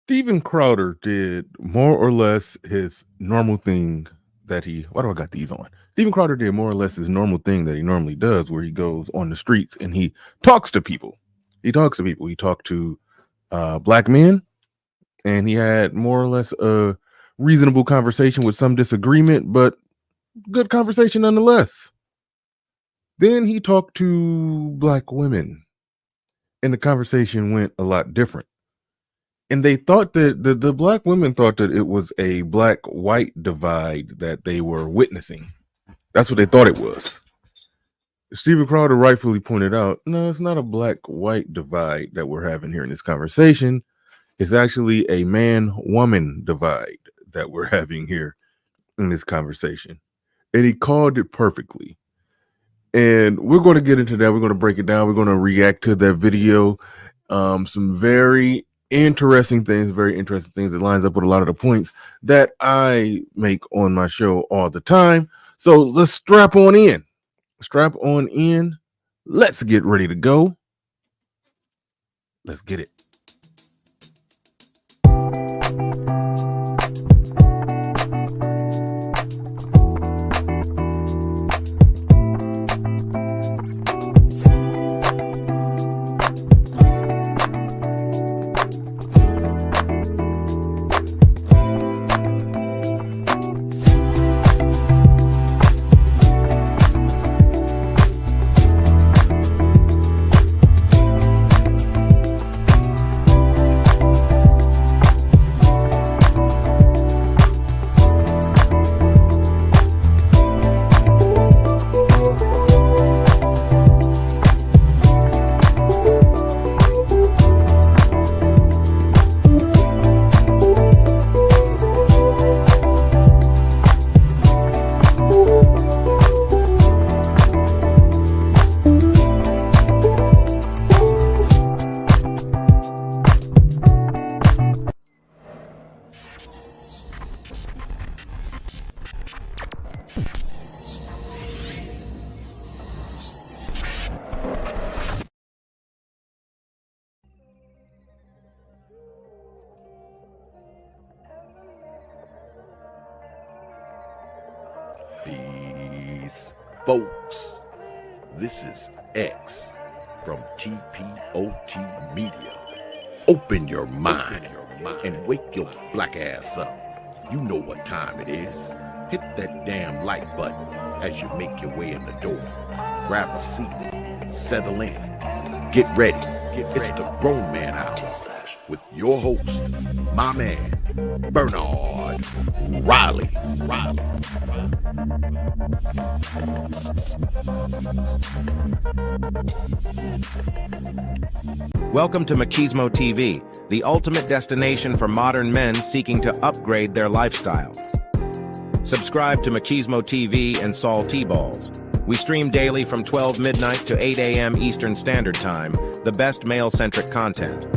Steven Crowder did more or less his normal thing that he why do I got these on? Steven Crowder did more or less his normal thing that he normally does, where he goes on the streets and he talks to people. He talks to people. He talked to black men, and he had more or less a reasonable conversation with some disagreement, but good conversation nonetheless. Then he talked to black women, and the conversation went a lot different. And they thought that the black women thought that it was a black white divide that they were witnessing. That's what they thought it was. Steven Crowder rightfully pointed out, no, it's not a black white divide that we're having here in this conversation. It's actually a man woman divide that we're having here in this conversation. And he called it perfectly. And we're going to get into that. We're going to break it down. We're going to react to that video. Some very interesting things that lines up with a lot of the points that I make on my show all the time. So let's strap on in. Let's get ready to go. Let's get it. Peace, folks. This is X from TPOT Media. Open your mind and wake your black ass up. You know what time it is. Hit that damn like button as you make your way in the door. Grab a seat, settle in, get ready. It's the Grown Man Hour with your host, my man, Bernard Riley. Welcome to Machismo TV, the ultimate destination for modern men seeking to upgrade their lifestyle. Subscribe to Machismo TV and Saul T-Balls. We stream daily from 12 midnight to 8 a.m. Eastern Standard Time, the best male-centric content.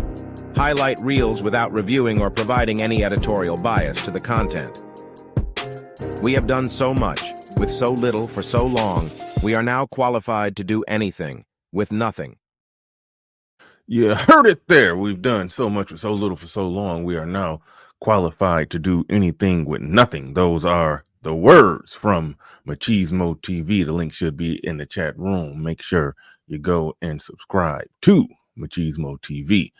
Highlight reels without reviewing or providing any editorial bias to the content. We have done so much, with so little for so long, we are now qualified to do anything, with nothing. You heard it there. We've done so much with so little for so long. We are now qualified to do anything with nothing. Those are the words from Machismo TV. The link should be in the chat room. Make sure you go and subscribe to Machismo TV.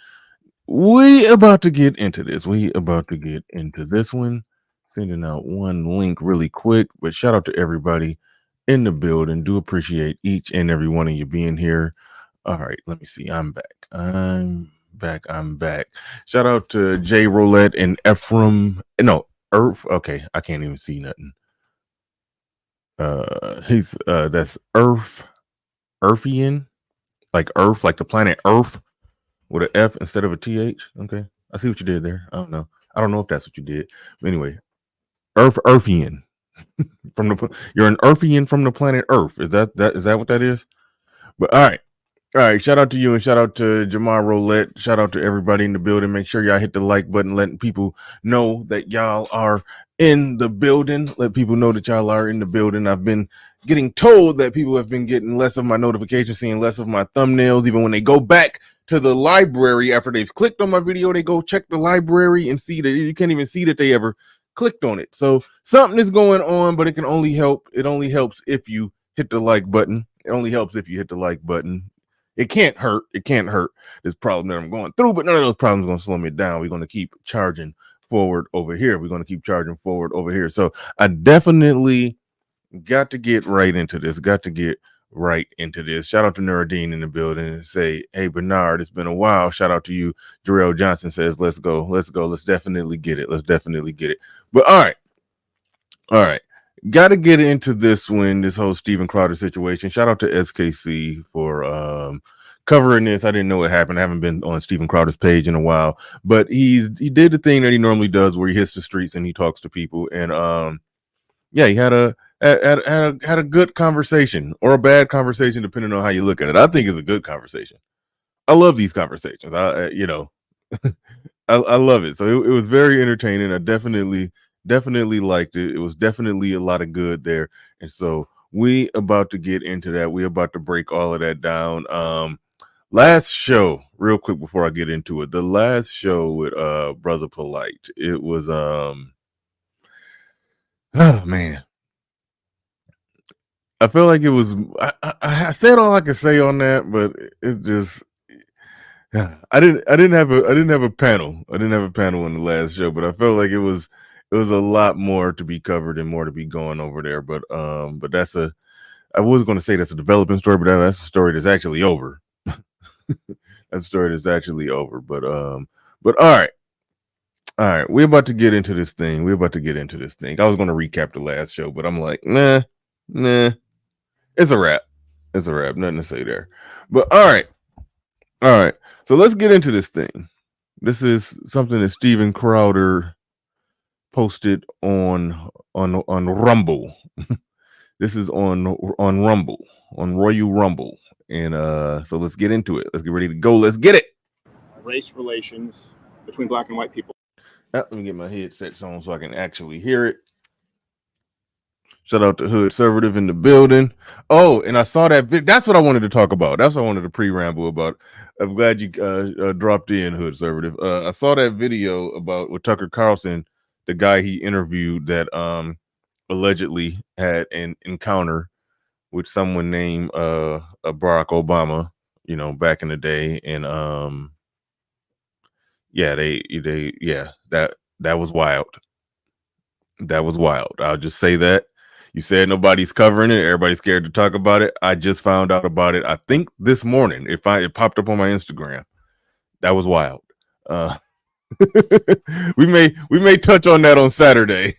We about to get into this. One. Sending out one link really quick, but shout out to everybody in the building. Do appreciate each and every one of you being here. All right, let me see. I'm back. Shout out to Jay Roulette and Ephraim. No, Earth. Okay, I can't even see nothing. That's Earthian, like Earth, like the planet Earth with an F instead of a TH. Okay, I see what you did there. I don't know if that's what you did. But anyway, Earthian. You're an Earthian from the planet Earth. Is that what that is? But all right. Shout out to you and shout out to Jamar Roulette. Shout out to everybody in the building. Make sure y'all hit the like button, letting people know that y'all are in the building. Let people know that y'all are in the building. I've been getting told that people have been getting less of my notifications, seeing less of my thumbnails, even when they go back to the library after they've clicked on my video. They go check the library and see that you can't even see that they ever clicked on it. So something is going on, but it can only help. It only helps if you hit the like button. It only helps if you hit the like button. It can't hurt. It can't hurt this problem that I'm going through, but none of those problems are going to slow me down. We're going to keep charging forward over here. We're going to keep charging forward over here. So I definitely got to get right into this. Shout out to Nuruddin in the building and say, hey, Bernard, it's been a while. Shout out to you. Jarrell Johnson says, let's go. Let's definitely get it. But all right. Got to get into this whole Steven Crowder situation. Shout out to SKC for covering this. I didn't know it happened. I haven't been on Steven Crowder's page in a while, but he did the thing that he normally does where he hits the streets and he talks to people. And he had a good conversation or a bad conversation, depending on how you look at it. I think it's a good conversation. I love these conversations. I love it. So it was very entertaining. I definitely liked it. It was definitely a lot of good there. And so we about to get into that. We about to break all of that down. Last show, real quick before I get into it, the last show with Brother Polite, it was oh man. I feel like it was. I said all I could say on that, but it just. I didn't have a panel. I didn't have a panel in the last show, but I felt like it was a lot more to be covered and more to be going over there. But that's I was going to say that's a developing story, but that's a story that's actually over. That's a story that's actually over. But all right, we're about to get into this thing. I was going to recap the last show, but I'm like, nah. It's a wrap. Nothing to say there. But all right. So let's get into this thing. This is something that Steven Crowder posted on Rumble. This is on Rumble, on Royal Rumble. And so let's get into it. Let's get ready to go. Let's get it. Race relations between black and white people. Let me get my headsets on so I can actually hear it. Shout out to Hood Conservative in the building. Oh, and I saw that that's what I wanted to talk about. That's what I wanted to pre-ramble about. I'm glad you dropped in, Hood Conservative. I saw that video about with Tucker Carlson, the guy he interviewed that allegedly had an encounter with someone named Barack Obama, back in the day. And that was wild. That was wild. I'll just say that. You said nobody's covering it. Everybody's scared to talk about it. I just found out about it, I think this morning. It popped up on my Instagram. That was wild. We may touch on that on Saturday.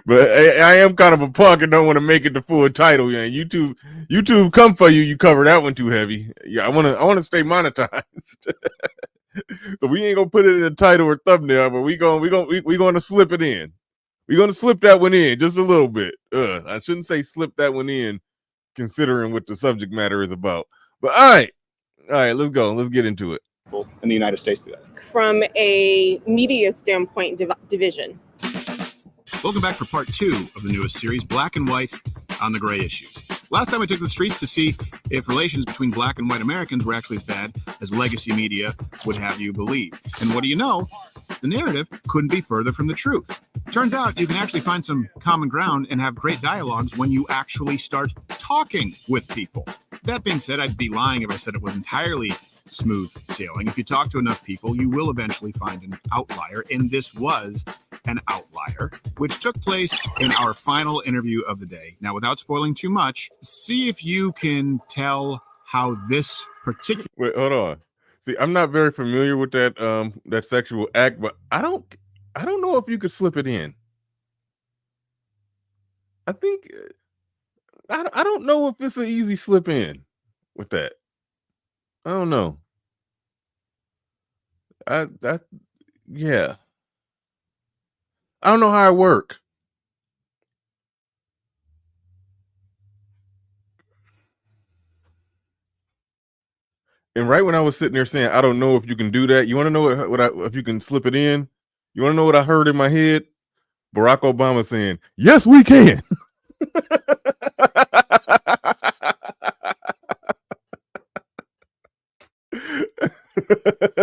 But I am kind of a punk and don't want to make it the full title. Yeah, YouTube come for you. You cover that one too heavy. Yeah, I want to stay monetized. So we ain't gonna put it in the title or thumbnail, but we gonna slip it in. We're going to slip that one in just a little bit. I shouldn't say slip that one in, considering what the subject matter is about. But all right, let's go. Let's get into it. In the United States today. From a media standpoint, division. Welcome back for part 2 of the newest series, Black and White on the Gray Issues. Last time we took the streets to see if relations between black and white Americans were actually as bad as legacy media would have you believe. And what do you know? The narrative couldn't be further from the truth. Turns out you can actually find some common ground and have great dialogues when you actually start talking with people. That being said, I'd be lying if I said it was entirely smooth sailing. If you talk to enough people, you will eventually find an outlier, and this was an outlier, which took place in our final interview of the day. Now, without spoiling too much, see if you can tell how this particular... Wait, hold on. See, I'm not very familiar with that that sexual act, but I don't know if you could slip it in. I think I don't know if it's an easy slip in with that. I don't know. Yeah. I don't know how it work. And right when I was sitting there saying, I don't know if you can do that. You want to know if you can slip it in? You want to know what I heard in my head? Barack Obama saying, yes, we can.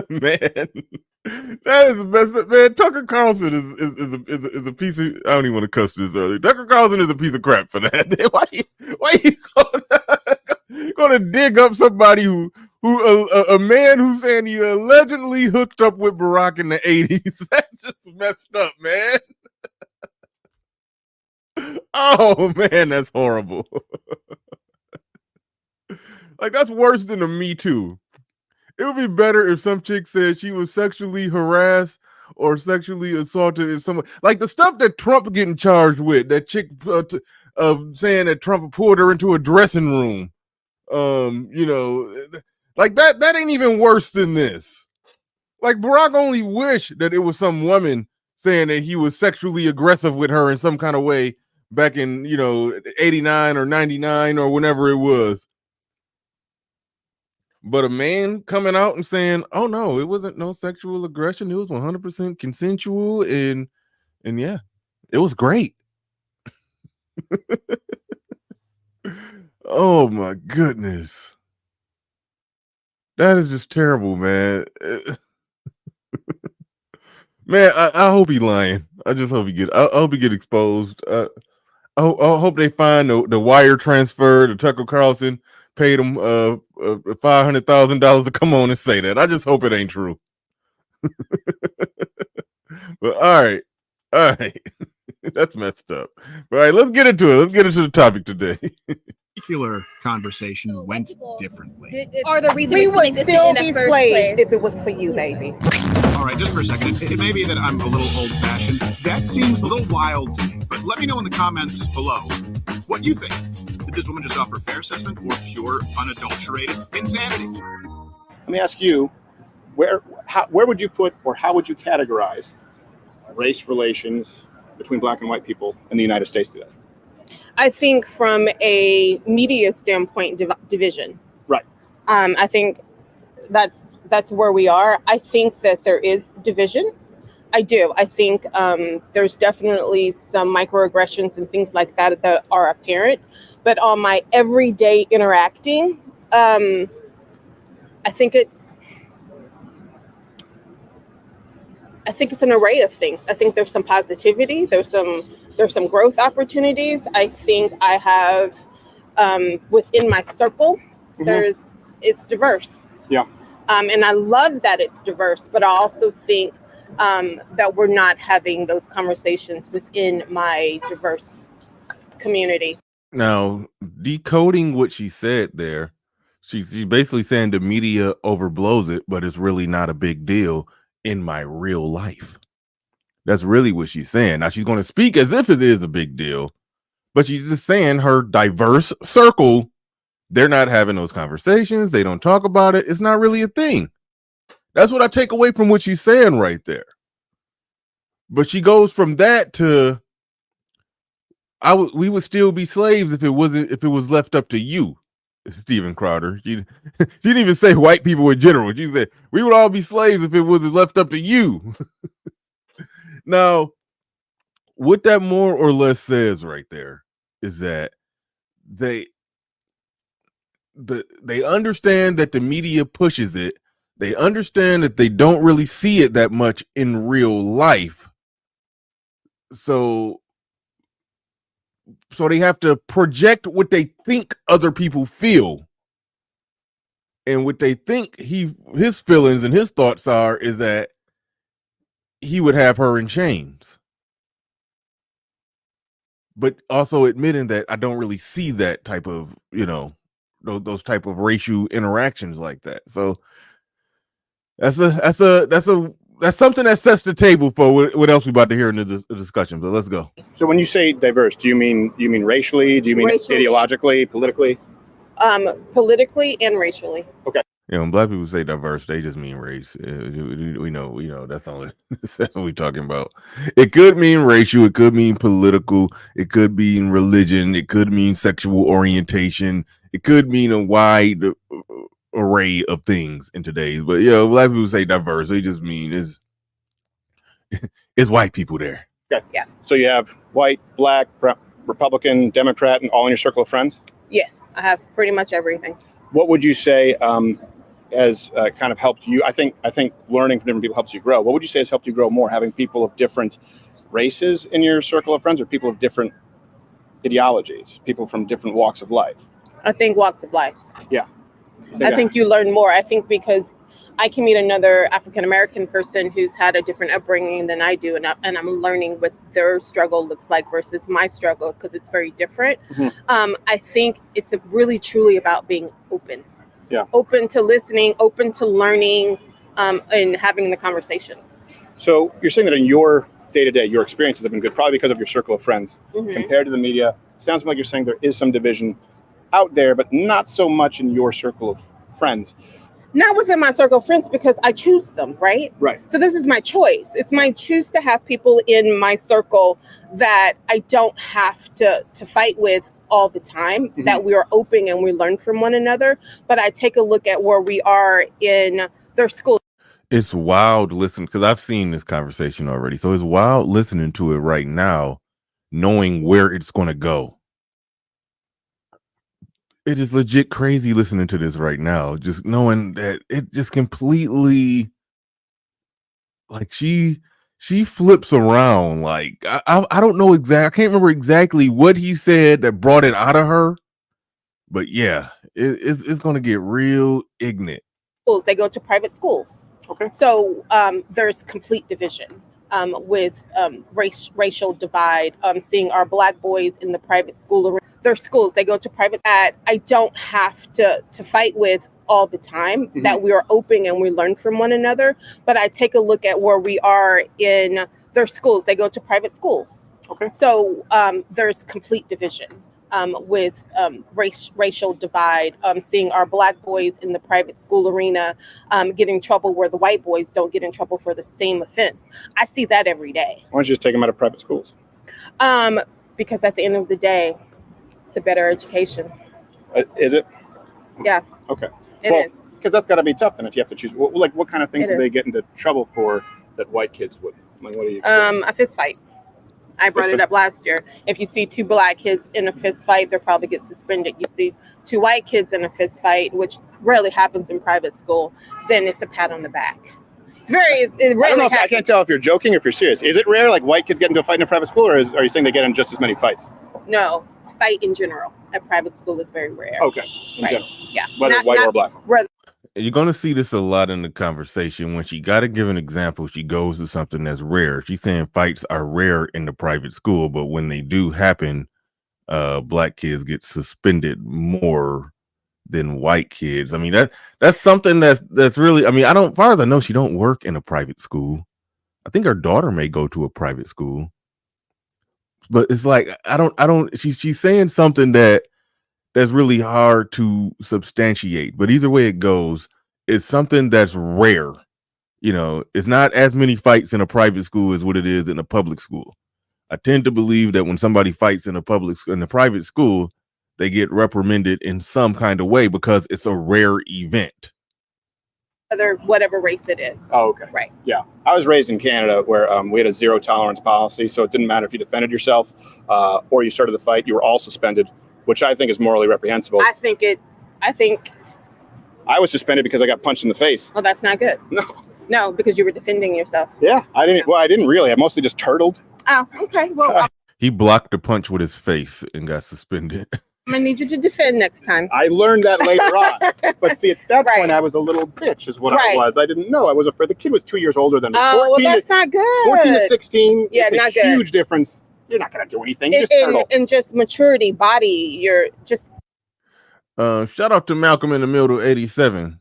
Man, that is the best. Man, Tucker Carlson is a piece of. I don't even want to cuss this earlier. Tucker Carlson is a piece of crap for that. Why you gonna dig up somebody who a man who's saying he allegedly hooked up with Barack in the 80s? That's just messed up, man. Oh man, that's horrible. Like, that's worse than a Me Too. It would be better if some chick said she was sexually harassed or sexually assaulted in some, like the stuff that Trump getting charged with. That chick saying that Trump pulled her into a dressing room. Like that ain't even worse than this. Like, Barack only wished that it was some woman saying that he was sexually aggressive with her in some kind of way back in 89 or 99 or whenever it was. But a man coming out and saying, "Oh no, it wasn't no sexual aggression. It was 100% consensual," and yeah, it was great. Oh my goodness, that is just terrible, man. Man, I hope he lying. I just hope I hope he get exposed. I hope they find the wire transfer to Tucker Carlson. Paid him $500,000 to come on and say that. I just hope it ain't true. But all right. That's messed up. All right, let's get into it. Let's get into the topic today. Particular conversation went differently. Are the reason We to would make this still in the be first slaves place. if it was for you, baby. All right, just for a second. It may be that I'm a little old-fashioned. That seems a little wild to me. But let me know in the comments below what you think. Did this woman just offer a fair assessment or pure, unadulterated insanity? Let me ask you, where would you put, or how would you categorize race relations between black and white people in the United States today? I think from a media standpoint, division. Right. I think that's where we are. I think that there is division. I do. I think there's definitely some microaggressions and things like that that are apparent. But on my everyday interacting, I think it's an array of things. I think there's some positivity. There's some growth opportunities. I think I have within my circle, it's diverse. Yeah. And I love that it's diverse, but I also think that we're not having those conversations within my diverse community. Now, decoding what she said there, she's basically saying the media overblows it, but it's really not a big deal in my real life. That's really what she's saying. Now, she's going to speak as if it is a big deal, but she's just saying her diverse circle, they're not having those conversations. They don't talk about it. It's not really a thing. That's what I take away from what she's saying right there. But she goes from that to, we would still be slaves if it was left up to you, Steven Crowder. She didn't even say white people in general. She said we would all be slaves if it was left up to you. Now, what that more or less says right there is that they understand that the media pushes it. They understand that they don't really see it that much in real life. So they have to project what they think other people feel. And what they think his feelings and his thoughts is that he would have her in chains. But also admitting that I don't really see that type of, those type of racial interactions like that. So that's something that sets the table for what else we about to hear in the discussion. But let's go. So when you say diverse, do you mean racially? Do you mean ideologically, politically? Politically and racially. Okay. Yeah, when black people say diverse, they just mean race. We know that's all that's what we're talking about. It could mean racial, it could mean political, it could mean religion, it could mean sexual orientation, it could mean a wide array of things in today's. But black people say diverse, they just mean it's white people there. Okay. Yeah. So you have white, black, Republican, Democrat, and all in your circle of friends? Yes, I have pretty much everything. What would you say has kind of helped you? I think learning from different people helps you grow. What would you say has helped you grow more? Having people of different races in your circle of friends, or people of different ideologies, people from different walks of life? I think walks of life. Yeah. I think you learn more. I think because I can meet another African American person who's had a different upbringing than I do, and I'm learning what their struggle looks like versus my struggle, because it's very different. Mm-hmm. I think it's really truly about being open. Yeah. Open to listening, open to learning, and having the conversations. So you're saying that in your day-to-day, your experiences have been good, probably because of your circle of friends. Mm-hmm. Compared to the media, it sounds like you're saying there is some division out there, but not so much in your circle of friends. Not within my circle of friends, because I choose them, right? Right. So this is my choice. It's my choose to have people in my circle that I don't have to fight with all the time, Mm-hmm. that we are open and we learn from one another. But I take a look at where we are in their school. It's wild listening, because I've seen this conversation already. So it's wild listening to it right now, knowing where it's going to go. It is legit crazy listening to this right now, just knowing that it just completely, like, she flips around. Like, I don't know exactly, I can't remember exactly what he said that brought it out of her, but yeah, it's going to get real ignorant. Schools, they go to private schools. Okay. So there's complete division with racial divide. Seeing our Black boys in the private school. Their schools, they go to private. That I don't have to fight with all the time. Mm-hmm. That we are open and we learn from one another. But I take a look at where we are in their schools. They go to private schools. Okay. So there's complete division. With racial divide, seeing our Black boys in the private school arena get in trouble where the white boys don't get in trouble for the same offense. I see that every day. Why don't you just take them out of private schools? Because at the end of the day, it's a better education. Is it? Yeah. Okay. It is. Because that's got to be tough then if you have to choose. What kind of things do they get into trouble for that white kids wouldn't? Like, what do you? A fist fight. I brought it up last year. If you see two Black kids in a fist fight, they'll probably get suspended. You see two white kids in a fist fight, which rarely happens in private school, then it's a pat on the back. It rarely I don't know. I happens. can't tell if you're joking or if you're serious. Is it rare, like white kids get into a fight in a private school, or are you saying they get in just as many fights? No, fight in general at private school is very rare. Okay. In right. general. Yeah. Whether white or Black. You're going to see this a lot in the conversation. When she got to give an example, she goes to something that's rare. She's saying fights are rare in the private school, but when they do happen, Black kids get suspended more than white kids. I mean, that's something that's really, I mean, as far as I know, she don't work in a private school. I think her daughter may go to a private school, but it's like, she's saying something that's really hard to substantiate, but either way it goes, it's something that's rare. You know, it's not as many fights in a private school as what it is in a public school. I tend to believe that when somebody fights in a private school, they get reprimanded in some kind of way because it's a rare event. Whatever race it is. Oh, okay. Right. Yeah. I was raised in Canada where we had a zero tolerance policy, so it didn't matter if you defended yourself or you started the fight, you were all suspended, which I think is morally reprehensible. I think I was suspended because I got punched in the face. Well, that's not good. No, because you were defending yourself. Yeah, I didn't really. I mostly just turtled. Oh, okay. Well, he blocked the punch with his face and got suspended. I'm gonna need you to defend next time. I learned that later on. But see, at that point, I was a little bitch is what I was. I didn't know. I was afraid. The kid was 2 years older than me. Oh, well, that's not good. 14 to 16. Yeah, it's not a good. Huge difference. You're not going to do anything. You just turtle. And just maturity, body, you're just... Shout out to Malcolm in the Middle 87.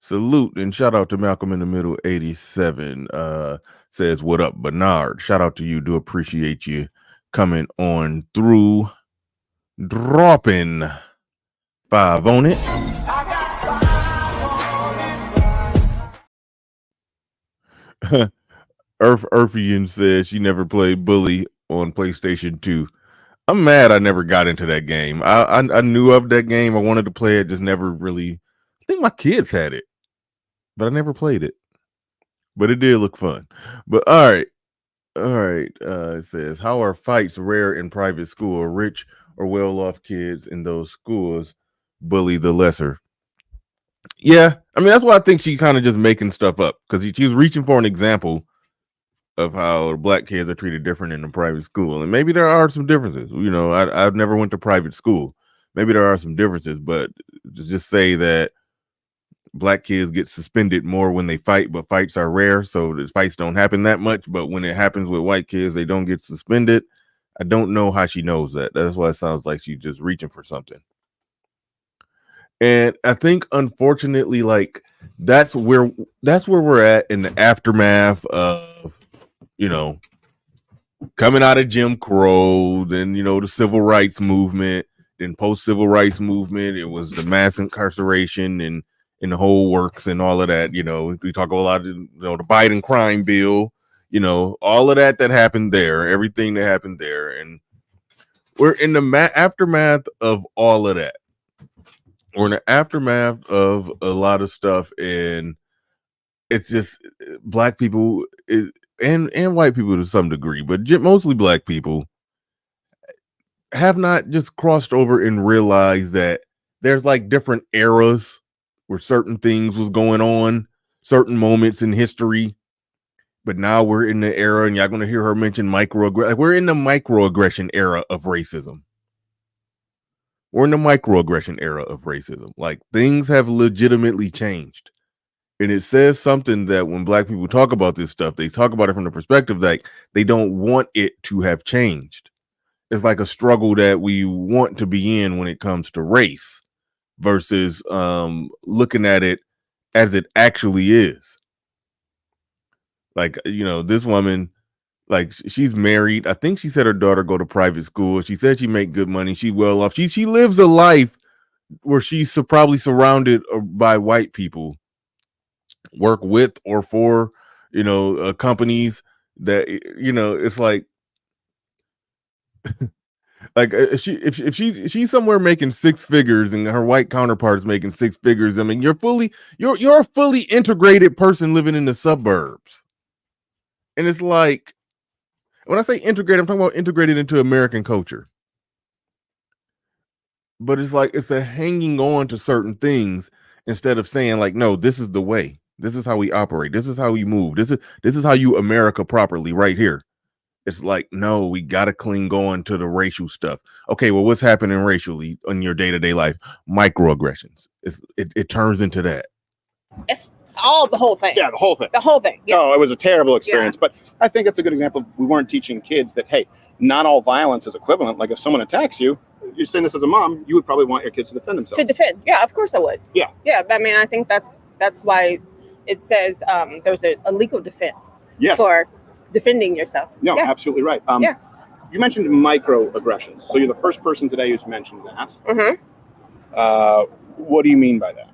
Salute and shout out to Malcolm in the Middle 87. Says, what up, Bernard? Shout out to you. Do appreciate you coming on through. Dropping 5 on it. Earthian says she never played Bully on PlayStation 2. I'm mad I never got into that game. I knew of that game. I wanted to play it, just never really. I think my kids had it, but I never played it. But it did look fun. But all right. It says, how are fights rare in private school? Rich or well-off kids in those schools bully the lesser. Yeah, I mean that's why I think she kind of just making stuff up because she's reaching for an example of how black kids are treated different in the private school, and maybe there are some differences. You know, I've never went to private school. Maybe there are some differences, but to just say that black kids get suspended more when they fight, but fights are rare, so the fights don't happen that much. But when it happens with white kids, they don't get suspended. I don't know how she knows that. That's why it sounds like she's just reaching for something. And I think, unfortunately, like that's where we're at in the aftermath of, you know, coming out of Jim Crow, then the civil rights movement, then post civil rights movement. It was the mass incarceration and in the whole works and all of that. We talk a lot of the Biden crime bill. All of that happened there, everything that happened there, and we're in the aftermath of all of that. We're in the aftermath of a lot of stuff, and it's just black people and white people to some degree, but mostly black people have not just crossed over and realized that there's like different eras where certain things was going on, certain moments in history. But now we're in the era, and y'all going to hear her mention microaggression. Like, we're in the microaggression era of racism. We're in the microaggression era of racism. Like, things have legitimately changed. And it says something that when black people talk about this stuff, they talk about it from the perspective that they don't want it to have changed. It's like a struggle that we want to be in when it comes to race versus looking at it as it actually is. Like, this woman, like, she's married. I think she said her daughter go to private school. She said she make good money. She well off. She lives a life where she's probably surrounded by white people, work with or for, companies that, it's like, like if she's somewhere making six figures and her white counterpart's making six figures. I mean, you're a fully integrated person living in the suburbs. And it's like, when I say integrated, I'm talking about integrated into American culture. But it's like, it's a hanging on to certain things instead of saying like, no, this is the way. This is how we operate. This is how we move. This is how you America properly right here. It's like, no, we got to cling on to the racial stuff. Okay, well, what's happening racially in your day-to-day life? Microaggressions. It turns into that. It's all the whole thing. Yeah, the whole thing. The whole thing. Yeah. Oh, it was a terrible experience. Yeah. But I think it's a good example. We weren't teaching kids that, hey, not all violence is equivalent. Like, if someone attacks you, you're saying this as a mom, you would probably want your kids to defend themselves. To defend. Yeah, of course I would. Yeah. Yeah, but I mean, I think that's why it says there's a legal defense for defending yourself. No, yeah. Absolutely right. Yeah. You mentioned microaggressions. So you're the first person today who's mentioned that. Mm-hmm. What do you mean by that?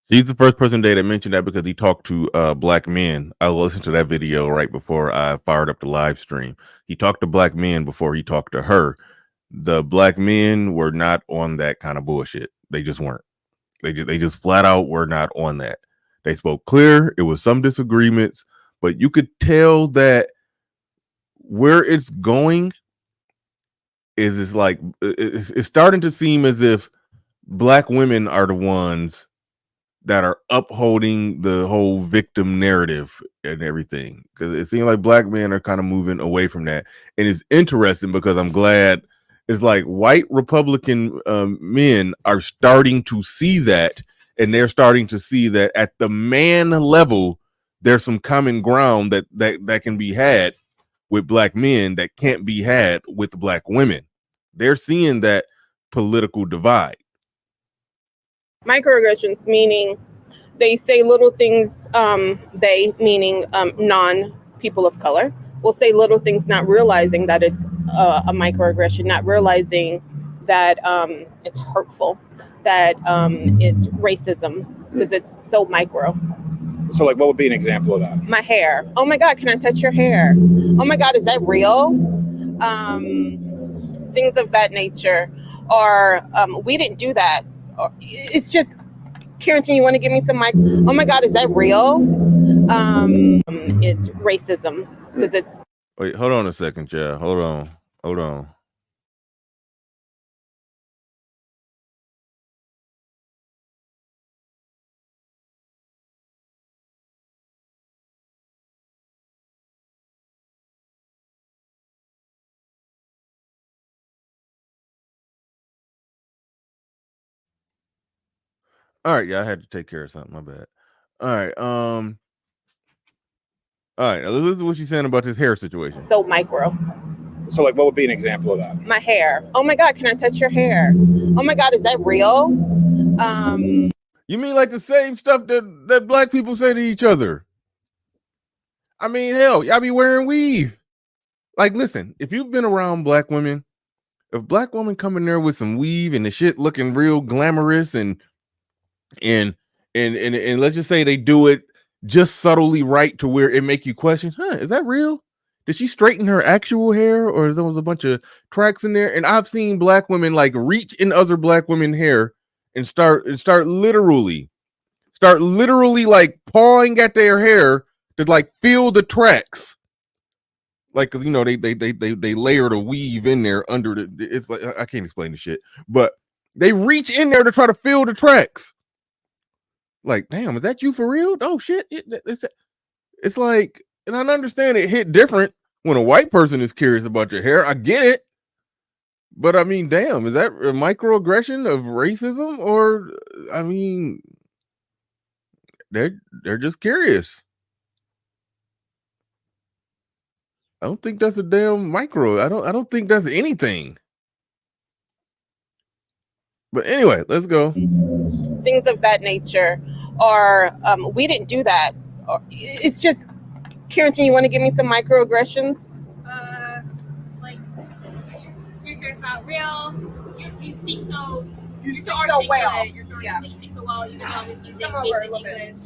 He's the first person today that mentioned that because he talked to black men. I listened to that video right before I fired up the live stream. He talked to black men before he talked to her. The black men were not on that kind of bullshit. They just weren't. They just flat out were not on that. They spoke clear. It was some disagreements, but you could tell that where it's going is it's starting to seem as if black women are the ones that are upholding the whole victim narrative and everything, because it seems like black men are kind of moving away from that. And it's interesting because I'm glad it's like white Republican men are starting to see that, and they're starting to see that at the man level, there's some common ground that can be had with black men that can't be had with black women. They're seeing that political divide. Microaggressions meaning they say little things, they meaning non-people of color will say little things, not realizing that it's a microaggression, not realizing that it's hurtful, that it's racism, because it's so micro. So like, what would be an example of that? My hair. Oh my God, can I touch your hair? Oh my God, is that real? Things of that nature. Or we didn't do that. Or, it's just, Carrington, you want to give me some mic? Oh my God, is that real? It's racism, because it's. Wait, hold on a second, yeah. Hold on. All right, yeah, I had to take care of something. My bad. All right, all right. This is what she's saying about this hair situation. So micro. So, like, what would be an example of that? My hair. Oh my God, can I touch your hair? Oh my God, is that real? You mean like the same stuff that black people say to each other? I mean, hell, y'all be wearing weave. Like, listen, if you've been around black women, if black women come in there with some weave and the shit looking real glamorous and and let's just say they do it just subtly right to where it make you question, is that real? Did she straighten her actual hair, or is there was a bunch of tracks in there? And I've seen black women like reach in other black women hair and start literally like pawing at their hair to like feel the tracks. Like, cause you know they layer the weave in there under the. It's like I can't explain the shit, but they reach in there to try to feel the tracks. Like, damn, is that you for real? Oh shit! It's like, and I understand it hit different when a white person is curious about your hair. I get it, but I mean, damn, is that a microaggression of racism, or I mean, they're just curious. I don't think that's a damn micro. I don't think that's anything. But anyway, let's go. Things of that nature, or we didn't do that. It's just, Carrington, you want to give me some microaggressions? Like, your hair's not real. You speak so. You're so so well. You're so you speak so well, even though I'm just using basic English.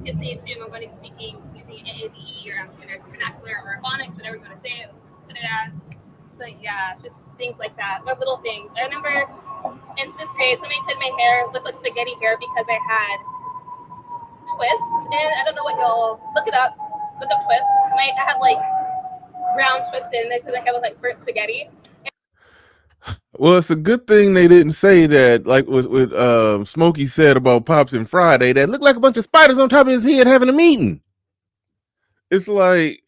Because they assume I'm going to be speaking using AAVE or vernacular or phonics, whatever you want to say it, put it as. But yeah, it's just things like that. But little things. I remember in 6th grade, somebody said my hair looked like spaghetti hair because I had twist. And I don't know what y'all look it up. Look up twist. I had like brown twist in. They said my hair looked like burnt spaghetti. Well, it's a good thing they didn't say that, like with Smokey said about Pops and Friday, that looked like a bunch of spiders on top of his head having a meeting. It's like,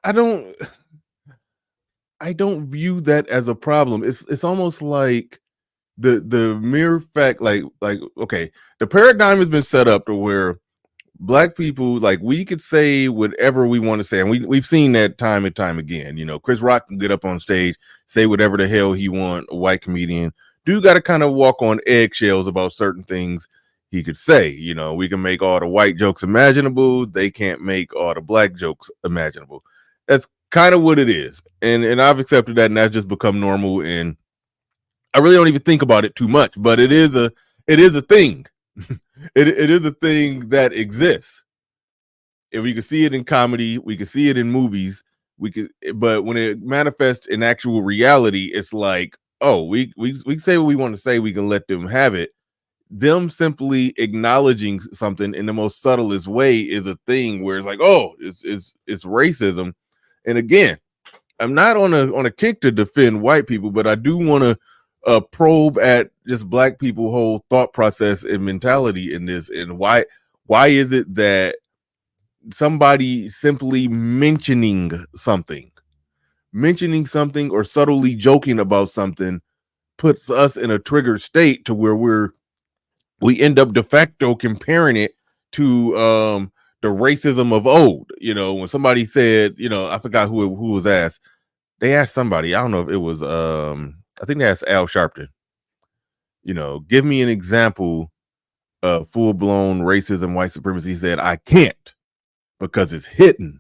I don't view that as a problem. It's almost like the mere fact, like okay, the paradigm has been set up to where black people, like, we could say whatever we want to say, and we've seen that time and time again. You know, Chris Rock can get up on stage, say whatever the hell he want. A white comedian, dude, got to kind of walk on eggshells about certain things he could say. You know, we can make all the white jokes imaginable, they can't make all the black jokes imaginable. That's kind of what it is, and I've accepted that, and that's just become normal. And I really don't even think about it too much, but it is a thing. It is a thing that exists. If we can see it in comedy, we can see it in movies, but when it manifests in actual reality, it's like, oh, we say what we want to say, we can let them have it. Them simply acknowledging something in the most subtlest way is a thing where it's like, oh, it's racism. And again, I'm not on a kick to defend white people, but I do want to probe at just black people whole thought process and mentality in this, and why is it that somebody simply mentioning something or subtly joking about something puts us in a triggered state to where we end up de facto comparing it to the racism of old. You know, when somebody said, you know, I forgot who was asked, they asked somebody, I don't know if it was I think that's Al Sharpton. You know, give me an example of full-blown racism, white supremacy. He said, I can't, because it's hidden.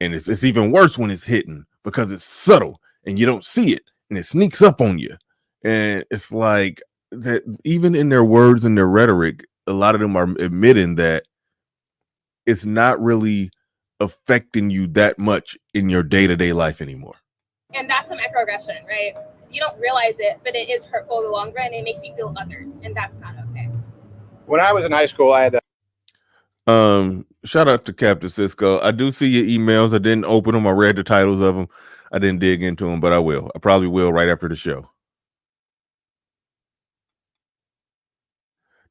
And it's even worse when it's hidden because it's subtle and you don't see it and it sneaks up on you. And it's like that, even in their words and their rhetoric, a lot of them are admitting that it's not really affecting you that much in your day-to-day life anymore. And that's a microaggression, right? You don't realize it, but it is hurtful in the long run. It makes you feel othered, and that's not okay. When I was in high school, I had shout out to Captain Cisco. I do see your emails. I didn't open them. I read the titles of them. I didn't dig into them, but I will. I probably will right after the show.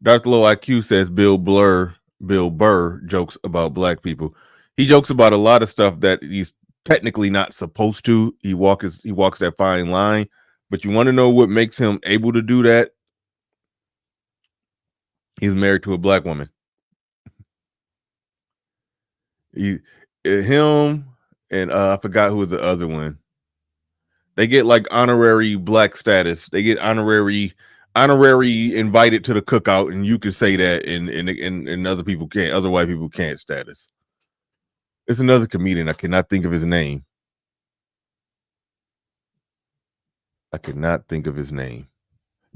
Dr. Low IQ says Bill Burr jokes about black people. He jokes about a lot of stuff that he's technically not supposed to. He walks that fine line. But you want to know what makes him able to do that? He's married to a black woman. Him and I forgot who was the other one. They get like honorary black status. They get honorary invited to the cookout, and you can say that, and other people can't. Other white people can't status. It's another comedian. I cannot think of his name.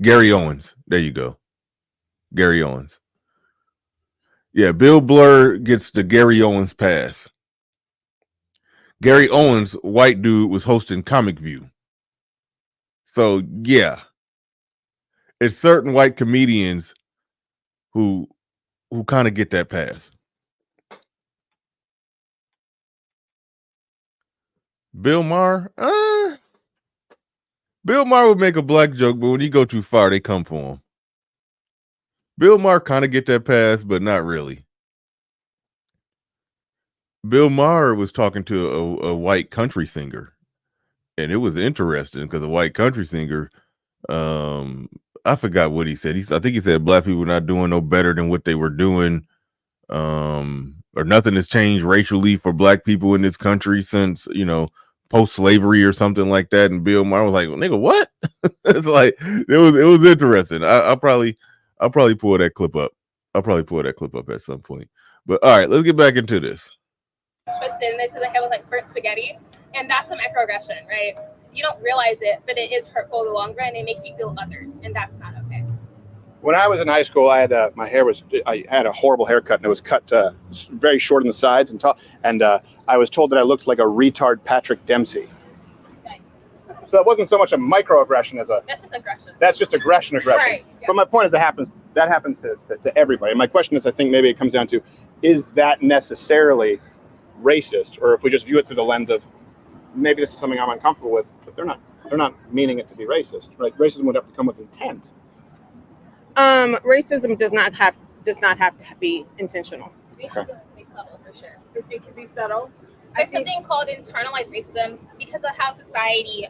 Gary Owens. There you go. Gary Owens. Yeah, Bill Burr gets the Gary Owens pass. Gary Owens, white dude, was hosting Comic View. So yeah, it's certain white comedians who kind of get that pass. Bill Maher would make a black joke, but when you go too far, they come for him. Bill Maher kind of get that pass, but not really. Bill Maher was talking to a white country singer, and it was interesting because the white country singer, I forgot what he said. I think he said black people were not doing no better than what they were doing, or nothing has changed racially for black people in this country since, post-slavery or something like that. And Bill Maher was like, well, nigga, what? It's like it was interesting. I'll probably pull that clip up. I'll probably pull that clip up at some point. But all right, let's get back into this. Twisted, and they say the hair looks like burnt spaghetti, and that's a microaggression, right? You don't realize it, but it is hurtful in the long run. It makes you feel othered, and that's not okay. When I was in high school, I had I had a horrible haircut, and it was cut very short on the sides and top. And I was told that I looked like a retard Patrick Dempsey. Nice. So that wasn't so much a microaggression as that's just aggression. That's just aggression. Right, yeah. But my point is that happens to everybody. And my question is, I think maybe it comes down to, is that necessarily racist, or if we just view it through the lens of maybe this is something I'm uncomfortable with, but they're not meaning it to be racist, right? Racism would have to come with intent. Racism does not have to be intentional. It can be subtle for sure. It can be subtle. There's something called internalized racism because of how society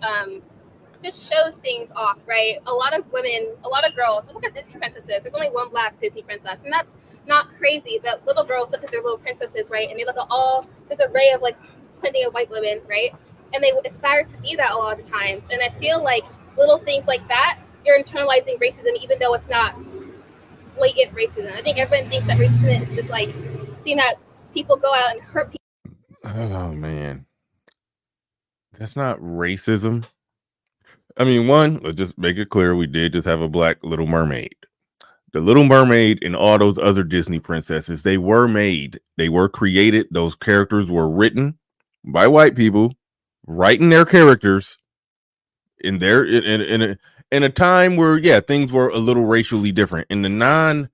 just shows things off, right? A lot of women, a lot of girls, let's look at Disney princesses. There's only one black Disney princess, and that's not crazy, but little girls look at their little princesses, right? And they look at all this array of like plenty of white women, right? And they aspire to be that a lot of times. And I feel like little things like that, you're internalizing racism, even though it's not blatant racism. I think everyone thinks that racism is this like thing that people go out and hurt people. Oh man, that's not racism. I mean, one, let's just make it clear, we did just have a black Little Mermaid. The Little Mermaid and all those other Disney princesses, they were made, they were created, those characters were written by white people, writing their characters in a time where things were a little racially different. In the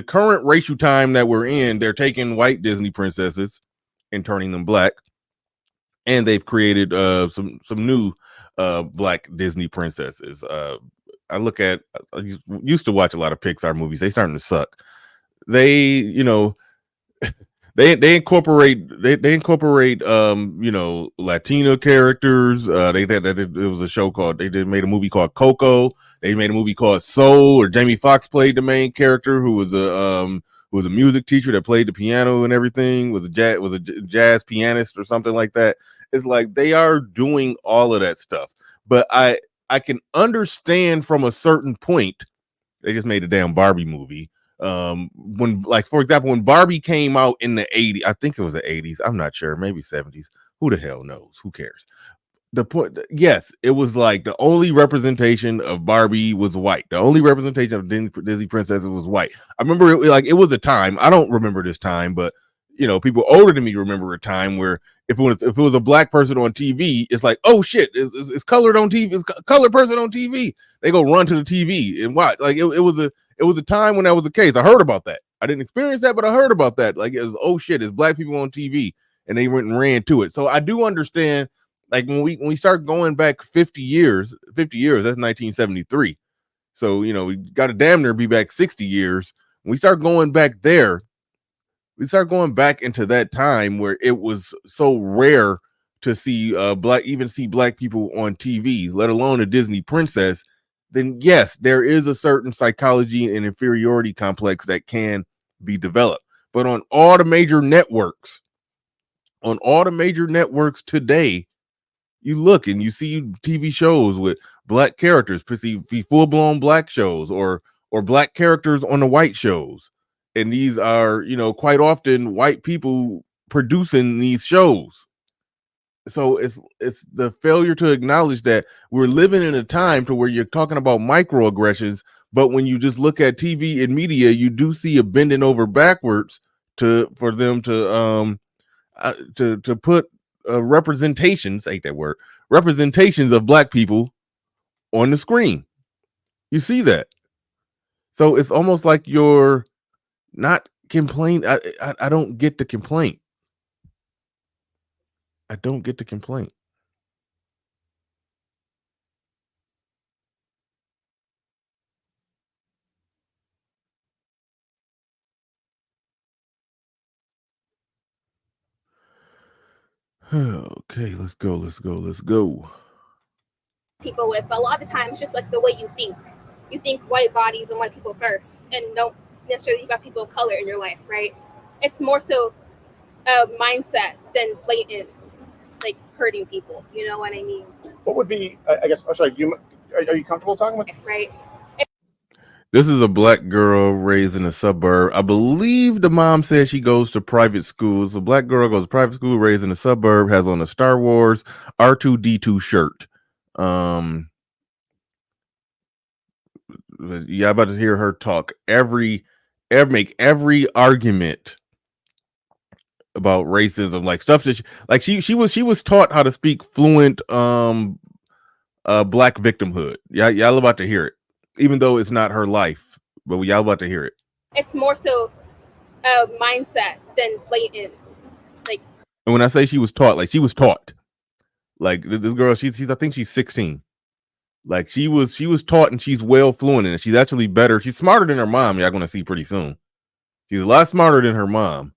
current racial time that we're in, they're taking white Disney princesses and turning them black. And they've created some new black Disney princesses. I used to watch a lot of Pixar movies. They starting to suck. They incorporate Latino characters. It was a show called, made a movie called Coco. They made a movie called Soul, where Jamie Foxx played the main character, who was a music teacher that played the piano and everything, was a jazz pianist or something like that. It's like they are doing all of that stuff. But I can understand from a certain point. They just made a damn Barbie movie. When, like, for example, when Barbie came out in the 80s, I think it was the 80s, I'm not sure, maybe 70s. Who the hell knows? Who cares? The point, yes, it was like the only representation of Barbie was white. The only representation of Disney princesses was white. I remember it was a time. I don't remember this time, but people older than me remember a time where if it was a black person on TV, it's like, oh shit, it's colored on TV. It's a colored person on TV. They go run to the TV and watch. Like it was a time when that was the case. I heard about that. I didn't experience that, but I heard about that. Like, it was, oh shit, it's black people on TV, and they went and ran to it. So I do understand. Like when we start going back 50 years, that's 1973. So we got to damn near be back 60 years. When we start going back there, we start going back into that time where it was so rare to see black people on TV, let alone a Disney princess. then yes, there is a certain psychology and inferiority complex that can be developed. But on all the major networks today, you look and you see TV shows with black characters, full-blown black shows, or black characters on the white shows. And these are, quite often white people producing these shows. So it's the failure to acknowledge that we're living in a time to where you're talking about microaggressions, but when you just look at TV and media, you do see a bending over backwards for them to put representations of black people on the screen. You see that. So it's almost like you're not complaining. I don't get the complaint. I don't get the complaint. Okay, let's go. People with, but a lot of the times, just like the way you think white bodies and white people first, and don't necessarily think about people of color in your life, right? It's more so a mindset than blatant, like, hurting people. You know what I mean? What would be, I guess, sorry, are you comfortable talking with? Right. This is a black girl raised in a suburb. I believe the mom said she goes to private schools. A black girl goes to private school, raised in a suburb, has on a Star Wars R2D2 shirt. Yeah, I'm about to hear her talk. Make every argument about racism, like stuff that she was taught how to speak fluent black victimhood. Yeah, y'all about to hear it. Even though it's not her life, but y'all about to hear it. It's more so a mindset than blatant, like. And when I say she was taught, like she was taught, like this girl, she's I think she's 16. Like she was taught, and she's well fluent in it. She's actually better. She's smarter than her mom. Y'all gonna see pretty soon. She's a lot smarter than her mom,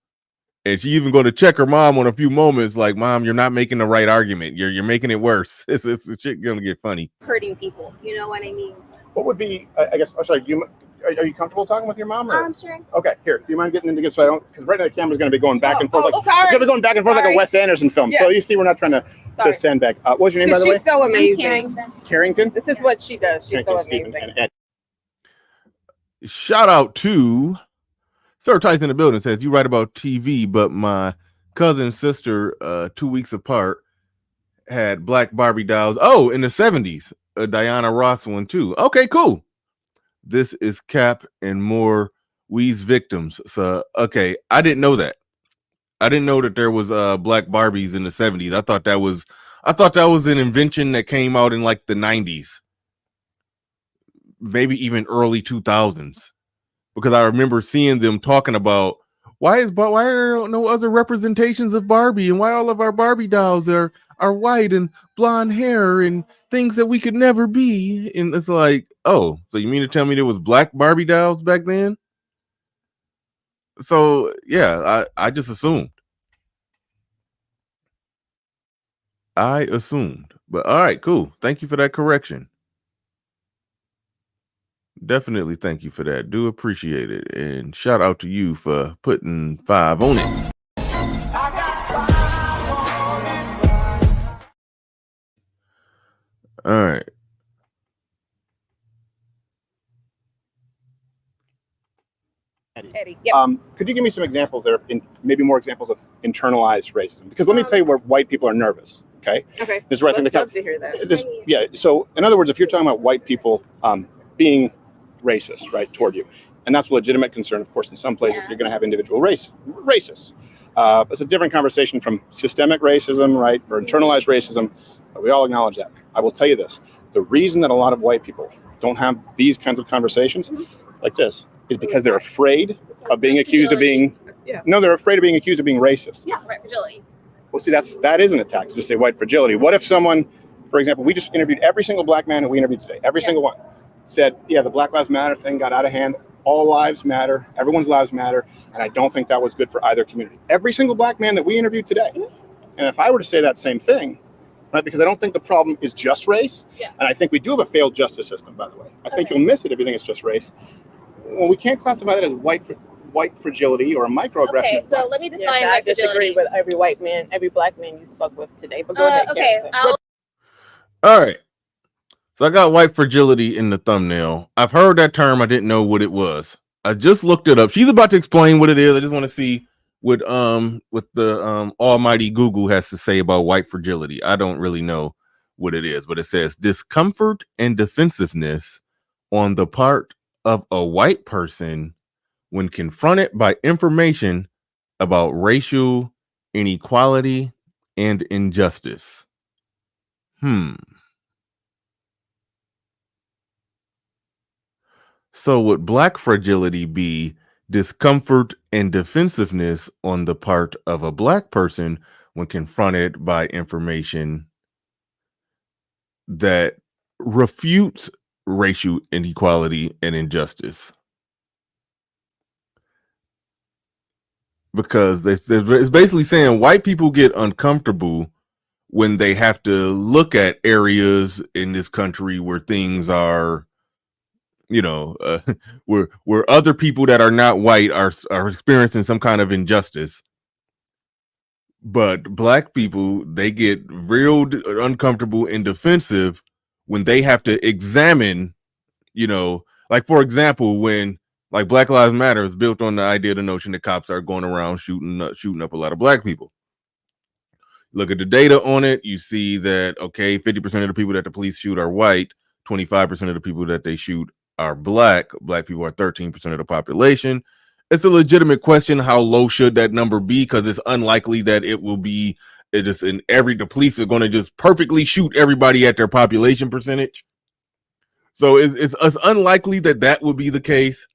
and she even going to check her mom on a few moments. Like, Mom, you're not making the right argument. You're making it worse. It's shit gonna get funny. Hurting people. You know what I mean? What would be, I guess, sorry, are you comfortable talking with your mom? I'm sure. Okay, here. Do you mind getting into this so I don't, because right now the camera's going to be going back and forth. It's sorry. going to be going back and forth like a Wes Anderson film. Yeah. So you see, we're not trying to sandbag. What was your name, by the way? She's so amazing. Carrington? This is what she does. She's so amazing. Shout out to Sir Tyson in the building. Says, you write about TV, but my cousin and sister, 2 weeks apart, had black Barbie dolls. Oh, in the 70s. Diana Ross one too. Okay, cool. This is Cap and more Wee's victims. So okay, I didn't know that. I didn't know that there was black Barbies in the 70s. I thought that was an invention that came out in like the 90s, maybe even early 2000s, because I remember seeing them talking about why are there no other representations of Barbie, and why all of our Barbie dolls are white and blonde hair and things that we could never be. And it's like, oh, so you mean to tell me there was black Barbie dolls back then? So yeah, I just assumed. But all right, cool. Thank you for that correction. Definitely thank you for that. Do appreciate it. And shout out to you for putting 5 on it. All right. Eddie, yeah. Could you give me some examples there, maybe more examples of internalized racism? Because let me tell you where white people are nervous. Okay. This is where I think love to hear that. So in other words, if you're talking about white people being racist, right, toward you, and that's a legitimate concern, of course, in some places you're going to have individual racists. It's a different conversation from systemic racism, right, or internalized racism. But we all acknowledge that. I will tell you this: the reason that a lot of white people don't have these kinds of conversations like this is because they're afraid of being accused of being. No, they're afraid of being accused of being racist. Yeah, right, fragility. Well, see, that is an attack to just say white fragility. What if someone, for example, we just interviewed every single black man that we interviewed today, every single one, said, yeah, the Black Lives Matter thing got out of hand. All lives matter. Everyone's lives matter. And I don't think that was good for either community. Every single black man that we interviewed today. And if I were to say that same thing, right? Because I don't think the problem is just race. Yeah. And I think we do have a failed justice system, by the way. I think you'll miss it if you think it's just race. Well, we can't classify that as white fragility or a microaggression. Okay, so let me define I white disagree fragility. with every white man, every black man you spoke with today. But go ahead. Okay, Karen. All right. So I got white fragility in the thumbnail. I've heard that term. I didn't know what it was. I just looked it up. She's about to explain what it is. I just want to see what the almighty Google has to say about white fragility. I don't really know what it is, but it says discomfort and defensiveness on the part of a white person when confronted by information about racial inequality and injustice. So would black fragility be discomfort and defensiveness on the part of a black person when confronted by information that refutes racial inequality and injustice? Because it's basically saying white people get uncomfortable when they have to look at areas in this country where things are, where other people that are not white are experiencing some kind of injustice. But black people, they get real uncomfortable and defensive when they have to examine, like, for example, when like Black Lives Matter is built on the idea, the notion that cops are going around shooting up a lot of black people. Look at the data on it. You see that, okay, 50% of the people that the police shoot are white. 25% of the people that they shoot are black. Black people are 13% of the population. It's a legitimate question. How low should that number be? Because it's unlikely that it will be the police are going to just perfectly shoot everybody at their population percentage. So it's unlikely that would be the case.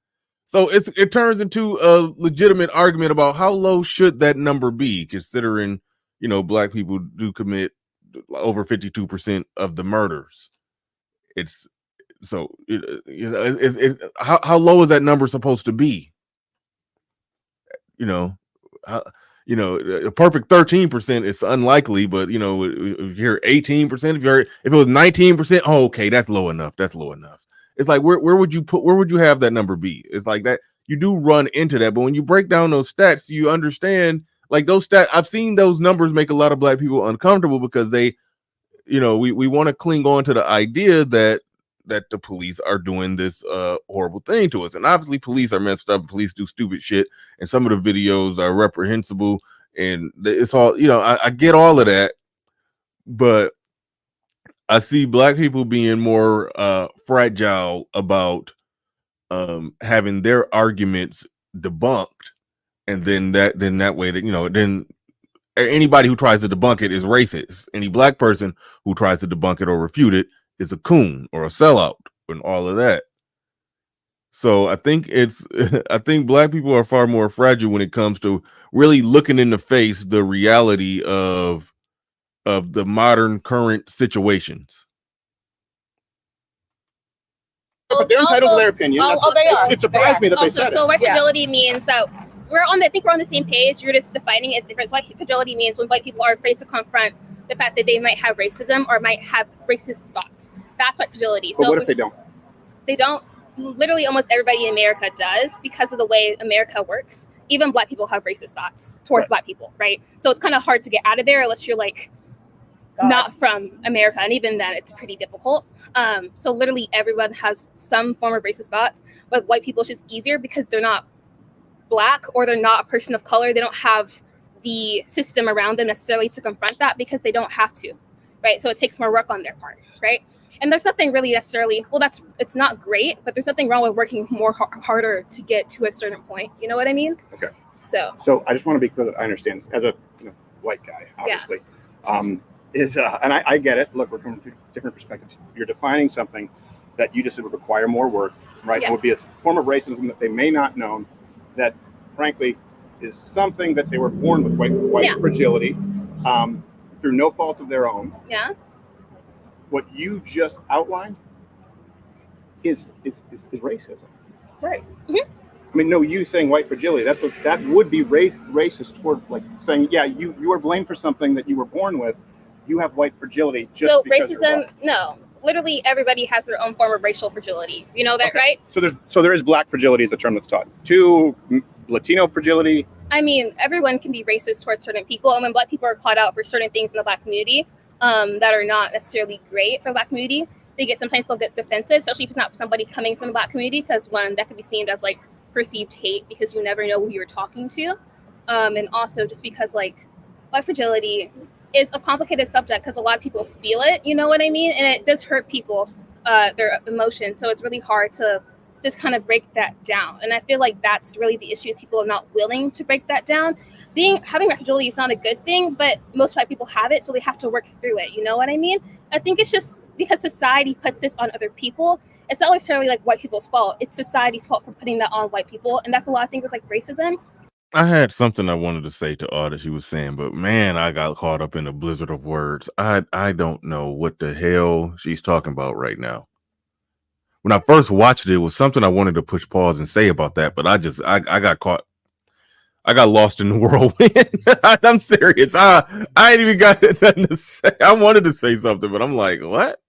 So it turns into a legitimate argument about how low should that number be, considering, black people do commit over 52% of the murders. How low is that number supposed to be? A perfect 13% is unlikely, but if you hear 18%, if it was 19%, oh, okay, that's low enough. That's low enough. It's like, where would you have that number be? It's like that you do run into that, but when you break down those stats, you understand, like, those stats. I've seen those numbers make a lot of black people uncomfortable because they, we want to cling on to the idea that the police are doing this horrible thing to us. And obviously police are messed up. Police do stupid shit. And some of the videos are reprehensible. And it's all, I get all of that. But I see black people being more fragile about having their arguments debunked. And then that way that, then anybody who tries to debunk it is racist. Any black person who tries to debunk it or refute it is a coon or a sellout and all of that. So I think black people are far more fragile when it comes to really looking in the face the reality of the modern current situations. But they're entitled to their opinion. They are. It surprised me that they said it. So white fragility means that I think we're on the same page. You're just defining it as different. So white fragility means when white people are afraid to confront the fact that they might have racism or might have racist thoughts. That's white fragility. But what if they don't? They don't. Literally almost everybody in America does, because of the way America works. Even black people have racist thoughts towards black people, right? So it's kind of hard to get out of there unless you're like not from America. And even then it's pretty difficult. So literally everyone has some form of racist thoughts, but white people, it's just easier because they're not black or they're not a person of color. They don't have the system around them necessarily to confront that because they don't have to, right? So it takes more work on their part, right? And there's nothing really necessarily, it's not great, but there's nothing wrong with working more harder to get to a certain point. You know what I mean? Okay. So I just want to be clear that I understand, as a white guy, obviously, and I get it. Look, we're coming from different perspectives. You're defining something that you just said would require more work, right? Yeah. It would be a form of racism that they may not know, that frankly is something that they were born with, white fragility, through no fault of their own. Yeah. What you just outlined is racism. Right. Mm-hmm. I mean, no, you saying white fragility, that would be racist toward, like, saying, yeah, you are blamed for something that you were born with, you have white fragility. Just So because you're racism, black. no. Literally everybody has their own form of racial fragility. You know that, Okay. right? So there is black fragility as a term that's taught. Latino fragility. I mean, everyone can be racist towards certain people, and when black people are called out for certain things in the black community that are not necessarily great for the black community, sometimes they'll get defensive, especially if it's not somebody coming from the black community, because one, that could be seen as like perceived hate because you never know who you're talking to, and also just because like black fragility is a complicated subject because a lot of people feel it, you know what I mean, and it does hurt people, their emotions, so it's really hard to just kind of break that down. And I feel like that's really the issue, is people are not willing to break that down. Having fragility is not a good thing, but most white people have it, so they have to work through it. You know what I mean? I think it's just because society puts this on other people. It's not necessarily like white people's fault. It's society's fault for putting that on white people. And that's a lot of things with like racism. I had something I wanted to say to all that she was saying, but man, I got caught up in a blizzard of words. I don't know what the hell she's talking about right now. When I first watched it, it was something I wanted to push pause and say about that, but I got caught. I got lost in the whirlwind. I'm serious. I ain't even got nothing to say. I wanted to say something, but I'm like, what?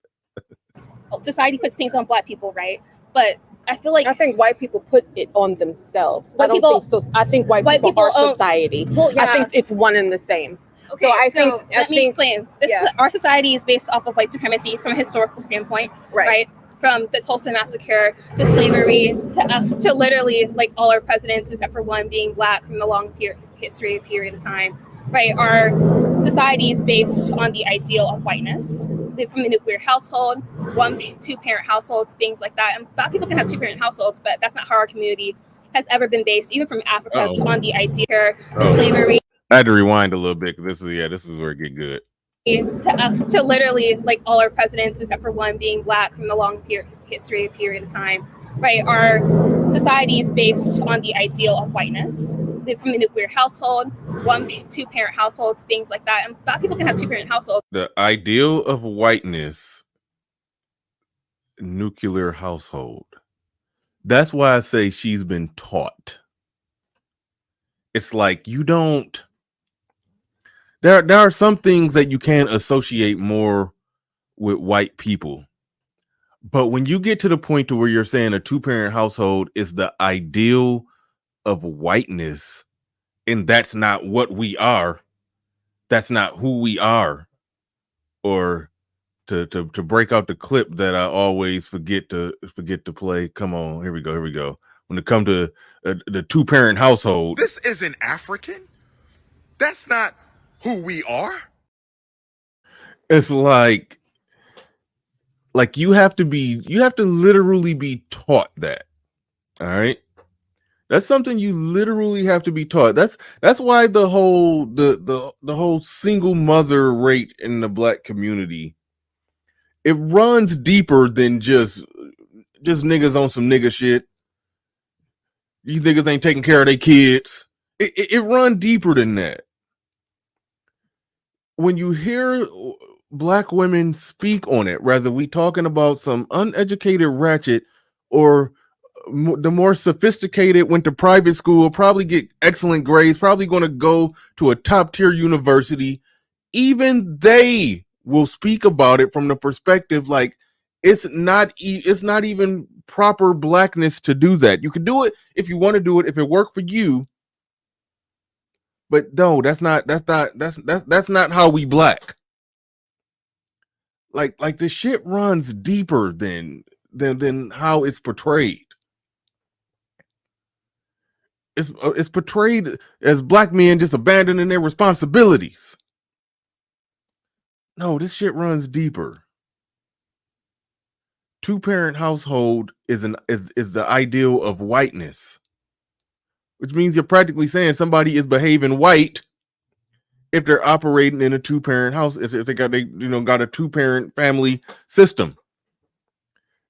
Society puts things on black people, right? But I feel like I think white people put it on themselves. White I don't people- think so. I think white people are society. Well, yeah. I think it's one and the same. Okay, So I think- let me explain. yeah. Our society is based off of white supremacy from a historical standpoint, right? From the Tulsa massacre to slavery to literally like all our presidents except for one being black from the long history period of time, right? Our society is based on the ideal of whiteness, from the nuclear household, 1-2 parent households, things like that. And black people can have 2-parent households, but that's not how our community has ever been based, even from Africa, on the idea to slavery. I had to rewind a little bit because this is where it get good. To literally like all our presidents except for one being black from the long history period of time, right? Our society is based on the ideal of whiteness, from the nuclear household, 1-2 parent households, things like that. And black people can have 2-parent households. The ideal of whiteness, nuclear household. That's why I say she's been taught. It's like you don't. There are some things that you can associate more with white people. But when you get to the point to where you're saying a 2-parent household is the ideal of whiteness, and that's not what we are, that's not who we are, or to break out the clip that I always forget to play. Come on, here we go. When it comes to the 2-parent household, This isn't African. That's not who we are. it's like you have to literally be taught that. All right, that's something you literally have to be taught. That's why the whole single mother rate in the black community, it runs deeper than just niggas on some nigga shit. These niggas ain't taking care of their kids. It run deeper than that. When you hear black women speak on it, rather we talking about some uneducated ratchet or the more sophisticated, went to private school, probably get excellent grades, probably going to go to a top tier university, even they will speak about it from the perspective like it's not even proper blackness to do that. You can do it if you want to do it, if it worked for you. But no, that's not how we black. Like the shit runs deeper than how it's portrayed. It's portrayed as black men just abandoning their responsibilities. No, this shit runs deeper. 2-parent household is the ideal of whiteness, which means you're practically saying somebody is behaving white if they're operating in a 2-parent house, if they got a 2-parent family system.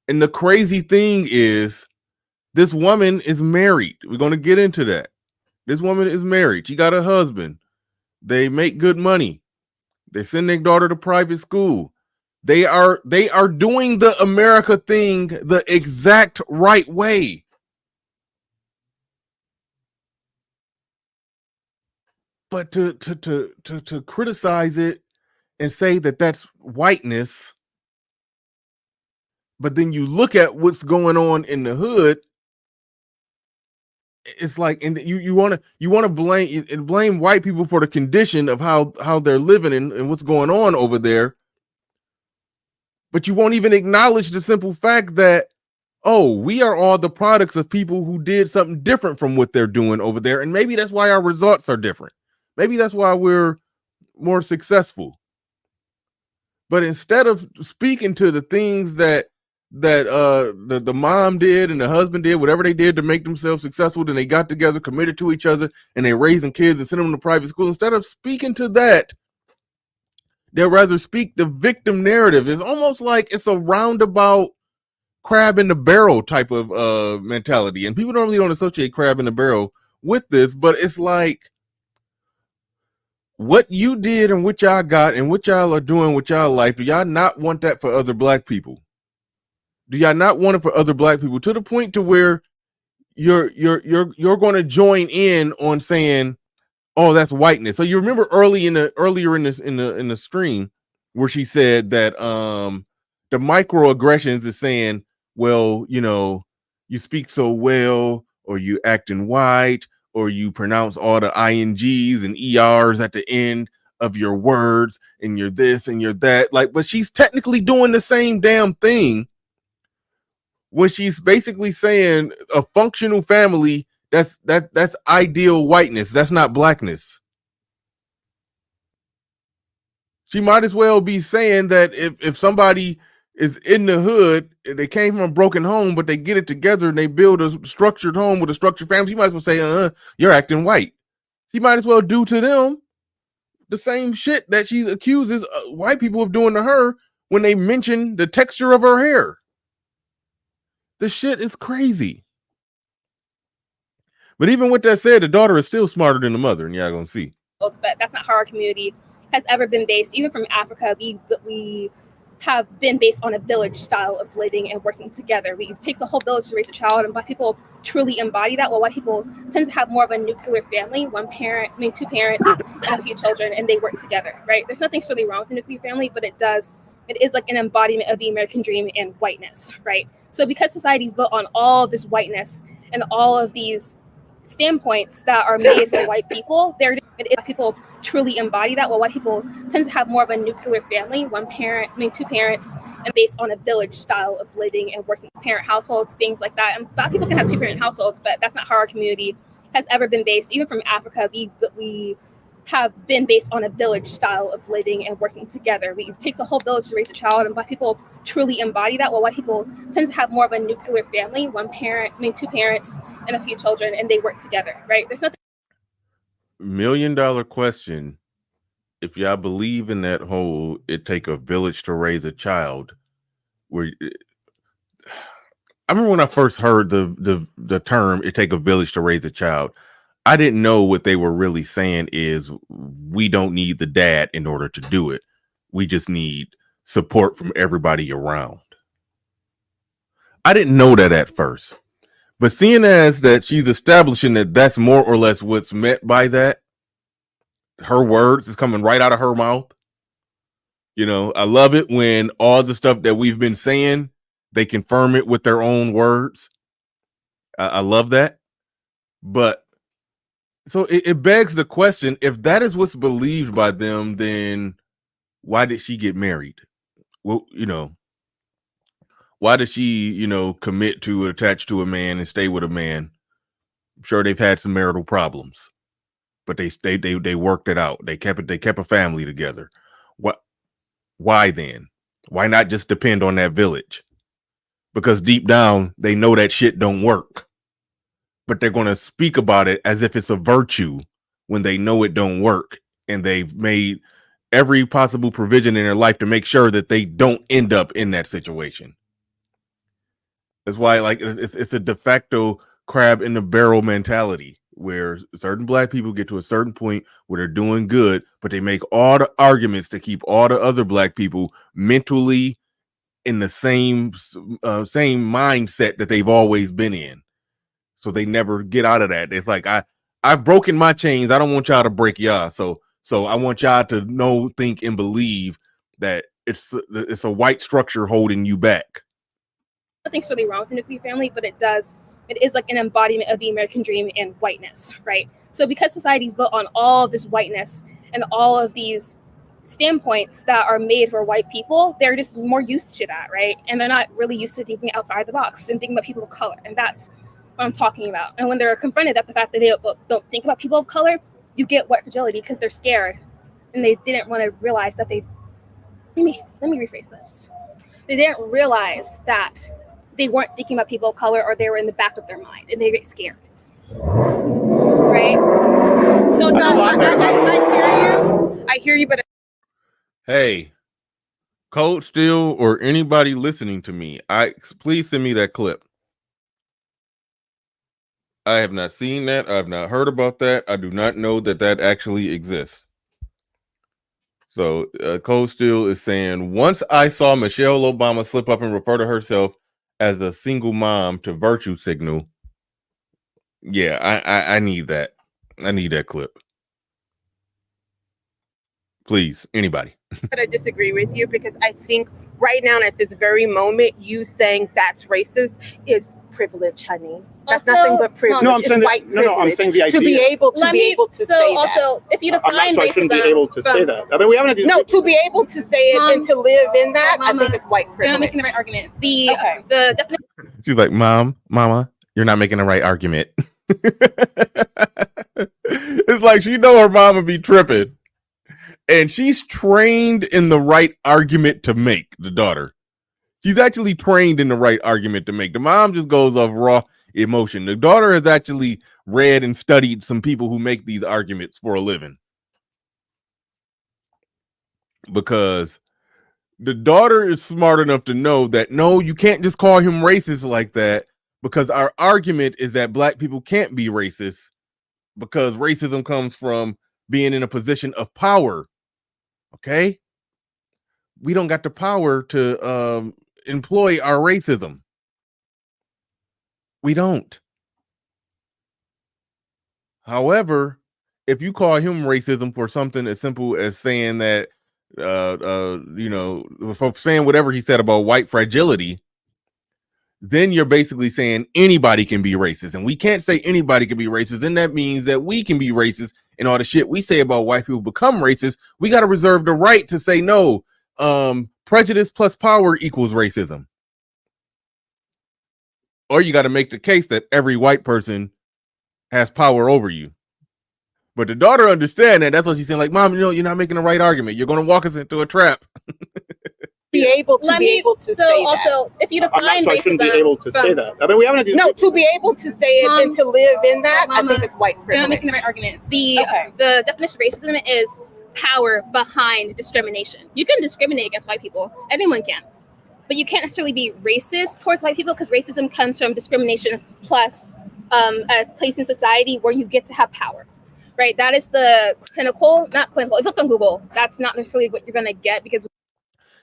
And the crazy thing is, this woman is married. We're going to get into that. This woman is married. She got a husband. They make good money. They send their daughter to private school. They are doing the America thing the exact right way. But to criticize it and say that that's whiteness, but then you look at what's going on in the hood, it's like, and you want to blame white people for the condition of how they're living and what's going on over there, but you won't even acknowledge the simple fact that, oh, we are all the products of people who did something different from what they're doing over there, and maybe that's why our results are different. Maybe that's why we're more successful. But instead of speaking to the things that the mom did and the husband did, whatever they did to make themselves successful, then they got together, committed to each other, and they raising kids and sending them to private school. Instead of speaking to that, they'll rather speak the victim narrative. It's almost like it's a roundabout crab in the barrel type of mentality. And people normally don't associate crab in the barrel with this, but it's like, what you did and what y'all got and what y'all are doing with y'all life, do y'all not want that for other black people? Do y'all not want it for other black people, to the point to where you're going to join in on saying, oh, that's whiteness? So you remember earlier in the stream where she said that the microaggressions is saying, well, you speak so well, or you acting white, or you pronounce all the INGs and ERs at the end of your words, and you're this and you're that. Like, but she's technically doing the same damn thing when she's basically saying a functional family, that's ideal whiteness. That's not blackness. She might as well be saying that if somebody is in the hood, they came from a broken home, but they get it together and they build a structured home with a structured family, you might as well say, you're acting white. She might as well do to them the same shit that she accuses white people of doing to her when they mention the texture of her hair. The shit is crazy. But even with that said, the daughter is still smarter than the mother, and y'all gonna see. But that's not how our community has ever been based. Even from Africa, we have been based on a village style of living and working together. It takes a whole village to raise a child, and black people truly embody that. While white people tend to have more of a nuclear family, two parents and a few children, and they work together, right? There's nothing really wrong with the nuclear family, but it is like an embodiment of the American dream and whiteness, right? So because society's built on all of this whiteness and all of these standpoints that are made for white people, people truly embody that. While white people tend to have more of a nuclear family, two parents, and based on a village style of living and working parent households, things like that. And black people can have 2-parent households, but that's not how our community has ever been based. Even from Africa, we have been based on a village style of living and working together. It takes a whole village to raise a child, and black people truly embody that. While white people tend to have more of a nuclear family, two parents and a few children, and they work together, right? There's nothing. $1 million question. If y'all believe in that whole it take a village to raise a child, where I remember when I first heard the term it take a village to raise a child, I didn't know what they were really saying is we don't need the dad in order to do it. We just need support from everybody around. I didn't know that at first. But seeing as that she's establishing that that's more or less what's meant by that, her words is coming right out of her mouth. I love it when all the stuff that we've been saying, they confirm it with their own words. I love that. But so it begs the question, if that is what's believed by them, then why did she get married? Well, why did she, commit to attach to a man and stay with a man? I'm sure they've had some marital problems, but they worked it out. They kept a family together. Why then? Why not just depend on that village? Because deep down, they know that shit don't work. But they're going to speak about it as if it's a virtue when they know it don't work. And they've made every possible provision in their life to make sure that they don't end up in that situation. That's why, like, it's a de facto crab in the barrel mentality, where certain black people get to a certain point where they're doing good, but they make all the arguments to keep all the other black people mentally in the same mindset that they've always been in. So they never get out of that. It's like, I've broken my chains. I don't want y'all to break y'all. So So I want y'all to know, think, and believe that it's a white structure holding you back. Nothing's really wrong with the nuclear family, but it is like an embodiment of the American dream and whiteness, right? So because society's built on all of this whiteness and all of these standpoints that are made for white people, they're just more used to that, right? And they're not really used to thinking outside the box and thinking about people of color. And that's what I'm talking about. And when they're confronted at the fact that they don't think about people of color, you get white fragility because they're scared and they didn't want to realize that let me rephrase this. They didn't realize that they weren't thinking about people of color, or they were in the back of their mind and they get scared, right? So it's not. I hear you, but Hey, Cold Steel or anybody listening to me, please send me that clip. I have not seen that. I have not heard about that. I do not know that actually exists. So Cold Steel is saying, once I saw Michelle Obama slip up and refer to herself as a single mom to virtue signal. Yeah, I need that. I need that clip. Please, anybody. I disagree with you, because I think right now at this very moment, you saying that's racist is privilege, honey. That's Also, nothing but privilege. No, I'm It's saying white privilege. I'm saying the idea. To be able to say that. Also, if you define I'm not, so I shouldn't be racism able to say that. I mean, we haven't. No, to be able to say it Mom, and to live in that, I Mama, think it's white you're privilege. not making the right argument. The definition. She's like, Mama, you're not making the right argument. It's like she know her mama be tripping. And she's trained in the right argument to make, the daughter. She's actually trained in the right argument to make. The mom just goes off raw emotion. The daughter has actually read and studied some people who make these arguments for a living. Because the daughter is smart enough to know that, no, you can't just call him racist like that, because our argument is that black people can't be racist because racism comes from being in a position of power. Okay? We don't got the power to employ our racism. We don't. However, if you call him racism for something as simple as saying that, for saying whatever he said about white fragility, then you're basically saying anybody can be racist, and we can't say anybody can be racist. And that means that we can be racist, and all the shit we say about white people become racist. We got to reserve the right to say no. Prejudice plus power equals racism. Or you got to make the case that every white person has power over you. But the daughter understands that. That's what she's saying. Like, Mom, you're not making the right argument. You're going to walk us into a trap. Be able to say also, if you define I'm not, so I shouldn't be racism able to say that. I mean, we haven't. No, to be able to say it and to live in that, I think it's white privilege. You're not making the right argument. The definition of racism is power behind discrimination. You can discriminate against white people. Anyone can. But you can't necessarily be racist towards white people, because racism comes from discrimination plus a place in society where you get to have power, right? That is the not clinical. If you look on Google, that's not necessarily what you're going to get, because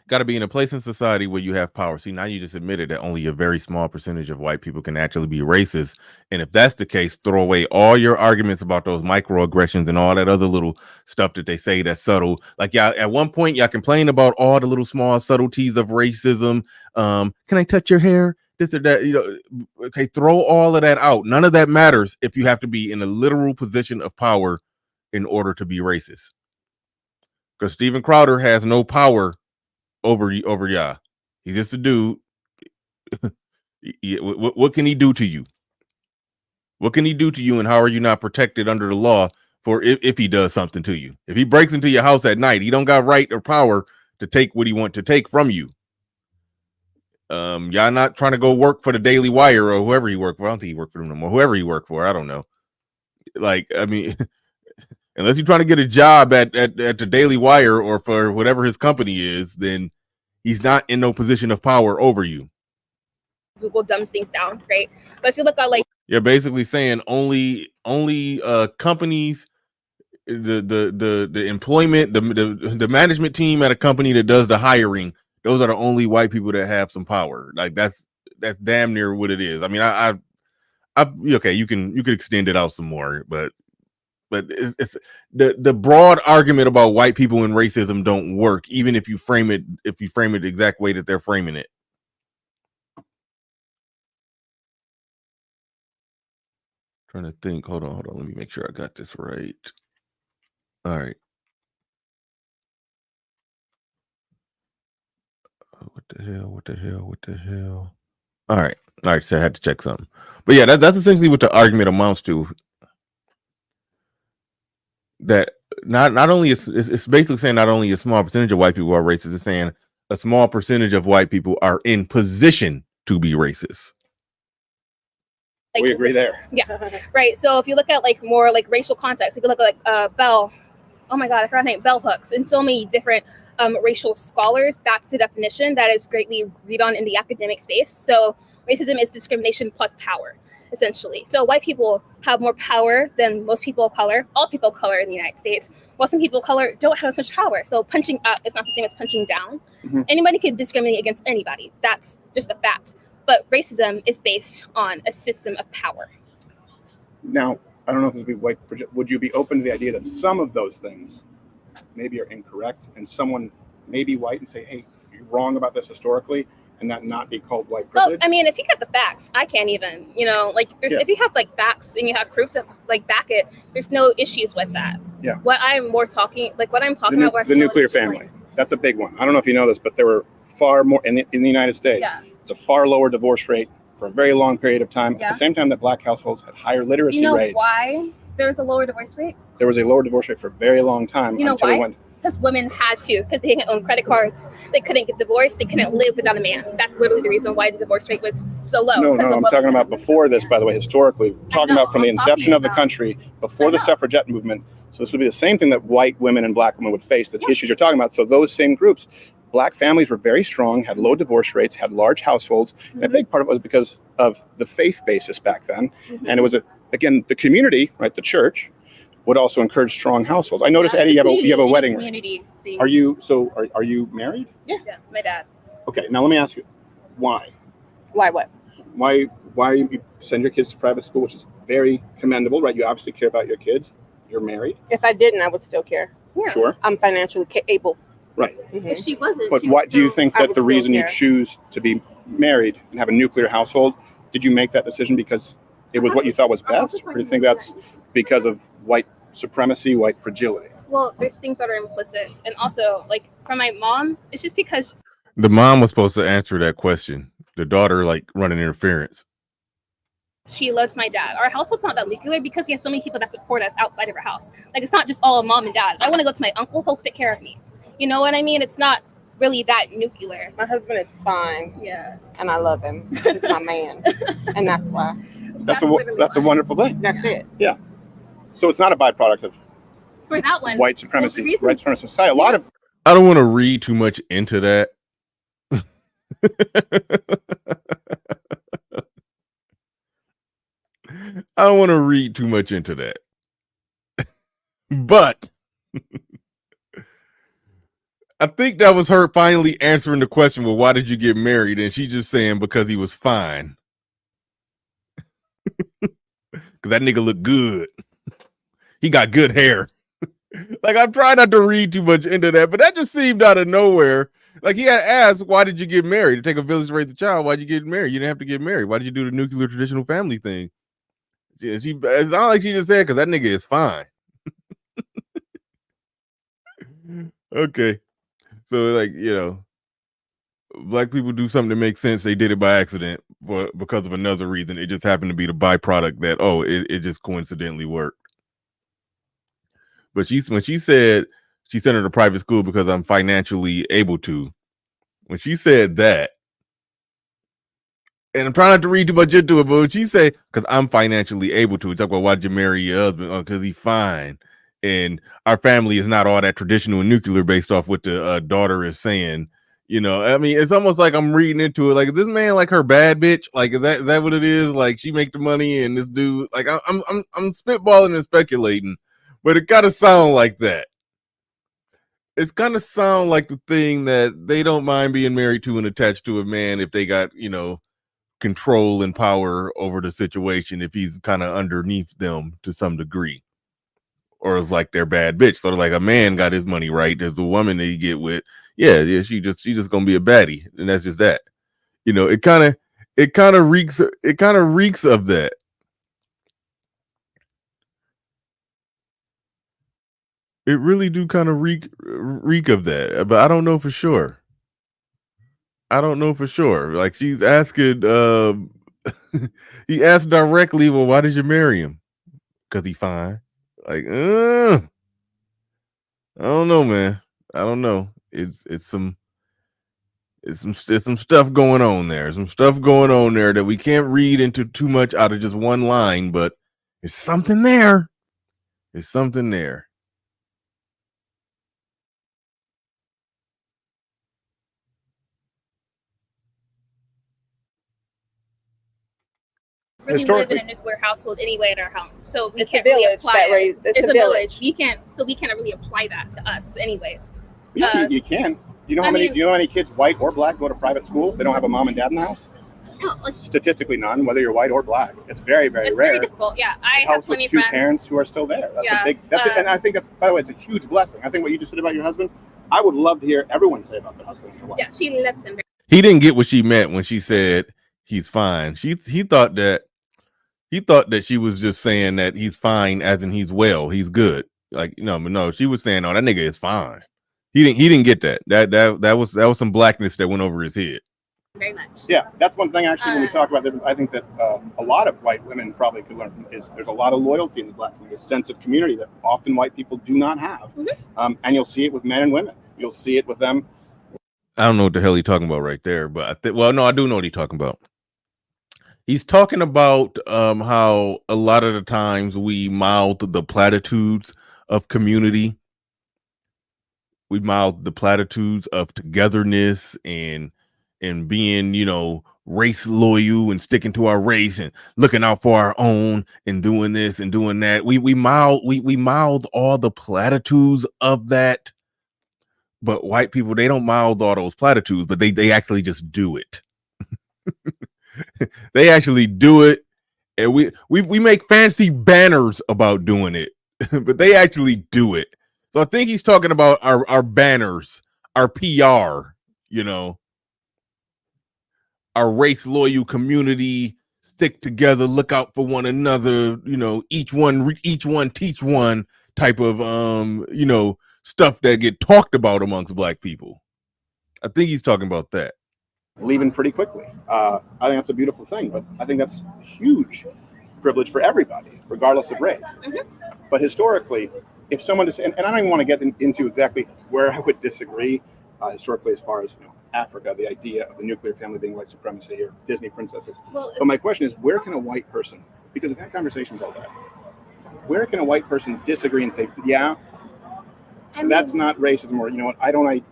got to be in a place in society where you have power. See, now you just admitted that only a very small percentage of white people can actually be racist. And if that's the case, throw away all your arguments about those microaggressions and all that other little stuff that they say that's subtle. Like, y'all, at one point, y'all complain about all the little small subtleties of racism. Can I touch your hair? This or that, okay, throw all of that out. None of that matters if you have to be in a literal position of power in order to be racist. Because Steven Crowder has no power over y'all. He's just a dude. What can he do to you? What can he do to you, and how are you not protected under the law for if he does something to you? If he breaks into your house at night, he don't got right or power to take what he want to take from you. Y'all not trying to go work for the Daily Wire or whoever he worked for. I don't think he worked for them no more. Whoever he worked for, I don't know. Like, I mean, unless you're trying to get a job at the Daily Wire or for whatever his company is, then he's not in no position of power over you. Google dumbs things down, right? But if you look at, like, you're basically saying only companies, the employment, the management team at a company that does the hiring, those are the only white people that have some power. Like, that's damn near what it is. I mean, I okay, you can extend it out some more, but But it's the broad argument about white people and racism don't work, even if you frame it the exact way that they're framing it. Trying to think. Hold on. Let me make sure I got this right. All right. What the hell? All right. So I had to check something. But yeah, that's essentially what the argument amounts to. That not only it's basically saying not only a small percentage of white people are racist, it's saying a small percentage of white people are in position to be racist. Like, we agree there. Yeah, right. So if you look at like more like racial context, if you look at like Bell, oh my God, I forgot her name, Bell Hooks, and so many different racial scholars, that's the definition that is greatly agreed on in the academic space. So racism is discrimination plus power, essentially. So white people have more power than most people of color, all people of color in the United States, while some people of color don't have as much power. So punching up is not the same as punching down. Mm-hmm. Anybody can discriminate against anybody. That's just a fact. But racism is based on a system of power. Now, I don't know if this would be white. Would you be open to the idea that some of those things maybe are incorrect, and someone may be white and say, "Hey, you're wrong about this historically," and that not be called white privilege? Well, I mean, if you have the facts, I can't even, like, if you have like facts and you have proof to like back it, there's no issues with that. Yeah. What I'm talking about, the nuclear family. That's a big one. I don't know if you know this, but there were far more in the United States. Yeah. It's a far lower divorce rate for a very long period of time. Yeah. At the same time that black households had higher literacy you know rates. Why there's a lower divorce rate? There was a lower divorce rate for a very long time. You know until why? It went. Because women had to, because they didn't own credit cards. They couldn't get divorced. They couldn't live without a man. That's literally the reason why the divorce rate was so low. No, I'm talking about before this, by the way, historically. Talking about from the inception of the country, before the suffragette movement. So this would be the same thing that white women and black women would face, the issues you're talking about. So those same groups, black families were very strong, had low divorce rates, had large households. And a big part of it was because of the faith basis back then. And it was, again, the community, right, the church, would also encourage strong households. I noticed, Eddie, you have a wedding. Community thing. Are you married? Yes. Yeah, my dad. Okay, now let me ask you, why? Why what? Why you send your kids to private school, which is very commendable, right? You obviously care about your kids. You're married. If I didn't, I would still care. Yeah. Sure. I'm financially able. Right. If she wasn't. But she why would do you still- think I that would the still reason you care. choose to be married and have a nuclear household, did you make that decision because it was what you thought was best? Or do you think that's because of white supremacy, white fragility? Well, there's things that are implicit. And also, like, for my mom, it's just because The mom was supposed to answer that question. The daughter running interference. she loves my dad. Our household's not that nuclear because we have so many people that support us outside of our house. Like, it's not just all mom and dad. If I want to go to my uncle, he'll take care of me. You know what I mean? It's not really that nuclear. My husband is fine, Yeah. and I love him. He's my man, and that's why. That's literally a why. wonderful thing. That's it. So it's not a byproduct of For that one. white supremacy, Well, the reason- white supremacy society. A lot of I don't want to read too much into that. I don't want to read too much into that. But I think that was her finally answering the question, well, why did you get married? And she just saying because he was fine. Because that nigga looked good. He got good hair. Like, I'm trying not to read too much into that, but that just seemed out of nowhere. Like, he had asked, why did you get married? To take a village to raise a child, why'd you get married? You didn't have to get married. Why did you do the nuclear traditional family thing? It's not like she just said, because that nigga is fine. Okay. So, like, black people do something that makes sense. They did it by accident because of another reason. It just happened to be the byproduct that, it just coincidentally worked. But when she said she sent her to private school because I'm financially able to, when she said that, and I'm trying not to read too much into it, but when she said, because I'm financially able to, talk about why'd you marry your husband? Oh, because he's fine. And our family is not all that traditional and nuclear based off what the daughter is saying. I mean, it's almost like I'm reading into it. Like, is this man like her bad bitch? Like, is that what it is? Like, she make the money and this dude, like, I'm spitballing and speculating, but it gotta sound like that. It's gonna sound like the thing that they don't mind being married to and attached to a man if they got, control and power over the situation, if he's kind of underneath them to some degree. or it's like their bad bitch. So like a man got his money right. There's a woman that you get with. Yeah, she just gonna be a baddie, and that's just that. You know, it kind of reeks of that. It really do kind of reek of that, but I don't know for sure. Like she's asking, he asked directly, well, why did you marry him? Because he fine. Like, I don't know, man. I don't know. It's some stuff going on there. Some stuff going on there that we can't read into too much out of just one line, but there's something there. There's something there. Really live in a nuclear household anyway in our home, so we can't really apply it. It's a village. We can't really apply that to us, anyways. Yeah, you can. Do you know how many kids, white or black, go to private school? They don't have a mom and dad in the house. No, Statistically, none. Whether you're white or black, it's very, very it's rare. Very difficult. Yeah, I have plenty of two friends. parents who are still there. That's a big. That's it. And I think that's, by the way, it's a huge blessing. I think what you just said about your husband, I would love to hear everyone say about their husband and their wife. Yeah, she loves him. He didn't get what she meant when she said he's fine. He thought that she was just saying that he's fine, as in he's well, he's good. Like, no, she was saying, "Oh, that nigga is fine." He didn't get that. That was some blackness that went over his head. Very much. Yeah, that's one thing actually when we talk about it, I think that a lot of white women probably could learn from is there's a lot of loyalty in the black community, a sense of community that often white people do not have. Mm-hmm. And you'll see it with men and women. You'll see it with them. I don't know what the hell he's talking about right there, but no, I do know what he's talking about. He's talking about how a lot of the times we mouth the platitudes of community. We mouth the platitudes of togetherness and being, race loyal and sticking to our race and looking out for our own and doing this and doing that. We mouth all the platitudes of that. But white people, they don't mouth all those platitudes, but they actually just do it. They actually do it, and we make fancy banners about doing it, but they actually do it. So I think he's talking about our banners, our PR, our race loyal community, stick together, look out for one another, each one teach one type of stuff that get talked about amongst black people. I think he's talking about that. Leaving pretty quickly. I think that's a beautiful thing, but I think that's a huge privilege for everybody, regardless of race. Mm-hmm. But historically, if someone and I don't even want to get into exactly where I would disagree historically, as far as Africa, the idea of the nuclear family being white supremacy or Disney princesses. But my question is, where can a white person, because I've had conversations all day, where can a white person disagree and say, yeah, that's not racism, or what, I don't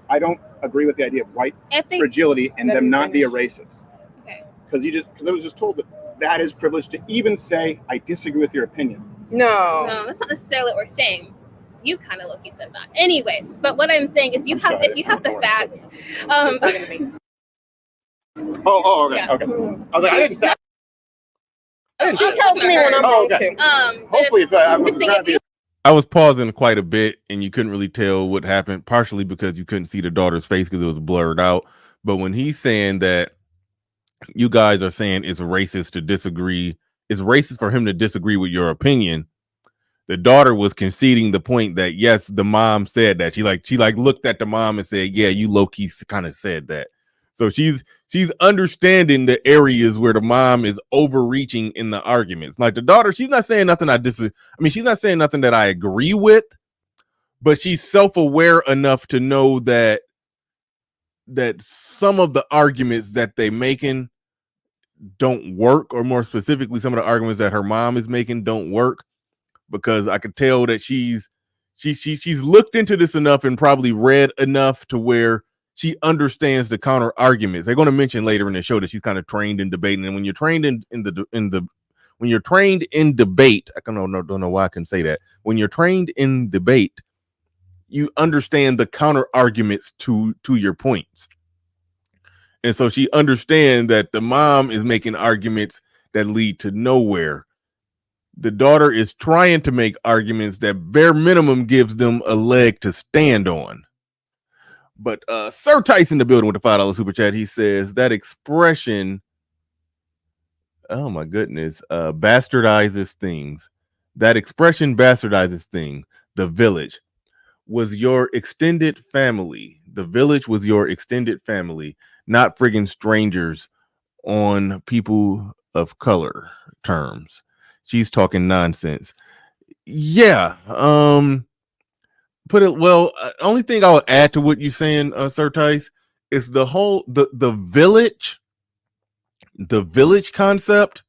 agree with the idea of white fragility and them not be a racist. Okay. Because I was just told that is privilege to even say I disagree with your opinion. No, that's not necessarily what we're saying. You kind of low-key said that. Anyways, but what I'm saying is if you have the facts. Okay. Yeah. Okay. I was like, I didn't say. She tells me when I'm wrong too. Hopefully, I was pausing quite a bit, and you couldn't really tell what happened, partially because you couldn't see the daughter's face because it was blurred out. But when he's saying that you guys are saying it's racist to disagree, it's racist for him to disagree with your opinion, the daughter was conceding the point that, yes, the mom said that. She looked at the mom and said, yeah, you low-key kind of said that. So she's understanding the areas where the mom is overreaching in the arguments. Like the daughter, she's not saying nothing she's not saying nothing that I agree with, but she's self-aware enough to know that some of the arguments that they making don't work, or more specifically, some of the arguments that her mom is making don't work, because I could tell that she's looked into this enough and probably read enough to where she understands the counter arguments. They're going to mention later in the show that she's kind of trained in debating, and when you're trained when you're trained in debate, I don't know why I can say that. When you're trained in debate, you understand the counter arguments to your points. And so she understands that the mom is making arguments that lead to nowhere. The daughter is trying to make arguments that bare minimum gives them a leg to stand on. But Sir Tyson in the building with the $5 super chat. He says that expression, oh my goodness, bastardizes things. That expression bastardizes things. The village was your extended family. The village was your extended family, not friggin' strangers on people of color terms. She's talking nonsense. Yeah. Put it well. Only thing I would add to what you're saying, Sir Tice, is the whole the village concept.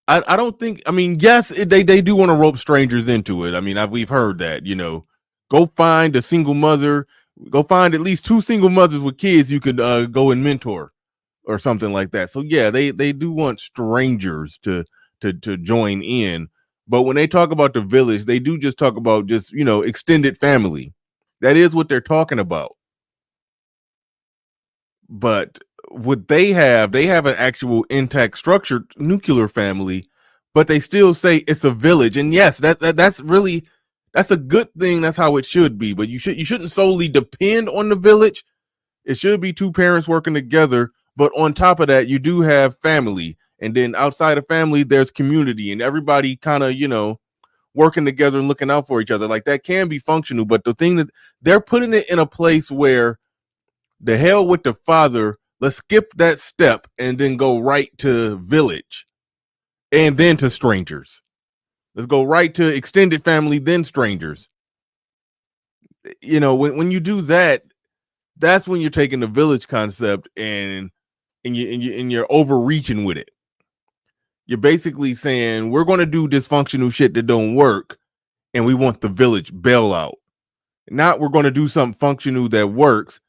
I don't think. I mean, yes, they do want to rope strangers into it. I mean, we've heard that. You know, go find a single mother. Go find at least 2 single mothers with kids you could go and mentor or something like that. So yeah, they do want strangers to join in. But when they talk about the village, they do just talk about just, you know, extended family. That is what they're talking about. But what they have an actual intact structured nuclear family, but they still say it's a village. And yes, that's really, that's a good thing. That's how it should be. But you shouldn't solely depend on the village. It should be 2 parents working together. But on top of that, you do have family. And then outside of family, there's community and everybody kind of, you know, working together and looking out for each other. Like that can be functional. But the thing that they're putting it in a place where the hell with the father, let's skip that step and then go right to village and then to strangers. Let's go right to extended family, then strangers. You know, when you do that, that's when you're taking the village concept and you're overreaching with it. You're basically saying we're going to do dysfunctional shit that don't work, and we want the village bailout. Not we're going to do something functional that works,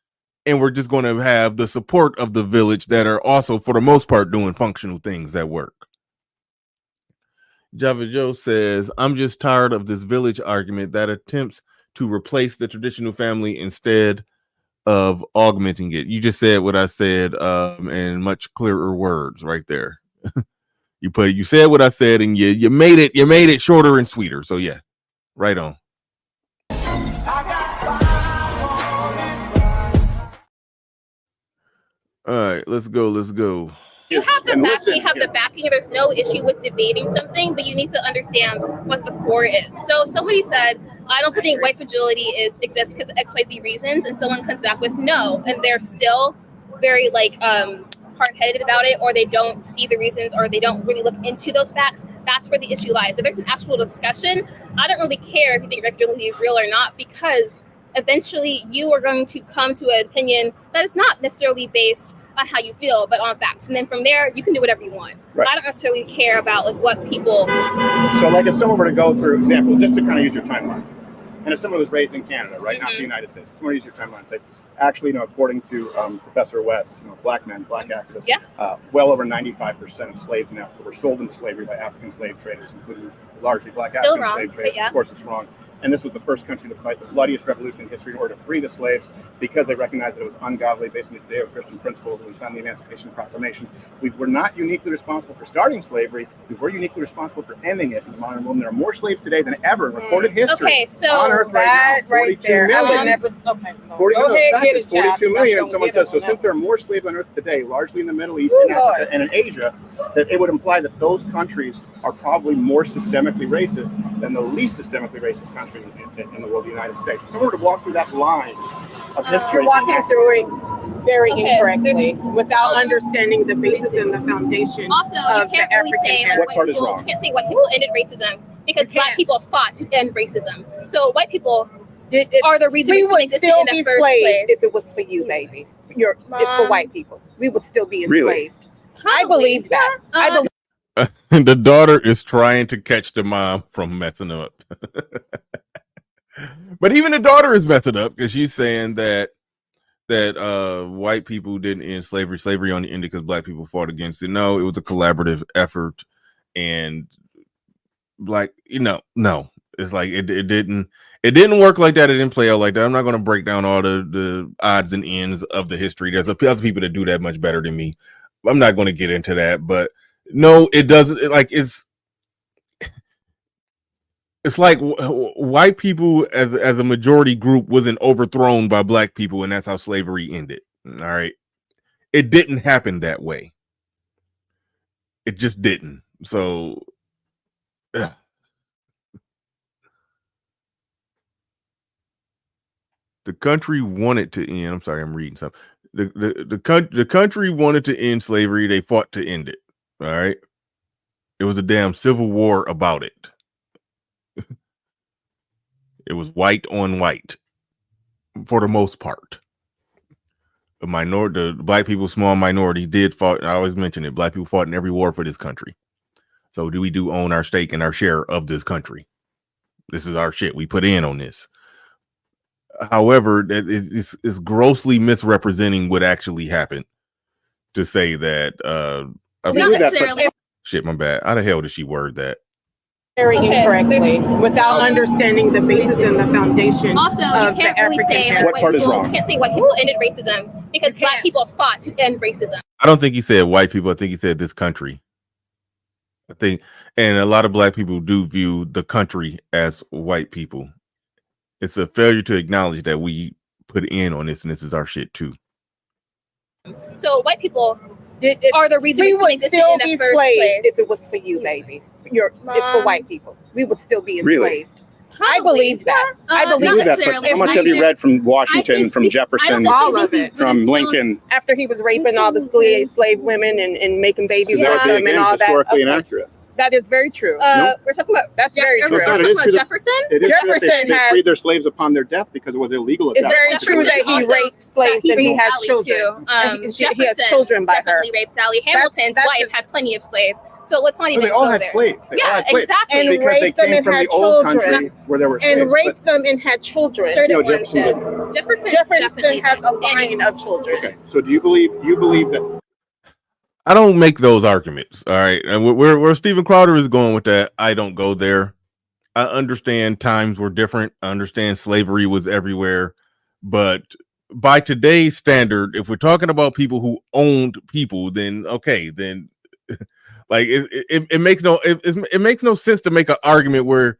and we're just going to have the support of the village that are also, for the most part, doing functional things that work. Java Joe says, I'm just tired of this village argument that attempts to replace the traditional family instead of augmenting it. You just said what I said in much clearer words right there. You said what I said, and you made it shorter and sweeter. So yeah, right on. All right, let's go. You have the backing, there's no issue with debating something, but you need to understand what the core is. So somebody said, I don't think white fragility exists because of XYZ reasons, and someone comes back with no, and they're still very hard-headed about it, or they don't see the reasons, or they don't really look into those facts. That's where the issue lies. If there's an actual discussion, I don't really care if you think white fragility is real or not, because eventually you are going to come to an opinion that is not necessarily based on how you feel, but on facts. And then from there, you can do whatever you want. Right. I don't necessarily care about what people. So if someone were to go through, example, just to kind of use your timeline, and if someone was raised in Canada, right, not the United States, if someone use your timeline and say, actually, according to Professor West, black activists, well over 95% of slaves in Africa were sold into slavery by African slave traders, including largely black African slave traders. Of course, it's wrong. And this was the first country to fight the bloodiest revolution in history in order to free the slaves, because they recognized that it was ungodly based on the Judeo-Christian principles, and we signed the Emancipation Proclamation. We were not uniquely responsible for starting slavery. We were uniquely responsible for ending it in the modern world. And there are more slaves today than ever in recorded history. Okay, so on Earth right now, 42 million. I would never. Okay, no. Go ahead, get it, 42 million. And someone says, so since there are more slaves on Earth today, largely in the Middle East, in Africa, and in Asia, that it would imply that those countries are probably more systemically racist than the least systemically racist country in the world, the United States. If someone were to walk through that line of history, you're walking through it very incorrectly without understanding the basis and the foundation. Also, you can't really say what part is wrong. You can't say white people ended racism because black people fought to end racism. So white people are the reason we would still in be the first slaves place. if it was for you, baby. It's for white people. We would still be enslaved. I believe that. I believe. The daughter is trying to catch the mom from messing up. But even the daughter is messing up because she's saying that white people didn't end slavery. Slavery only ended because black people fought against it. No, it was a collaborative effort, and no, it's like it didn't work like that. It didn't play out like that. I'm not going to break down all the odds and ends of the history. There's other people that do that much better than me. I'm not going to get into that, but no, it doesn't. It's like white people as a majority group wasn't overthrown by black people, and that's how slavery ended. All right, it didn't happen that way. It just didn't. So, ugh. The country wanted to end. I'm sorry, I'm reading something. The country wanted to end slavery. They fought to end it. All right, it was a damn civil war about it. It was white on white for the most part. The black people, small minority, did fought. I always mention it. Black people fought in every war for this country. So we do own our stake and our share of this country. This is our shit. We put in on this. However, it's grossly misrepresenting what actually happened to say that. Not necessarily. Shit, my bad. How the hell did she word that? Very incorrectly, without understanding the basis and the foundation. Also, you can't really say like What part is wrong? You can't say white people ended racism because black people fought to end racism. I don't think he said white people. I think he said this country. I think, and a lot of black people do view the country as white people. It's a failure to acknowledge that we put in on this, and this is our shit too. So white people are the reason we it's would existed still in the be first slaves place. if it was for you, baby. If for white people, we would still be enslaved. Really? I believe that. I believe not that, but necessarily. how much have you read from Washington, from Jefferson, all of it. from Lincoln? After he was raping all the slave women and making babies So that with would be, them and again, all that. historically Okay. inaccurate. That is very true. We're talking about That's very We're true. talking It is about true that- Jefferson. It is true that Jefferson they has- freed their slaves upon their death because it was illegal at It's that very point. true that he Also raped slaves and he raped has Sally, children. too. And he has Jefferson children by her. definitely raped Sally. Hamilton's that's wife his- had plenty of slaves. So let's not No, even they all go had there. slaves. They all Yeah, had slaves. exactly. And Because they raped them came and from had the old children. country where there were slaves. And raped them and had children. Certain No, ones Jefferson did. did. Jefferson Jefferson definitely has a did. line of children. Okay, so do you believe that? I don't make those arguments. All right, and where Stephen Crowder is going with that, I don't go there. I understand times were different. I understand slavery was everywhere, but by today's standard, if we're talking about people who owned people, then okay, then like it makes it makes no sense to make an argument where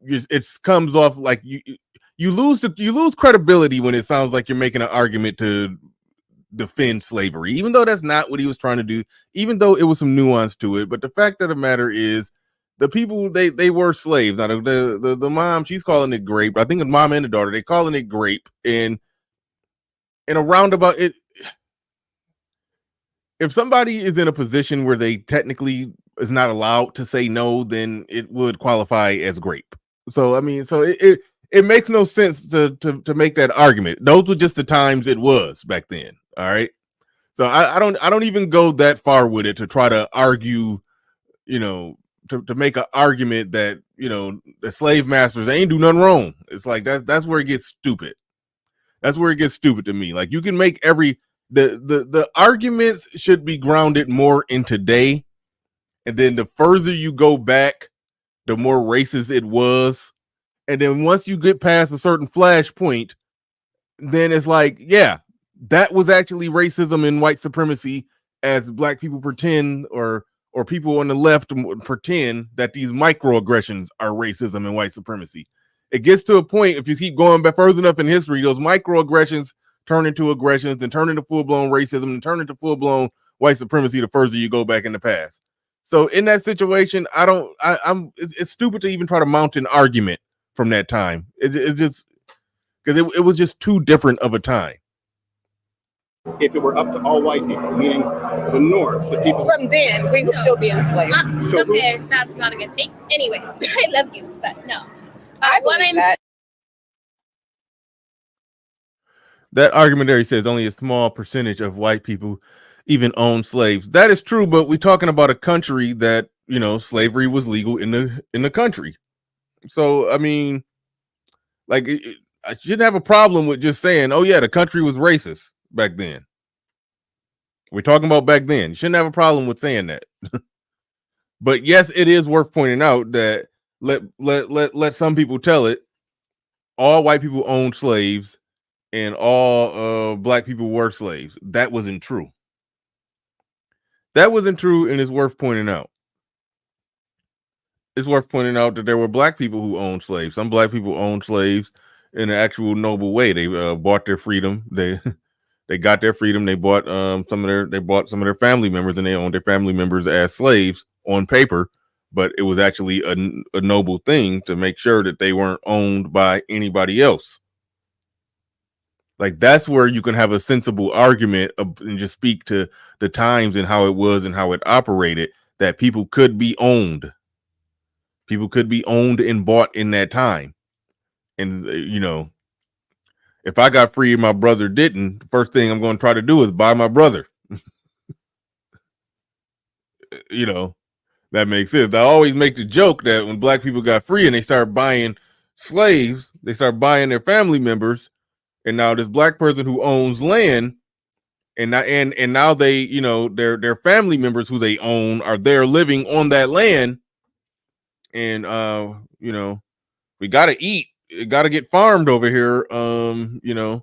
it comes off like you lose credibility when it sounds like you're making an argument to defend slavery, even though that's not what he was trying to do, even though it was some nuance to it. But the fact of the matter is, the people they were slaves. Now the mom, she's calling it grape. I think the mom and the daughter, they calling it grape. And in a roundabout, if somebody is in a position where they technically is not allowed to say no, then it would qualify as grape. So I mean, so it makes no sense to make that argument. Those were just the times it was back then. All right. So I don't even go that far with it to try to argue, to make an argument that, the slave masters, they ain't do nothing wrong. It's like that's where it gets stupid. That's where it gets stupid to me. Like, you can make the arguments should be grounded more in today. And then the further you go back, the more racist it was. And then once you get past a certain flashpoint, then it's like, yeah, that was actually racism and white supremacy, as black people pretend, or people on the left pretend that these microaggressions are racism and white supremacy. It gets to a point, if you keep going back further enough in history, those microaggressions turn into aggressions and turn into full-blown racism and turn into full-blown white supremacy the further you go back in the past. So in that situation, it's stupid to even try to mount an argument from that time. It's just because it was just too different of a time. If it were up to all white people, meaning the North, the people From then, we would still be enslaved. So Okay, that's not a good take. Anyways, I love you, but no. I What believe I'm that. That argument there, he says only a small percentage of white people even own slaves. That is true, but we're talking about a country that, slavery was legal in the country. So, I mean, like, I shouldn't have a problem with just saying, oh yeah, the country was racist back then. We're talking about back then. You shouldn't have a problem with saying that. But yes, it is worth pointing out that let some people tell it. All white people owned slaves and all black people were slaves. That wasn't true. That wasn't true, and it's worth pointing out. it's worth pointing out that there were black people who owned slaves. Some black people owned slaves in an actual noble way. They bought their freedom. They got their freedom. They bought some of their family members, and they owned their family members as slaves on paper. But it was actually a noble thing to make sure that they weren't owned by anybody else. Like, that's where you can have a sensible argument and just speak to the times and how it was and how it operated, that people could be owned. People could be owned and bought in that time. And, if I got free and my brother didn't, the first thing I'm going to try to do is buy my brother. That makes sense. I always make the joke that when black people got free and they started buying slaves, they started buying their family members. And now this black person who owns land, and now they, their family members who they own are there living on that land. And we gotta eat. It gotta get farmed over here. I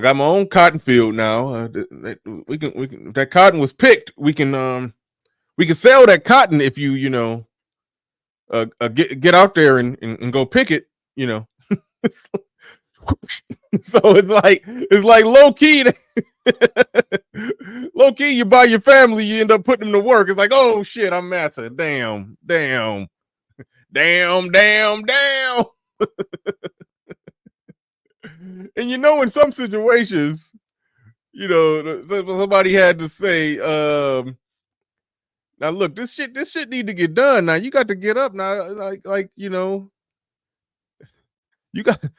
got my own cotton field now. We can if that cotton was picked, we can sell that cotton if you get out there and go pick it. So it's like low key. Low key, you buy your family, you end up putting them to work. It's like, oh shit, I'm massa. Damn. And in some situations, somebody had to say, now look, this shit need to get done. Now you got to get up now, you got to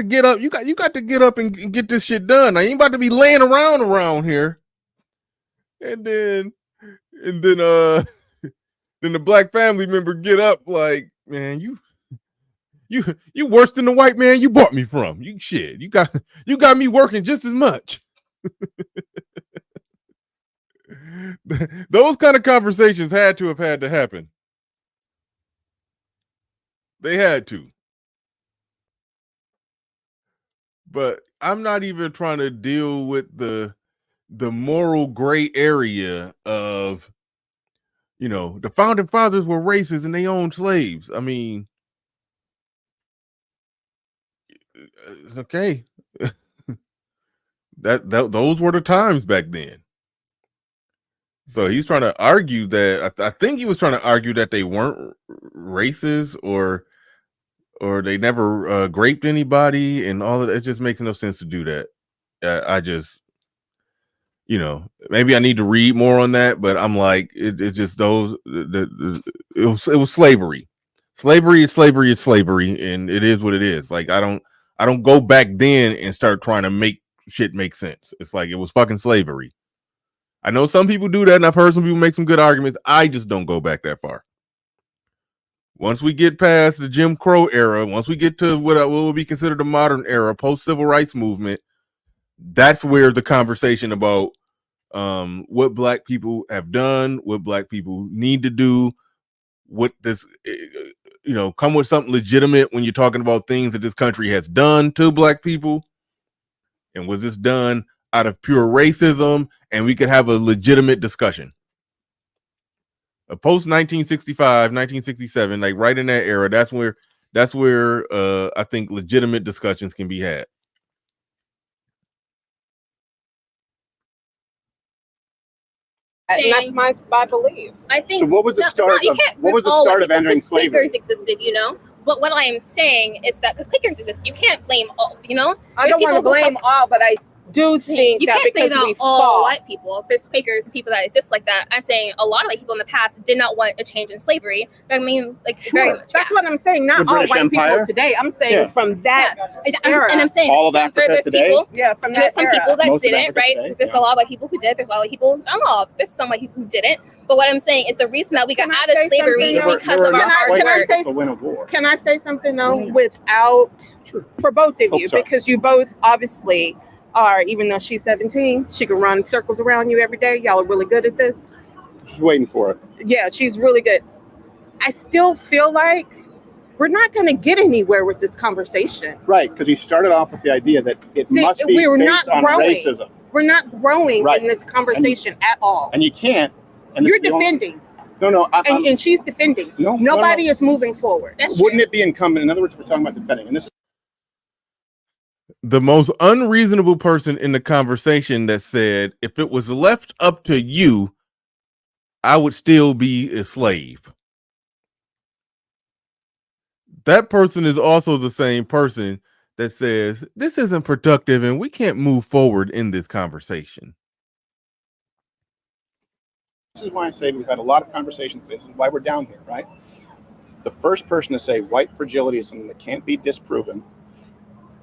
get up. You got to get up and get this shit done. Now you ain't about to be laying around here. And then then the black family member get up like, man, you worse than the white man you bought me from. You got me working just as much. Those kind of conversations had to happen. They had to. But I'm not even trying to deal with the moral gray area of, the founding fathers were racist and they owned slaves. I mean, okay. Those were the times back then. So he's trying to argue that, I think he was trying to argue that they weren't racist or they never raped anybody and all of that. It just makes no sense to do that. I just, maybe I need to read more on that, but I'm like, it's just those, it was slavery. Slavery is slavery, and it is what it is. Like, I don't go back then and start trying to make shit make sense. It's like, it was fucking slavery. I know some people do that, and I've heard some people make some good arguments. I just don't go back that far. Once we get past the Jim Crow era, once we get to what will be considered a modern era, post-civil rights movement, that's where the conversation about what black people have done, what black people need to do, what this, come with something legitimate when you're talking about things that this country has done to black people. And was this done out of pure racism? And we could have a legitimate discussion. Post 1965, 1967, like right in that era, that's where I think legitimate discussions can be had. And that's my belief. I think. So what was the start of entering slavery? Quakers existed, But what I am saying is that because Quakers exist, you can't blame all. I don't want to blame all, but I do think you that can't say because we that all fought. white people. There's Quakers and people that exist like that. I'm saying a lot of white people in the past did not want a change in slavery. I mean, very much. That's what I'm saying. Not all white people today. I'm saying from that era. And I'm saying all of Africa there's today. People, from that there's some era. people that Most didn't, right? Today, there's a lot of white people who did. There's a lot of white people. I don't know. There's some white people who didn't. But what I'm saying is the reason that we got out of slavery is because of our hard work. Can I say something though, without for both of you, because you both obviously are, even though she's 17, she can run circles around you every day. Y'all are really good at this. She's waiting for it. Yeah, she's really good. I still feel like we're not going to get anywhere with this conversation. Right, because you started off with the idea that it must be based on racism. We're not growing in this conversation at all. And you can't. You're defending. No. And she's defending. No, Nobody is moving forward. Wouldn't it be incumbent? In other words, we're talking about defending, and this is the most unreasonable person in the conversation that said, if it was left up to you, I would still be a slave. That person is also the same person that says, this isn't productive and we can't move forward in this conversation. This is why I say we've had a lot of conversations. This is why we're down here, right? The first person to say white fragility is something that can't be disproven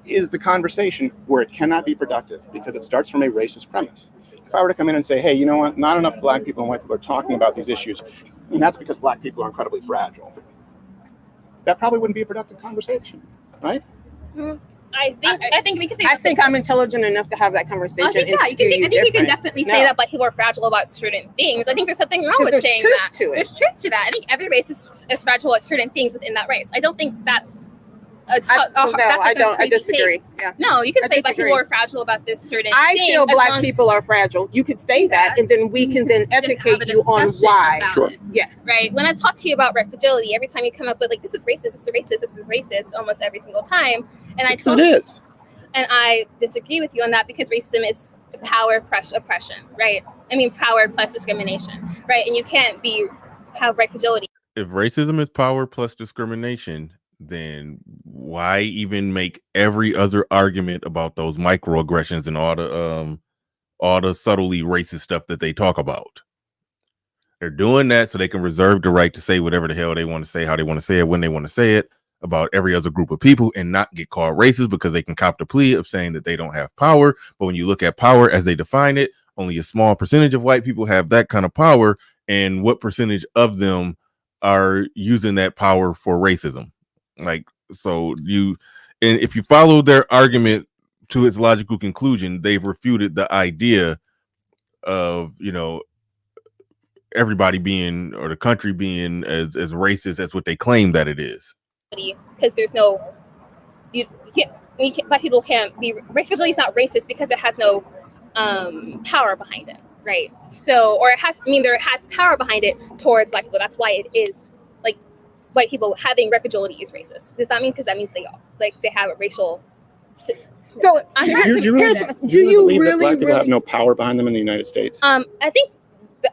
is the conversation where it cannot be productive because it starts from a racist premise. If I were to come in and say, hey, you know what, not enough black people and white people are talking about these issues, and that's because black people are incredibly fragile, that probably wouldn't be a productive conversation, right? Mm-hmm. I think we can say. I think I'm intelligent enough to have that conversation. I think we can definitely say that black people are fragile about certain things. I think there's something wrong with saying that. There's truth to that. I think every race is fragile at certain things within that race. I don't think that's I disagree. Yeah. No, you can say black people are fragile about this certain thing. I feel black people are fragile. You could say that, and then we can then educate you on why. Sure. Yes. Right. When I talk to you about fragility, every time you come up with like, this is racist, this is racist, this is racist, almost every single time. And I told you, and I disagree with you on that because racism is power plus oppression, right? I mean, power plus discrimination, right? And you can't have fragility. If racism is power plus discrimination, then why even make every other argument about those microaggressions and all the subtly racist stuff that they talk about? They're doing that so they can reserve the right to say whatever the hell they want to say, how they want to say it, when they want to say it about every other group of people and not get called racist because they can cop the plea of saying that they don't have power. But when you look at power as they define it, only a small percentage of white people have that kind of power. And what percentage of them are using that power for racism? Like, so if you follow their argument to its logical conclusion, they've refuted the idea of, everybody being, or the country being as racist as what they claim that it is. Because there's no, black people can't be, fragility is not racist because it has no power behind it, right? So, or it has power behind it towards black people. That's why it is like white people having fragility is racist. Does that mean? Because that means they have a racial. So do you really believe that black people have no power behind them in the United States? I think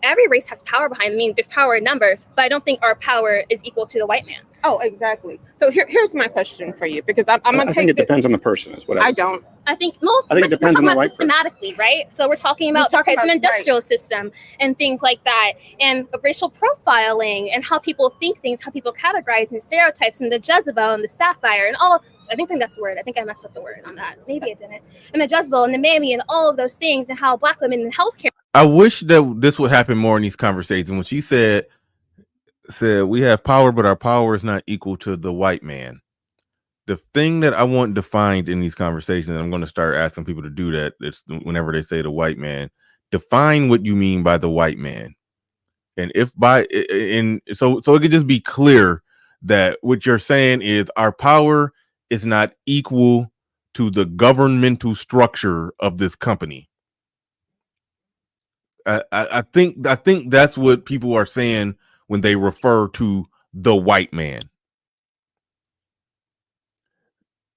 every race has power behind them. I mean, there's power in numbers, but I don't think our power is equal to the white man. Oh, exactly. So here's my question for you, because I'm gonna take it depends on the person, is what I don't. I think it depends on the white systematically, right? So we're talking about the prison industrial system and things like that, and racial profiling and how people think things, how people categorize and stereotypes, and the Jezebel and the Sapphire and all. I think that's the word. I think I messed up the word on that. Maybe I didn't. And the Jezebel and the Mammy and all of those things, and how black women in healthcare. I wish that this would happen more in these conversations. When she said we have power, but our power is not equal to the white man. The thing that I want defined in these conversations, and I'm going to start asking people to do that, it's whenever they say the white man, define what you mean by the white man. And so it could just be clear that what you're saying is our power is not equal to the governmental structure of this company. I think that's what people are saying when they refer to the white man.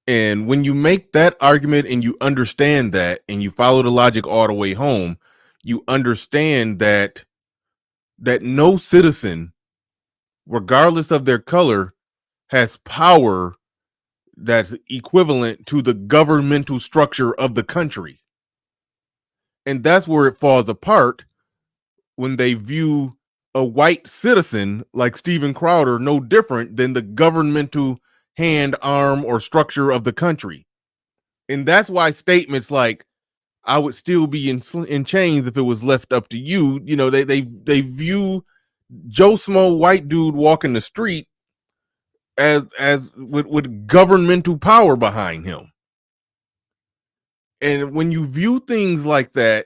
And when you make that argument and you understand that and you follow the logic all the way home, you understand that no citizen, regardless of their color, has power that's equivalent to the governmental structure of the country. And that's where it falls apart when they view a white citizen like Steven Crowder no different than the governmental hand, arm, or structure of the country. And that's why statements like, I would still be in chains if it was left up to you, they view Joe Smo white dude walking the street as with governmental power behind him. And when you view things like that,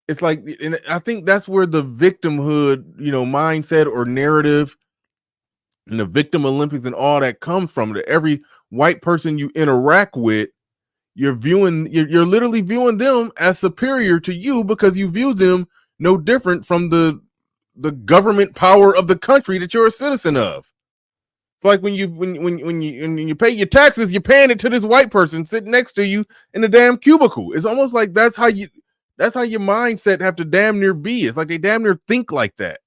it's like, and I think that's where the victimhood, mindset or narrative and the victim Olympics and all that comes from. That every white person you interact with, you're literally viewing them as superior to you because you view them no different from the the government power of the country that you're a citizen of. It's like when you pay your taxes, you're paying it to this white person sitting next to you in the damn cubicle. It's almost like that's how your mindset have to damn near be. It's like they damn near think like that.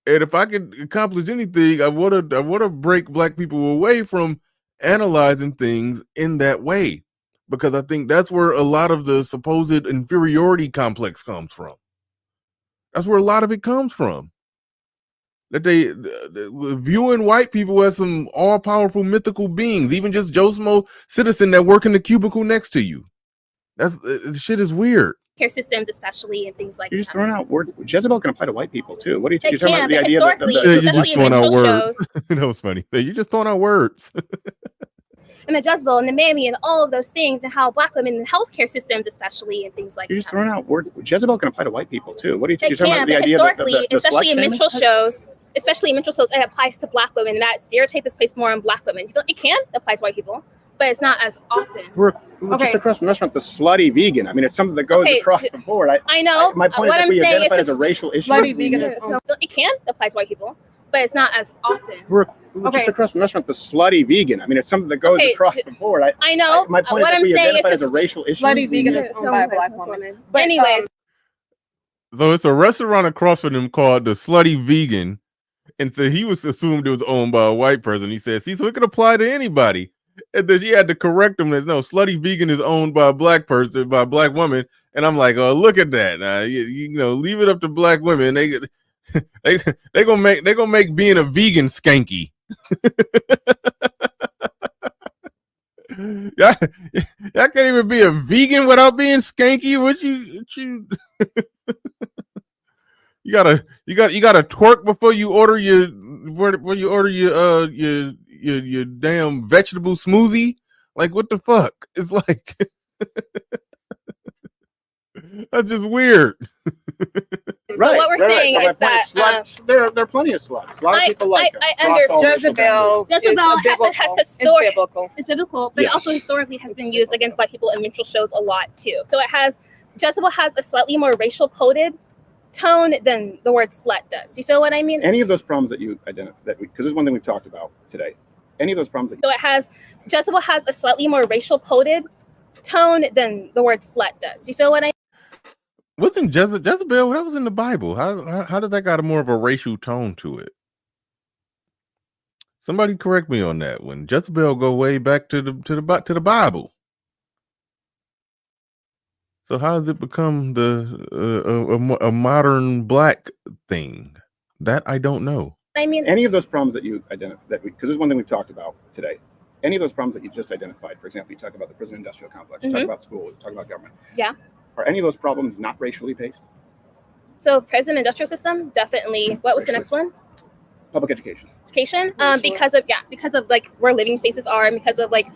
And if I could accomplish anything, I want to break black people away from analyzing things in that way, because I think that's where a lot of the supposed inferiority complex comes from. That's where a lot of it comes from. That they viewing white people as some all-powerful mythical beings, even just Joe Smo citizen that work in the cubicle next to you. That's shit is weird. Care systems, especially, and things like You're just that. throwing out words. Jezebel can apply to white people too. What are you It talking about? can, The but idea that historically, you're just especially in throwing out minstrel words. shows, That was funny. You're just throwing out words. and the Jezebel and the Mammy and all of those things, and how black women in healthcare systems, especially, and things like You're just that. throwing out words. Jezebel can apply to white people too. What are you It talking about? can, The but idea that historically, the especially in slut minstrel shows, it applies to black women. That stereotype is placed more on black women. It can apply to white people, but it's not as often. We're just across from the restaurant, the slutty vegan. I mean, it's something that goes across the board. I know. My point What is that I'm we saying identify is as a racial issue. Slutty vegan. So it can apply to white people, but it's not as often. We're just across from the restaurant, the slutty vegan. I mean, it's something that goes across the board. I know. My point what is that I'm we saying identify is as a racial issue. Slutty vegan is owned by a black woman. But anyways, So it's a restaurant across from them called the Slutty Vegan. And so he was assumed it was owned by a white person. He said, see, so it could apply to anybody. And then she had to correct him that no, Slutty Vegan is owned by a black person, by a black woman. And I'm like, oh, look at that. You know, leave it up to black women. They gonna make being a vegan skanky. Y'all can't even be a vegan without being skanky. What you you gotta twerk before you order your your damn vegetable smoothie. Like, what the fuck? It's like that's just weird. Right, what we're saying is that there are plenty of sluts. A lot of people like her. I understand. Jezebel has biblical. It's biblical, but it also historically has been used against black people in minstrel shows a lot too. So Jezebel has a slightly more racial coded tone than the word slut does. You feel what I mean? Any of those problems that you identify, because there's one thing we've talked about today. Any of those problems that Jezebel has a slightly more racial coded tone than the word slut does. You feel what I mean? Wasn't Jezebel? That was in the Bible. How did that got a more of a racial tone to it? Somebody correct me on that one. Jezebel go way back to the Bible. So how has it become a modern black thing? That I don't know. I mean, any of those problems that you identify, because there's one thing we've talked about today. Any of those problems that you just identified, for example, you talk about the prison industrial complex, you talk about school, you talk about government. Yeah. Are any of those problems not racially based? So prison industrial system, definitely. What was the next one? Public education. Education. Because of like where living spaces are, and because of like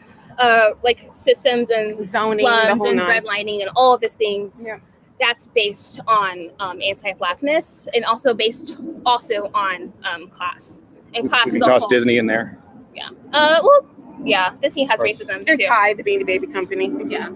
systems and zoning, slums and redlining and all of these things. Yeah. That's based on anti-blackness and also based on class. And class we can toss Disney in there. Yeah. Well, yeah. Disney has racism too. Ty, the Beanie Baby company. Yeah.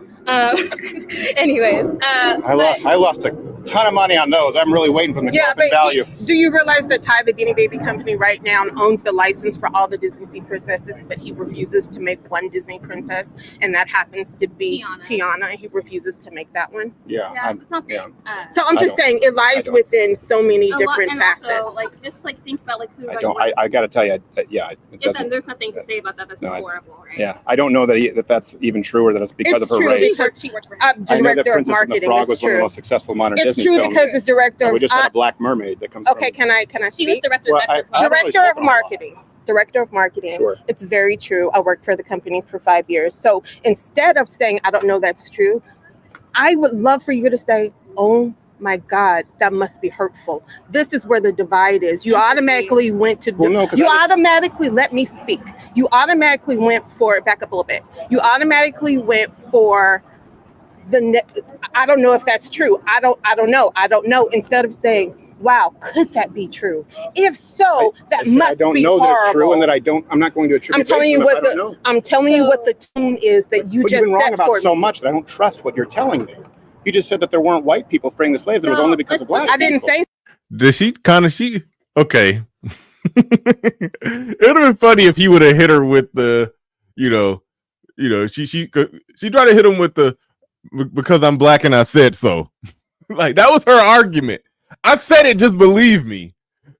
Anyways, I lost a ton of money on those. I'm really waiting for them to go up in value. Do you realize that Ty, the Beanie Baby company, right now owns the license for all the Disney princesses, but he refuses to make one Disney princess, and that happens to be Tiana. He refuses to make that one. So I'm just saying, it lies within so many different facets. Also, just think about who. I got to tell you, there's nothing to say about that. That's just horrible, right? Yeah, I don't know that that's even true or that it's because of her race. She works for I know that Princess and the Frog was one of the most successful modern Disney films. It's true because it's director. We just had a Black Mermaid that comes. Okay, can I speak? She was director of marketing. Director of marketing. Sure. It's very true. I worked for the company for 5 years. So instead of saying I don't know that's true, I would love for you to say, "Oh my God, that must be hurtful." This is where the divide is. You automatically went to. Let me speak. You automatically went for. Back up a little bit. You automatically went for. I don't know if that's true. I don't know. Instead of saying, wow, could that be true? If so, that must be horrible. I don't know that it's true, and that I'm not going to attribute. I'm telling you what the tone is that you just you've been wrong set about for so me. much that I don't trust what you're telling me. You just said that there weren't white people freeing the slaves. It was only because of black. I didn't say. Does she kind of okay? It would have been funny if he would have hit her with the, you know, she tried to hit him with the because I'm black and I said so. Like that was her argument. I said it, just believe me.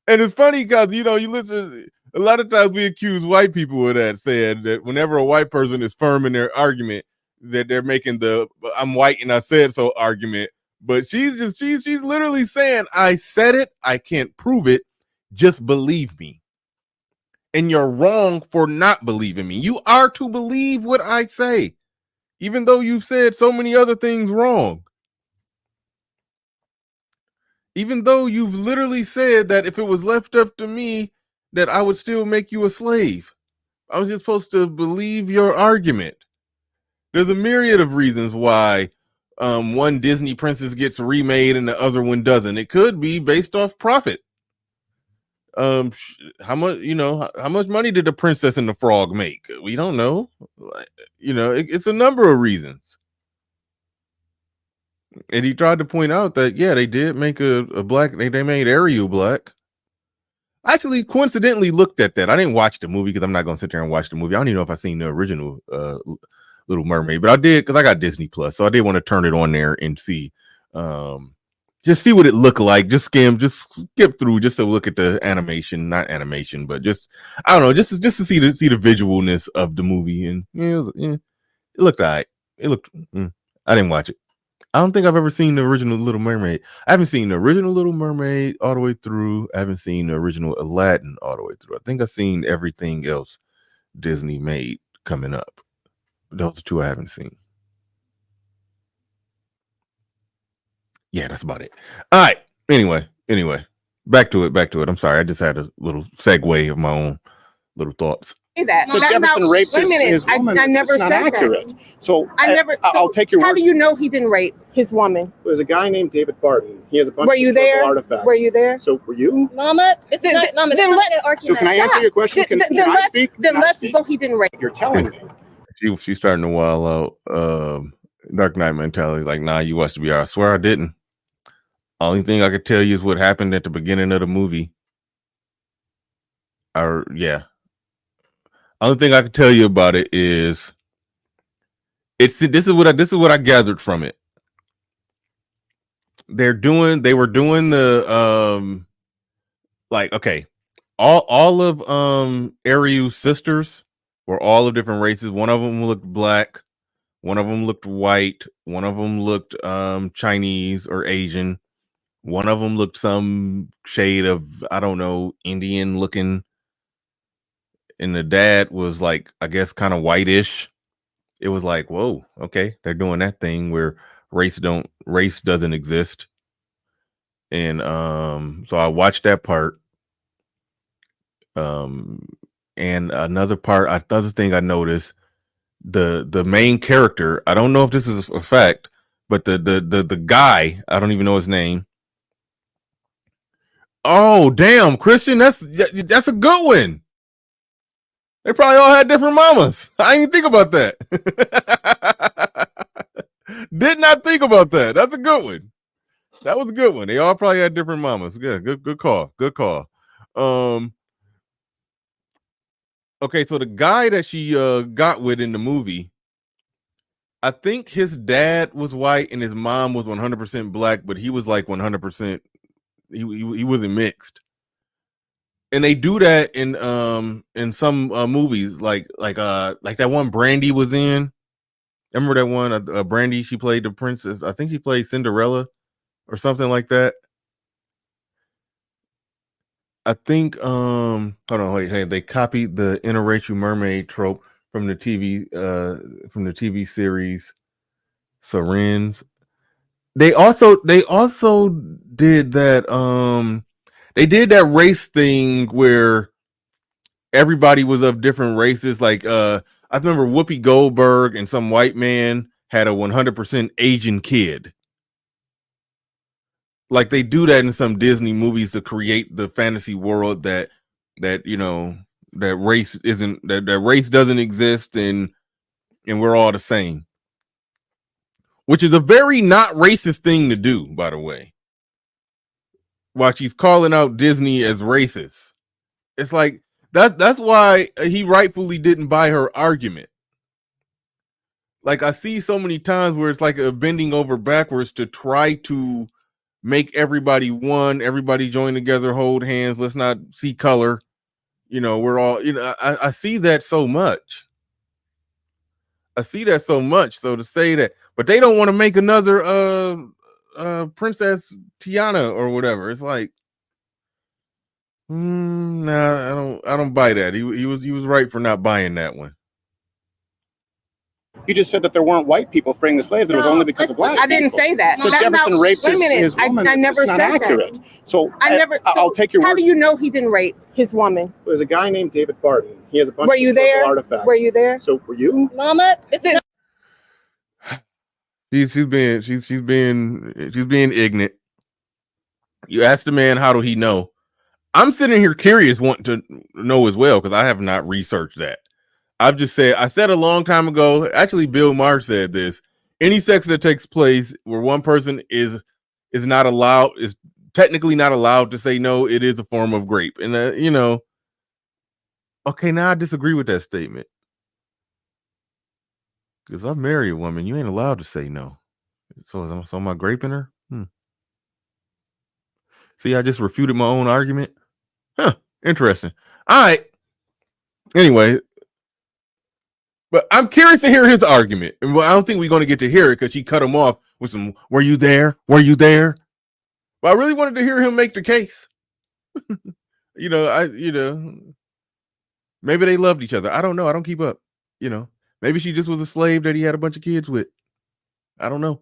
And it's funny because you listen. A lot of times we accuse white people of that, saying that whenever a white person is firm in their argument, that they're making the "I'm white and I said so" argument. But she's literally saying, "I said it. I can't prove it. Just believe me." And you're wrong for not believing me. You are to believe what I say, even though you've said so many other things wrong. Even though you've literally said that if it was left up to me, that I would still make you a slave. I was just supposed to believe your argument. There's a myriad of reasons why one Disney princess gets remade and the other one doesn't. It could be based off profit. How much money did the Princess and the Frog make? We don't know. It's a number of reasons. And he tried to point out that they did make a black. They made Ariel black. I actually coincidentally looked at that. I didn't watch the movie because I'm not going to sit there and watch the movie. I don't even know if I seen the original Little Mermaid, but I did because I got Disney Plus, so I did want to turn it on there and see, just see what it looked like. Just skip through just to look at the animation, not animation, but just I don't know, just to see the visualness of the movie, and it looked alright. It looked. I didn't watch it. I don't think I've ever seen the original Little Mermaid. I haven't seen the original Little Mermaid all the way through. I haven't seen the original Aladdin all the way through. I think I've seen everything else Disney made coming up. Those two I haven't seen. Yeah, that's about it. All right. Anyway, back to it. I'm sorry. I just had a little segue of my own little thoughts. That. So Jefferson raped his woman. I never said accurate. that. So I'll take your word. How do you know he didn't rape his woman? There's a guy named David Barton. He has a bunch Were of you historical there? artifacts. Were you there? So were you? Mama, it's not Mama. Then let's. Argument. So can I answer your question? Can I speak? Then let's go. He didn't rape. You're telling me. She's starting to wild out. Dark Knight mentality. Like, nah, you watched the VR. I swear I didn't. Only thing I could tell you is what happened at the beginning of the movie. Only thing I can tell you about it is this is what I gathered from it. They were doing the all of Ariel's sisters were all of different races. One of them looked black, one of them looked white, one of them looked Chinese or Asian, one of them looked some shade of, I don't know, Indian looking. And the dad was like, I guess, kind of whitish. It was like, whoa, okay, they're doing that thing where race doesn't exist. And so I watched that part. And another thing I noticed, the main character, I don't know if this is a fact, but the guy, I don't even know his name. Oh damn, Christian, that's a good one. They probably all had different mamas. I didn't even think about that. Did not think about that. That's a good one. That was a good one. They all probably had different mamas. Good call. Good call. Okay, so the guy that she got with in the movie, I think his dad was white and his mom was 100% black, but he was like 100%. He wasn't mixed. And they do that in some movies, like that one Brandy was in. Remember that one? Brandy, she played the princess. I think she played Cinderella or something like that. I think hold on, wait, hey, they copied the interracial mermaid trope from the TV series Sirens. They also did that they did that race thing where everybody was of different races. Like I remember Whoopi Goldberg and some white man had a 100% Asian kid. Like they do that in some Disney movies to create the fantasy world that race isn't, that race doesn't exist, and we're all the same. Which is a very not racist thing to do, by the way. while she's calling out Disney as racist. It's like that's why he rightfully didn't buy her argument. Like, I see so many times where it's like a bending over backwards to try to make everybody one, everybody join together, hold hands, let's not see color. We're all, I see that so much. So to say that, but they don't want to make another Princess Tiana or whatever. It's like, nah, I don't buy that. He was right for not buying that one. You just said that there weren't white people freeing the slaves. It was only because of black. I didn't say that. So Jefferson raped his woman. I never it's not said accurate. that. So I'll take your word. How do you know he didn't rape his woman? There's a guy named David Barton. He has a bunch of historical artifacts. Were you there? So were you? Mama, She's being ignorant. You asked the man, how do he know? I'm sitting here curious, wanting to know as well, because I have not researched that. I said a long time ago, actually Bill Maher said this: any sex that takes place where one person is technically not allowed to say no, it is a form of rape. And okay, now I disagree with that statement. Because if I marry a woman, you ain't allowed to say no. So am I graping her? See, I just refuted my own argument. Huh, interesting. All right. Anyway, but I'm curious to hear his argument. And I don't think we're going to get to hear it because she cut him off with some, were you there? Were you there? But I really wanted to hear him make the case. Maybe they loved each other. I don't know. I don't keep up. Maybe she just was a slave that he had a bunch of kids with. I don't know.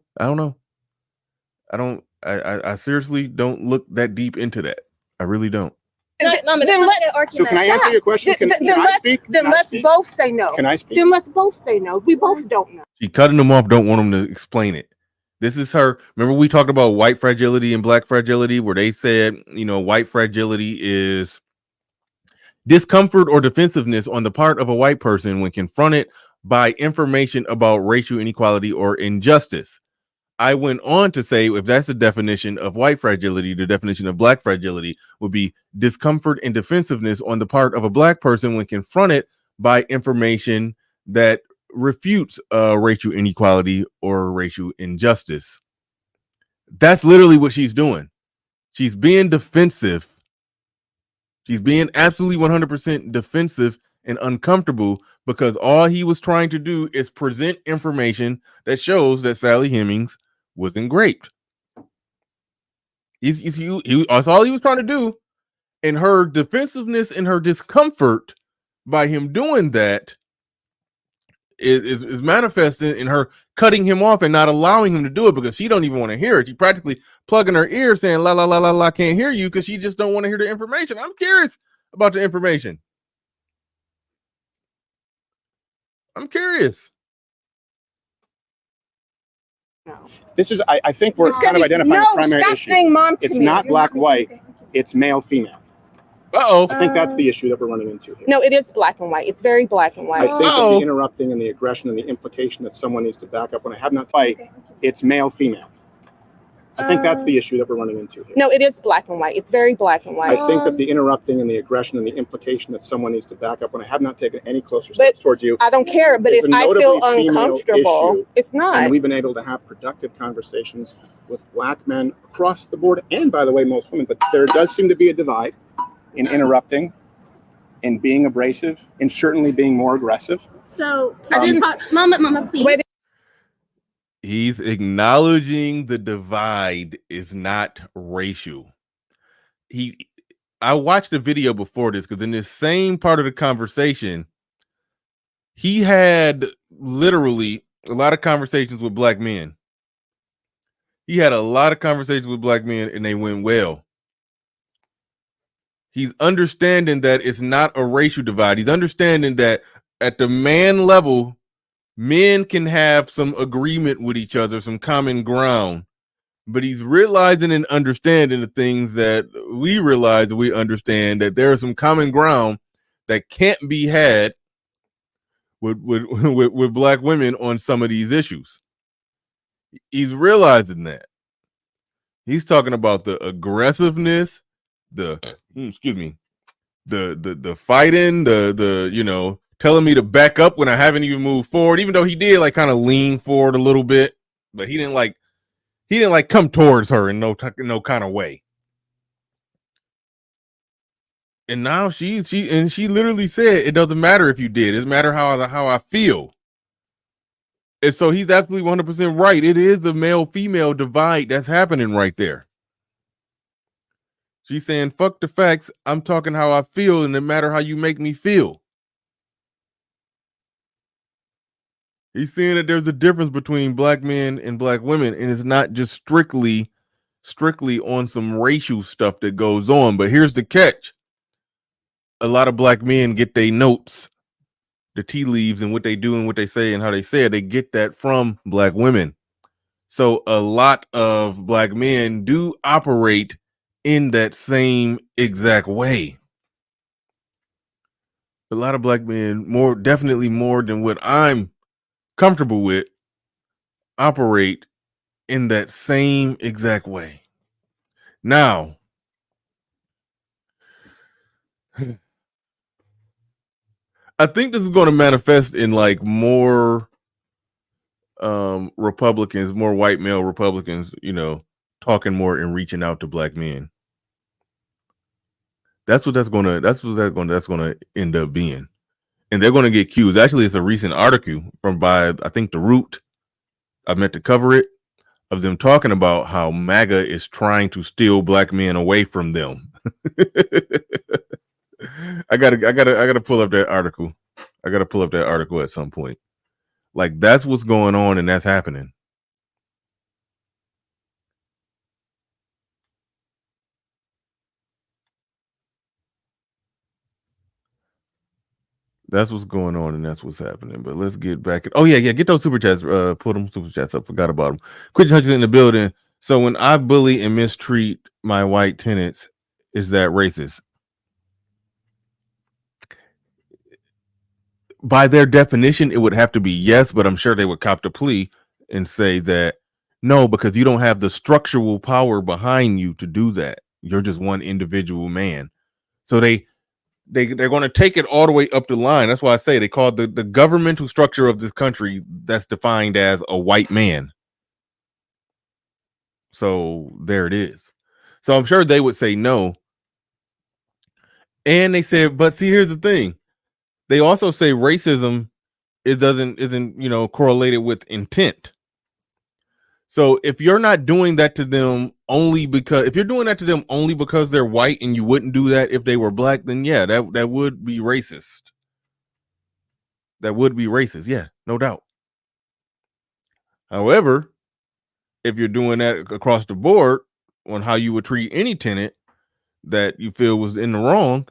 I seriously don't look that deep into that. I really don't. So can I answer your question? Can I speak? Then let's both say no. Can I speak? Then let's both say no. We both don't know. She cutting him off, don't want him to explain it. This is her. Remember we talked about white fragility and black fragility, where they said, white fragility is discomfort or defensiveness on the part of a white person when confronted by information about racial inequality or injustice. I went on to say, if that's the definition of white fragility, the definition of black fragility would be discomfort and defensiveness on the part of a black person when confronted by information that refutes racial inequality or racial injustice. That's literally what she's doing. She's being defensive. She's being absolutely 100% defensive and uncomfortable because all he was trying to do is present information that shows that Sally Hemings wasn't raped. That's all he was trying to do. And her defensiveness and her discomfort by him doing that is manifested in her cutting him off and not allowing him to do it because she don't even want to hear it. She practically plugging her ear saying, la, la, la, la, la, can't hear you because she just don't want to hear the information. I'm curious about the information. I'm curious. No. This is, I think we're kind of identifying the primary issue. It's not black-white, it's male-female. Uh-oh. I think that's the issue that we're running into here. No, it is black and white. It's very black and white. I think that the interrupting and the aggression and the implication that someone needs to back up when I have not fight, it's male-female. I think that's the issue that we're running into here. No, it is black and white. It's very black and white. I think that the interrupting and the aggression and the implication that someone needs to back up when I have not taken any closer steps towards you. I don't care, but if I feel uncomfortable, it's not. And we've been able to have productive conversations with black men across the board, and by the way, most women, but there does seem to be a divide in interrupting, in being abrasive, in certainly being more aggressive. So I didn't talk, Mama, please. Wait. He's acknowledging the divide is not racial. I watched a video before this because in this same part of the conversation, he had literally a lot of conversations with black men. He had a lot of conversations with black men and they went well. He's understanding that it's not a racial divide. He's understanding that at the man level, men can have some agreement with each other, some common ground, but he's realizing and understanding the things that we realize we understand, that there is some common ground that can't be had with black women on some of these issues. He's realizing that. He's talking about the aggressiveness, the excuse me, the fighting, the telling me to back up when I haven't even moved forward, even though he did like kind of lean forward a little bit, but he didn't like come towards her in no kind of way. And now she literally said it doesn't matter if you did, it doesn't matter how I feel. And so he's absolutely 100% right. It is a male-female divide that's happening right there. She's saying, fuck the facts. I'm talking how I feel, and no matter how you make me feel. He's saying that there's a difference between black men and black women, and it's not just strictly on some racial stuff that goes on. But here's the catch. A lot of black men get their notes, the tea leaves, and what they do and what they say and how they say it. They get that from black women. So a lot of black men do operate in that same exact way. A lot of black men, definitely more than what I'm comfortable with, operate in that same exact way. Now, I think this is going to manifest in like more Republicans, more white male Republicans, talking more and reaching out to black men. That's what that's going to end up being. And they're going to get cues. Actually, it's a recent article by I think The Root. I meant to cover it, of them talking about how MAGA is trying to steal black men away from them. I gotta pull up that article. I gotta pull up that article at some point. Like, that's what's going on, and that's happening. That's what's going on, and that's what's happening. But let's get back. Get those super chats. Pull them super chats up. Forgot about them. Christian Hutchins in the building. So when I bully and mistreat my white tenants, is that racist? By their definition, it would have to be yes, but I'm sure they would cop the plea and say that no, because you don't have the structural power behind you to do that. You're just one individual man. So they're going to take it all the way up the line. That's why I say they call the governmental structure of this country that's defined as a white man. So there it is. So I'm sure they would say no. And they said, but see, here's the thing. They also say racism isn't correlated with intent. So if you're not doing that to them if you're doing that to them only because they're white and you wouldn't do that if they were black, then yeah, that would be racist. That would be racist. Yeah, no doubt. However, if you're doing that across the board on how you would treat any tenant that you feel was in the wrong,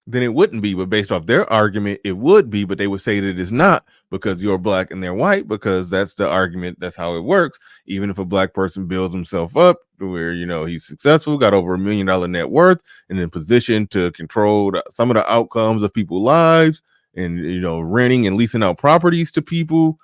then it wouldn't be. But based off their argument, it would be, but they would say that it is not because you're black and they're white, because that's the argument. That's how it works. Even if a black person builds himself up to where, he's successful, got over $1 million net worth, and in position to control some of the outcomes of people's lives, and, renting and leasing out properties to people,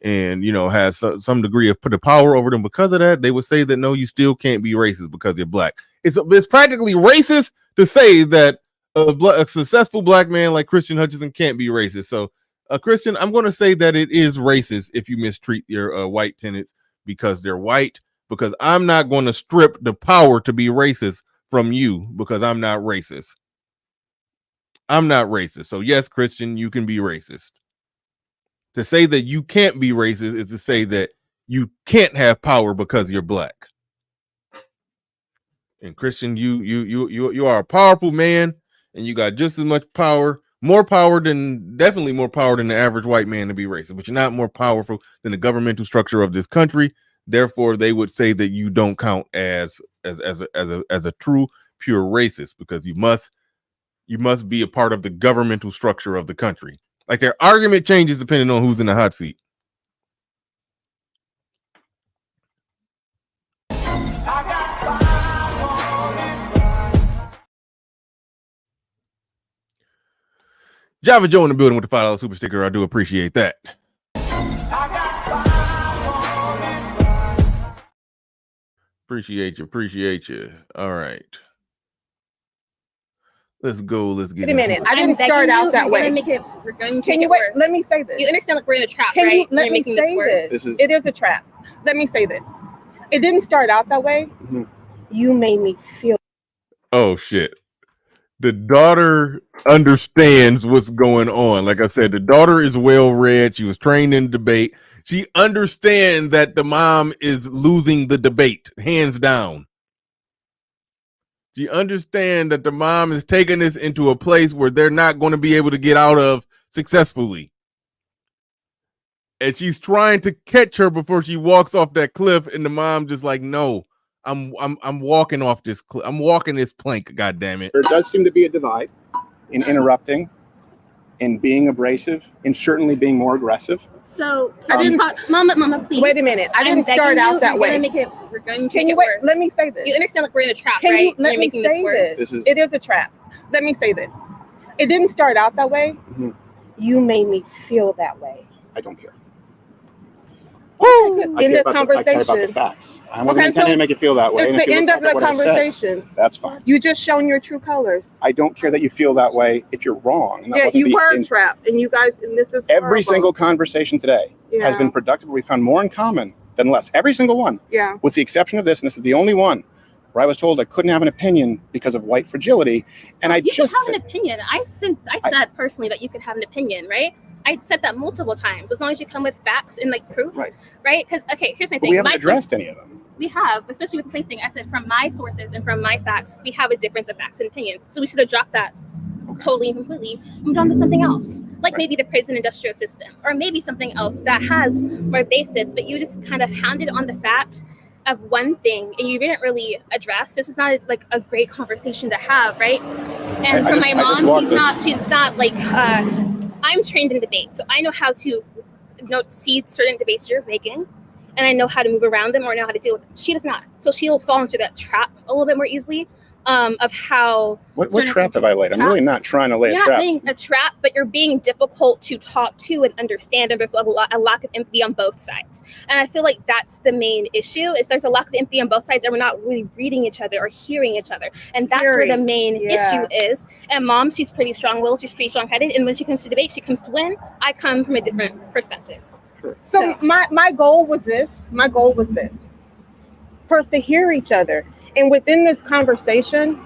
and, has some degree of the power over them because of that, they would say that, no, you still can't be racist because you're black. It's practically racist to say that a successful black man like Christian Hutchinson can't be racist. So, Christian, I'm going to say that it is racist if you mistreat your white tenants because they're white, because I'm not going to strip the power to be racist from you because I'm not racist. I'm not racist. So, yes, Christian, you can be racist. To say that you can't be racist is to say that you can't have power because you're black. And Christian, you are a powerful man. And you got just as much power, definitely more power than the average white man to be racist, but you're not more powerful than the governmental structure of this country. Therefore, they would say that you don't count as a true pure racist, because you must be a part of the governmental structure of the country. Like, their argument changes depending on who's in the hot seat. Java Joe in the building with the $5 super sticker. I do appreciate that. Appreciate you. Appreciate you. All right. Let's go. Let's get Wait a minute. I I'm didn't begging start you, out that you're way. Gonna make it, we're going to Can make you it wait? worse. Let me say this. You understand, like, we're in a trap, Can right? you let You're me making say worse. this? It is a trap. Let me say this. It didn't start out that way. Mhm. You made me feel. Oh shit. The daughter understands what's going on. Like I said, the daughter is well read. She was trained in debate. She understands that the mom is losing the debate, hands down. She understands that the mom is taking this into a place where they're not going to be able to get out of successfully. And she's trying to catch her before she walks off that cliff, and the mom just like, no, I'm walking off this cliff. I'm walking this plank, god damn it. There does seem to be a divide in interrupting, in being abrasive, in certainly being more aggressive. So I didn't Mama, please. Wait a minute. I didn't start out that way. We're going to Can make you it wait? worse. Let me say this. You understand, like, we're in a trap, Can right? you let You're me making say worse. this? It is a trap. Let me say this. It didn't start out that way. Mhm. You made me feel that way. I don't care. Okay, I end care of about I care about the conversation. facts. I wasn't Okay, intending so to make you feel that way. It's and if the you end look of back the at what I said, conversation. that's fine. You just shown your true colors. I don't care that you feel that way if you're wrong. And that Yeah, wasn't you the were in- trapped, and you guys, and this is Every horrible. single conversation today has Yeah. been productive. We found more in common than less. Every single one, Yeah. with the exception of this, and this is the only one where I was told I couldn't have an opinion because of white fragility. And I You just can have an opinion. I said personally that you could have an opinion, right? I said that multiple times. As long as you come with facts and like proof, Right. Because okay, here's my but thing. we haven't My addressed any of them. We have, especially with the same thing. I said from my sources and from my facts, we have a difference of facts and opinions. So we should have dropped that totally and completely, moved on to something else, like Right. maybe the prison industrial system, or maybe something else that has more basis. But you just kind of hounded on the fact of one thing, and you didn't really address. This is not like a great conversation to have, right? And I for just- my I just mom, walked she's not like I'm trained in debate, so I know how to see certain debates you're making, and I know how to move around them or know how to deal with them. She does not, so she'll fall into that trap a little bit more easily. Of how What certain trap have I laid? I'm trap? really not trying to lay You're a not trap. laying a trap, but you're being difficult to talk to and understand, and there's a lack of empathy on both sides. And I feel like that's the main issue, is there's a lack of empathy on both sides, and we're not really reading each other or hearing each other. And that's where the main issue is. And mom, she's pretty strong-willed, she's pretty strong-headed, and when she comes to debate, she comes to win. I come from a different perspective. Sure. So my goal was this. My goal was this. First, to hear each other. And within this conversation,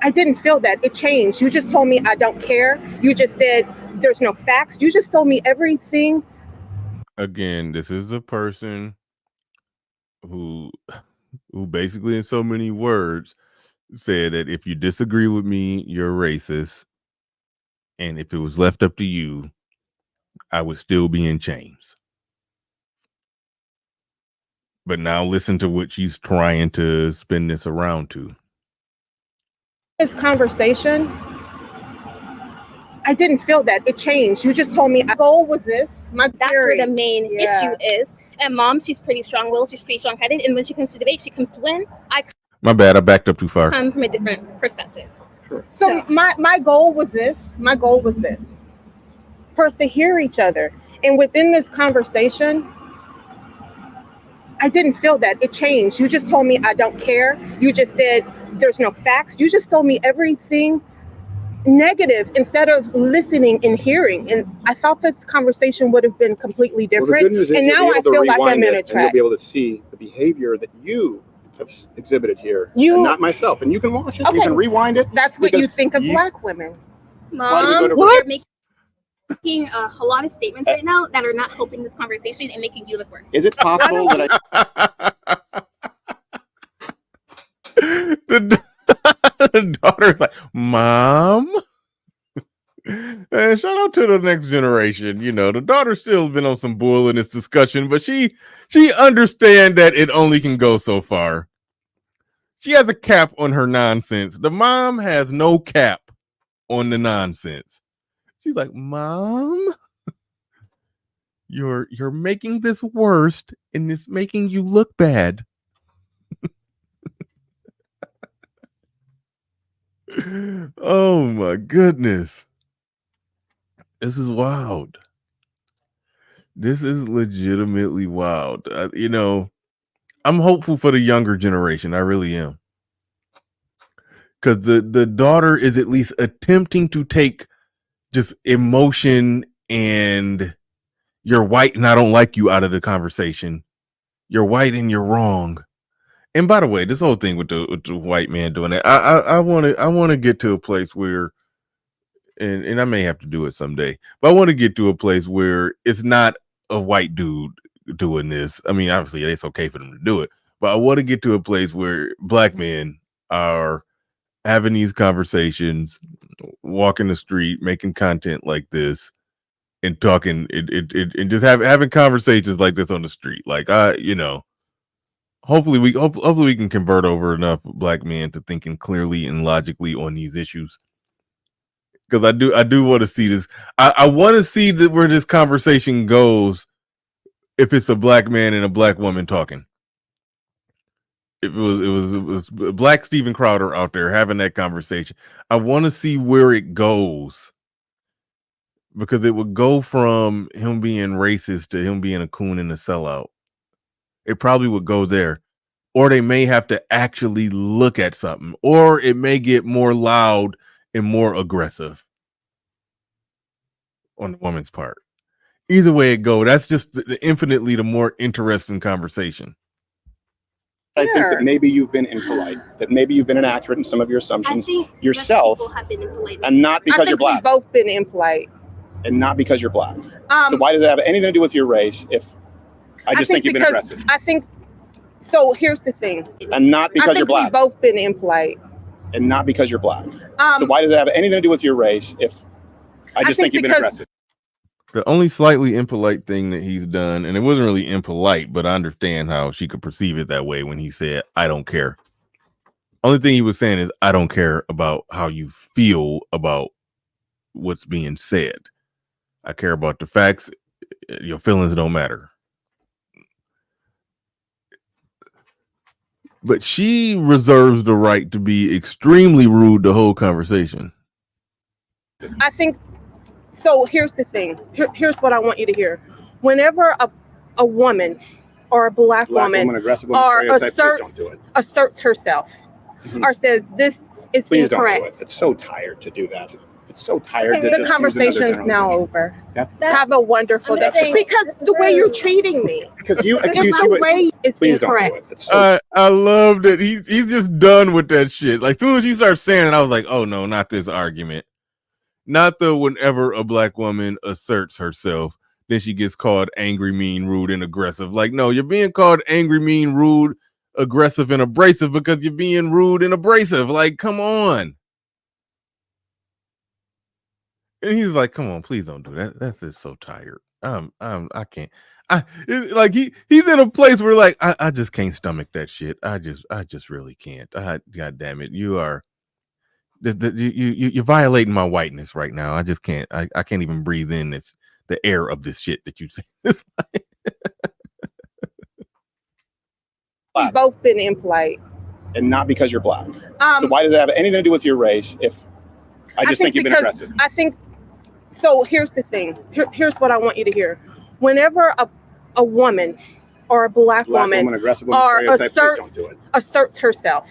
I didn't feel that. It changed. You just told me I don't care. You just said there's no facts. You just told me everything. Again, this is a person who basically in so many words said that if you disagree with me, you're racist. And if it was left up to you, I would still be in chains. But now listen to what she's trying to spin this around to. This conversation, I didn't feel that. It changed. You just told me my goal was this. That's where the main issue is. And mom, she's pretty strong-willed, she's pretty strong-headed, and when she comes to debate, she comes to win. I My bad, I backed up too far. come from a different perspective. Sure. So my goal was this. My goal was this. First, to hear each other. And within this conversation, I didn't feel that. It changed. You just told me I don't care. You just said there's no facts. You just told me everything negative instead of listening and hearing. And I thought this conversation would have been completely different. Well, the good news is and you'll now be I able to feel like I'm rewind in a it, and you'll trap. be able to see the behavior that you have exhibited here, and not myself. And you can watch it. You can rewind it. That's what you think of Black women. Mom, you're making a lot of statements right now that are not helping this conversation and making you look worse. Is it possible that the daughter's like, Mom? And shout out to the next generation. You know, the daughter's still been on some bull in this discussion, but she understands that it only can go so far. She has a cap on her nonsense. The mom has no cap on the nonsense. She's like, Mom, you're making this worse, and it's making you look bad. Oh my goodness. This is wild. This is legitimately wild. You know, I'm hopeful for the younger generation. I really am. Because the daughter is at least attempting to take just emotion and you're white and I don't like you out of the conversation. You're white and you're wrong. And by the way, this whole thing with the white man doing that, I want to get to a place where, and I may have to do it someday, but I want to get to a place where it's not a white dude doing this. I mean, obviously it's okay for them to do it, but I want to get to a place where black men are having these conversations, walking the street, making content like this, and talking and just having conversations like this on the street. Like hopefully we can convert over enough black men to thinking clearly and logically on these issues. Because I do want to see this. I want to see where this conversation goes if it's a black man and a black woman talking. It was black Steven Crowder out there having that conversation. I want to see where it goes, because it would go from him being racist to him being a coon and a sellout. It probably would go there, or they may have to actually look at something, or it may get more loud and more aggressive on the woman's part. Either way it go, that's just infinitely the more interesting conversation. I think that maybe you've been impolite, that maybe you've been inaccurate in some of your assumptions yourself, and not because you're black. We've both been impolite. And not because you're black. So why does it have anything to do with your race? If I just think you've been aggressive. I think so. Here's the thing. And not because you're black. We've both been impolite. And not because you're black. So why does it have anything to do with your race? If I just think you've been aggressive. The only slightly impolite thing that he's done, and it wasn't really impolite, but I understand how she could perceive it that way when he said, "I don't care." Only thing he was saying is, "I don't care about how you feel about what's being said. I care about the facts. Your feelings don't matter." But she reserves the right to be extremely rude the whole conversation. I think so. Here's the thing. Here's what I want you to hear. Whenever a woman or a black woman or asserts herself or says this is Please incorrect. Don't do it. It's so tired to do that. It's so tired. The conversation's now over. Have a wonderful day. Because the way you're treating me. Because you see the way it's incorrect. I love that he's just done with that shit. Like, as soon as you start saying it, I was like, oh no, not this argument. Not the whenever a black woman asserts herself, then she gets called angry, mean, rude, and aggressive. Like, no, you're being called angry, mean, rude, aggressive, and abrasive because you're being rude and abrasive. Like, come on. And he's like, "Come on, please don't do that. That's just so tired. I can't. Like he's in a place where like I just can't stomach that shit. I just really can't. God damn it, you're violating my whiteness right now. I just can't. I can't even breathe in the air of this shit that you say." We've both been impolite, and not because you're black. So why does it have anything to do with your race? If I just think you've been aggressive. I think so. Here's the thing. Here's what I want you to hear. Whenever a woman or a black woman or asserts herself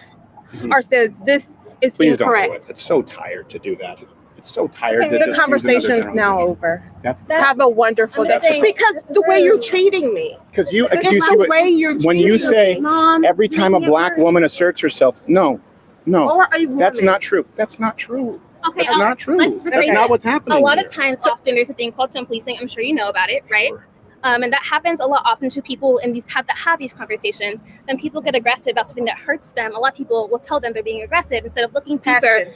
or says this is Please incorrect. Don't do it. It's so tired to do that. It's so tired. The conversation's now over. Have a wonderful day. Because the way you're treating me. Because you see when you say every time a black woman asserts herself, no, that's not true. That's not true. Okay, that's not true. That's not what's happening. A lot of times, often there's a thing called tone policing. I'm sure you know about it, right? Sure. And that happens a lot often to people in have these conversations. Then people get aggressive about something that hurts them. A lot of people will tell them they're being aggressive instead of looking deeper.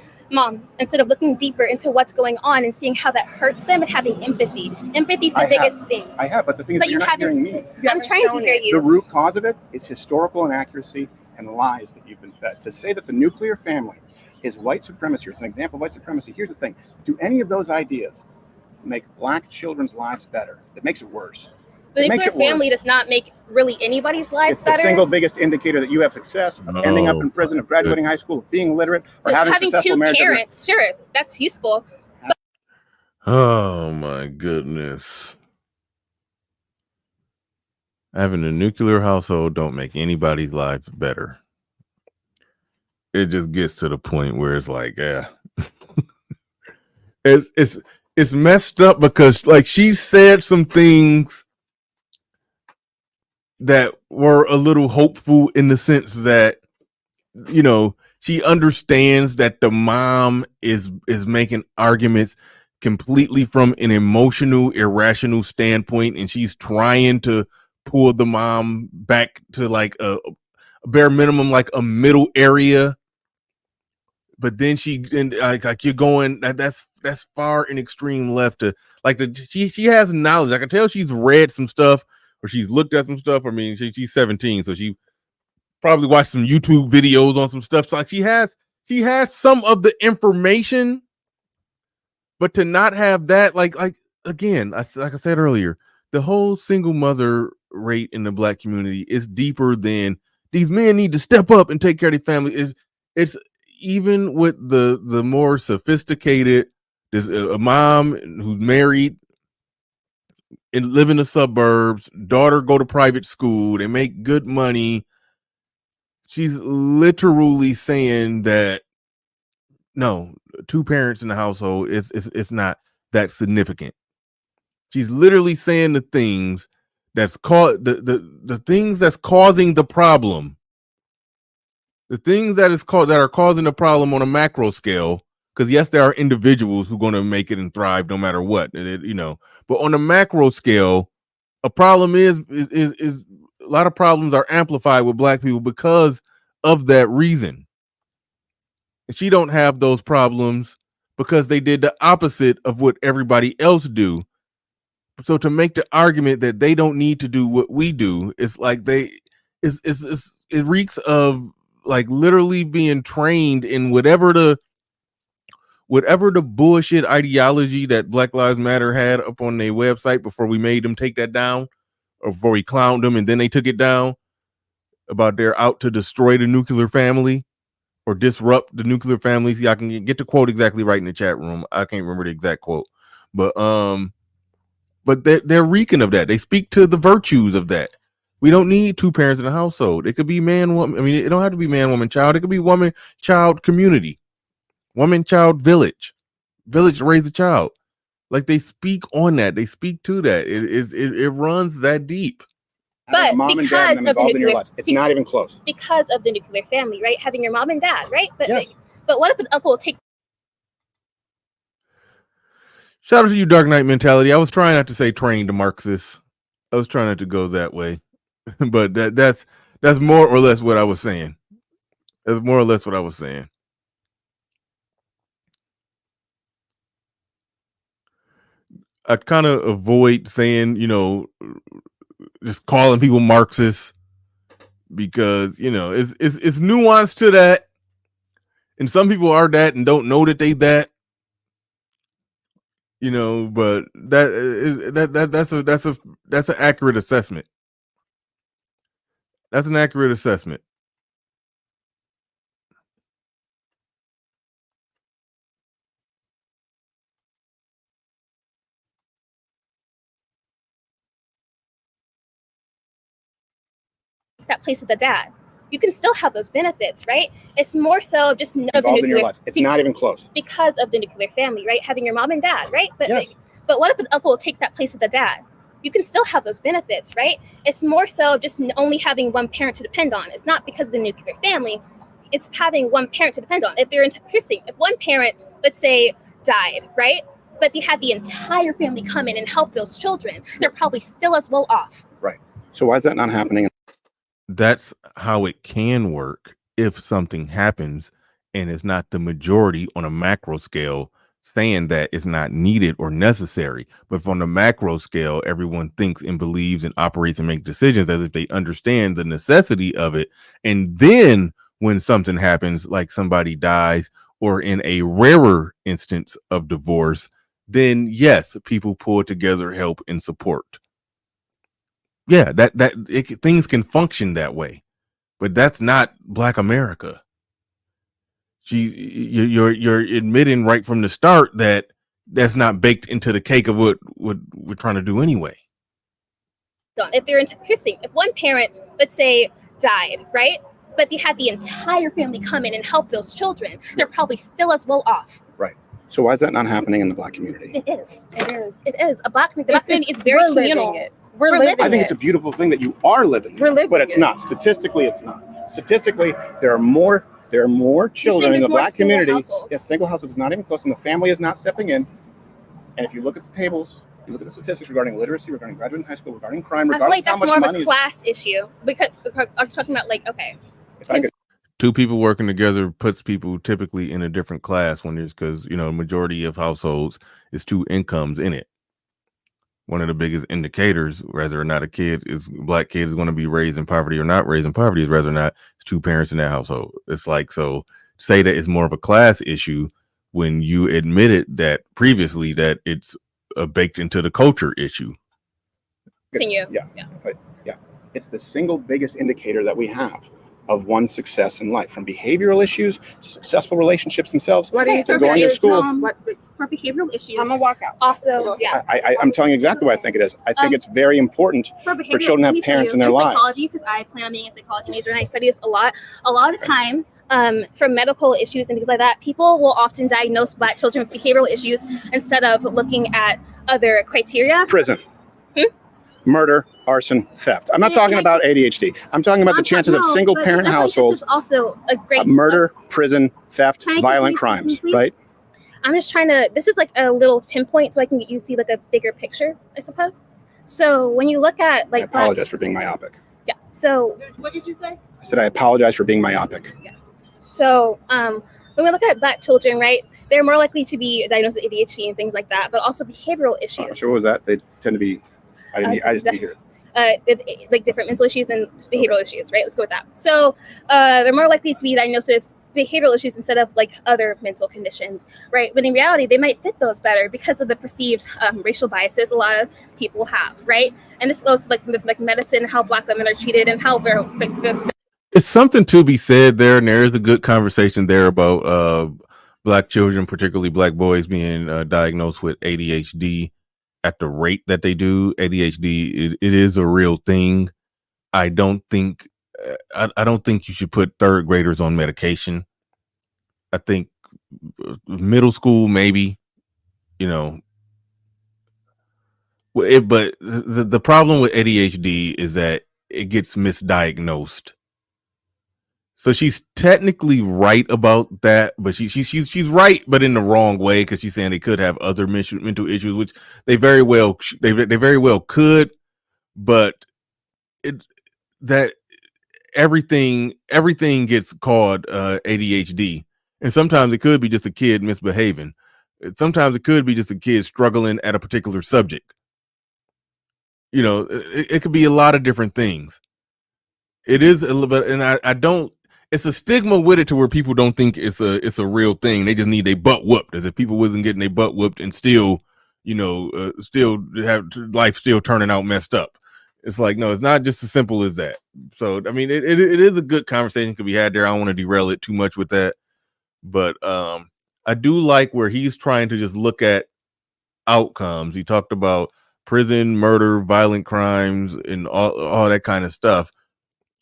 Instead of looking deeper into what's going on and seeing how that hurts them and having empathy. Empathy is the biggest thing. I have, but the thing is, you're not hearing me. I'm trying to hear you. The root cause of it is historical inaccuracy and lies that you've been fed. To say that the nuclear family is white supremacy, or it's an example of white supremacy, here's the thing. Do any of those ideas make black children's lives better? It makes it worse. The nuclear family does not make really anybody's lives better. It's the single biggest indicator that you have success of ending up in prison, of graduating high school, of being illiterate, or having successful marriage. Having two parents, sure, that's useful. Oh my goodness. Having a nuclear household don't make anybody's life better. It just gets to the point where it's like, yeah, it's messed up because like she said some things that were a little hopeful in the sense that, you know, she understands that the mom is making arguments completely from an emotional, irrational standpoint, and she's trying to pull the mom back to like a bare minimum, like a middle area. But then like you're going that's far and extreme left to like she has knowledge. I can tell she's read some stuff or she's looked at some stuff. I mean, she's 17, so she probably watched some YouTube videos on some stuff. So like she has some of the information, but to not have that, like again, like I said earlier, the whole single mother rate in the Black community is deeper than these men need to step up and take care of their family. It's even with the more sophisticated, there's a mom who's married and live in the suburbs, daughter go to private school, they make good money. She's literally saying that no, two parents in the household it's not that significant. She's literally saying the things that's the things that's causing the problem. The things that are causing the problem on a macro scale, because yes, there are individuals who are going to make it and thrive no matter what, you know. But on a macro scale, a problem is a lot of problems are amplified with Black people because of that reason. She don't have those problems because they did the opposite of what everybody else do. So to make the argument that they don't need to do what we do, it's like it reeks of like literally being trained in whatever the bullshit ideology that Black Lives Matter had up on their website before we made them take that down, or before we clowned them and then they took it down, about they're out to destroy the nuclear family or disrupt the nuclear family. See, I can get the quote exactly right in the chat room. I can't remember the exact quote, but they're reeking of that. They speak to the virtues of that. We don't need two parents in the household. It could be man, woman. I mean, it don't have to be man, woman, child. It could be woman, child, community, woman, child, village to raise a child. Like they speak on that. They speak to that. It runs that deep. But mom and because dad of the involved in your nuclear, life, it's not even close. Because of the nuclear family, right? Having your mom and dad, right? But yes. but what if an uncle takes? Shout out to you, Dark Knight Mentality. I was trying not to say trained to Marxists. I was trying not to go that way, but that's more or less what I was saying. That's more or less what I was saying. I kind of avoid saying, you know, just calling people Marxists because, you know, it's nuance to that. And some people are that and don't know that they that, you know, but that's an accurate assessment. That's an accurate assessment. That place of the dad, you can still have those benefits, right? It's more so just of the Involved in your nuclear. life. It's not even close. Because of the nuclear family, right? Having your mom and dad, right? But yes. but what if an uncle takes that place of the dad? You can still have those benefits, right? It's more so just only having one parent to depend on. It's not because of the nuclear family. It's having one parent to depend on. If they're here's the thing, if one parent, let's say, died, right? But they had the entire family come in and help those children, they're probably still as well off. Right. So why is that not happening? That's how it can work if something happens and it's not the majority on a macro scale saying that it's not needed or necessary. But from the macro scale, everyone thinks and believes and operates and makes decisions as if they understand the necessity of it. And then when something happens, like somebody dies, or in a rarer instance of divorce, then yes, people pull together help and support. Yeah, things can function that way, but that's not Black America. You're admitting right from the start that that's not baked into the cake of what we're trying to do anyway. gone. If here's the thing, if one parent, let's say, died, right? But they had the entire family come in and help those children, they're probably still as well off. Right. So why is that not happening in the Black community? It is. It is. It is. The Black community is very we're communal. living it. We're living I think it. it's a beautiful thing that you are living. We're living but it's it. not. Statistically, it's not. Statistically, there are more children in the Black community. Yes, single households is not even close, and the family is not stepping in. And if you look at the tables, you look at the statistics regarding literacy, regarding graduating high school, regarding crime, I feel regardless like of how that's much more of money a class issue. Because I'm talking about like, okay, if I could, Two people working together puts people typically in a different class when there's, because majority of households is two incomes in it. One of the biggest indicators whether or not Black kid is going to be raised in poverty or not raised in poverty is whether or not it's two parents in that household. It's like, so say that it's more of a class issue when you admitted that previously that it's a baked into the culture issue. continue. Yeah. It's the single biggest indicator that we have of one's success in life, from behavioral issues to successful relationships themselves. What do you to think going it to is? school. For behavioral issues. I'm gonna walk out. Also, yeah. I'm telling you exactly what I think it is. I think it's very important for children to have parents in their lives. Psychology, because I plan on being a psychology major and I study this a lot. A lot of time, for medical issues and things like that, people will often diagnose Black children with behavioral issues instead of looking at other criteria. Prison. Murder, arson, theft. I'm not talking about ADHD. I'm talking about the chances of single parent households. This is also a great Murder, prison, theft, Can I violent please- crimes, please? right? I'm just trying to, this is like a little pinpoint so I can get you to see like a bigger picture, I suppose. So when you look at I like apologize for being myopic. yeah. So What did you say? I said I apologize for being myopic. when we look at Black children, right, they're more likely to be diagnosed with ADHD and things like that, but also behavioral issues. So what was that? They tend to be. I just didn't hear it. With like different mental issues and behavioral issues, right? Let's go with that. So they're more likely to be diagnosed with behavioral issues instead of like other mental conditions, right? But in reality, they might fit those better because of the perceived racial biases a lot of people have, right? And this goes to like medicine, how Black women are treated, and how they're It's something to be said there, and there is a good conversation there about Black children, particularly Black boys, being diagnosed with ADHD at the rate that they do. ADHD, it is a real thing. I don't think you should put third graders on medication. I think middle school, maybe, but the problem with ADHD is that it gets misdiagnosed. So she's technically right about that, but she's right, but in the wrong way, because she's saying they could have other mental issues, which they very well could, but that everything gets called ADHD, and sometimes it could be just a kid misbehaving. Sometimes it could be just a kid struggling at a particular subject. It could be a lot of different things. It is a little bit, and I don't. It's a stigma with it to where people don't think it's a real thing. They just need their butt whooped, as if people wasn't getting their butt whooped and still, still have life still turning out messed up. It's like, no, it's not just as simple as that. So, I mean, it is a good conversation to be had there. I don't want to derail it too much with that, but I do like where he's trying to just look at outcomes. He talked about prison, murder, violent crimes, and all that kind of stuff.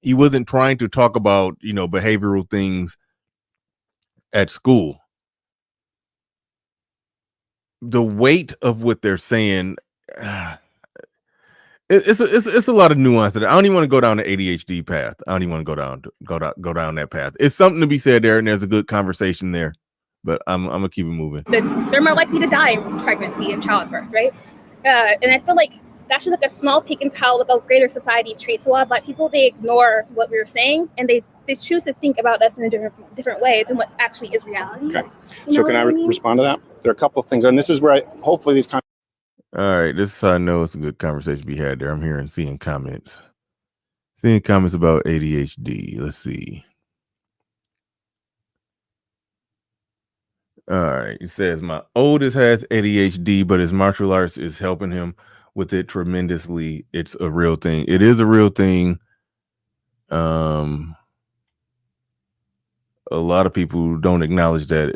He wasn't trying to talk about, behavioral things at school. The weight of what they're saying, it's a lot of nuance to that. I don't even want to go down the ADHD path. I don't even want to go down that path. It's something to be said there, and there's a good conversation there. But I'm gonna keep it moving. They're more likely to die in pregnancy and childbirth, right? And I feel like that's just like a small peek into how like a greater society treats a lot of Black people. They ignore what we were saying, and they choose to think about us in a different way than what actually is reality. Okay. So can I respond to that? There are a couple of things, and this is where hopefully these kind. All right, this is how I know it's a good conversation to be had there. I'm seeing comments about ADHD. Let's see. All right, it says my oldest has ADHD, but his martial arts is helping him with it tremendously. It's a real thing. It is a real thing. A lot of people don't acknowledge that,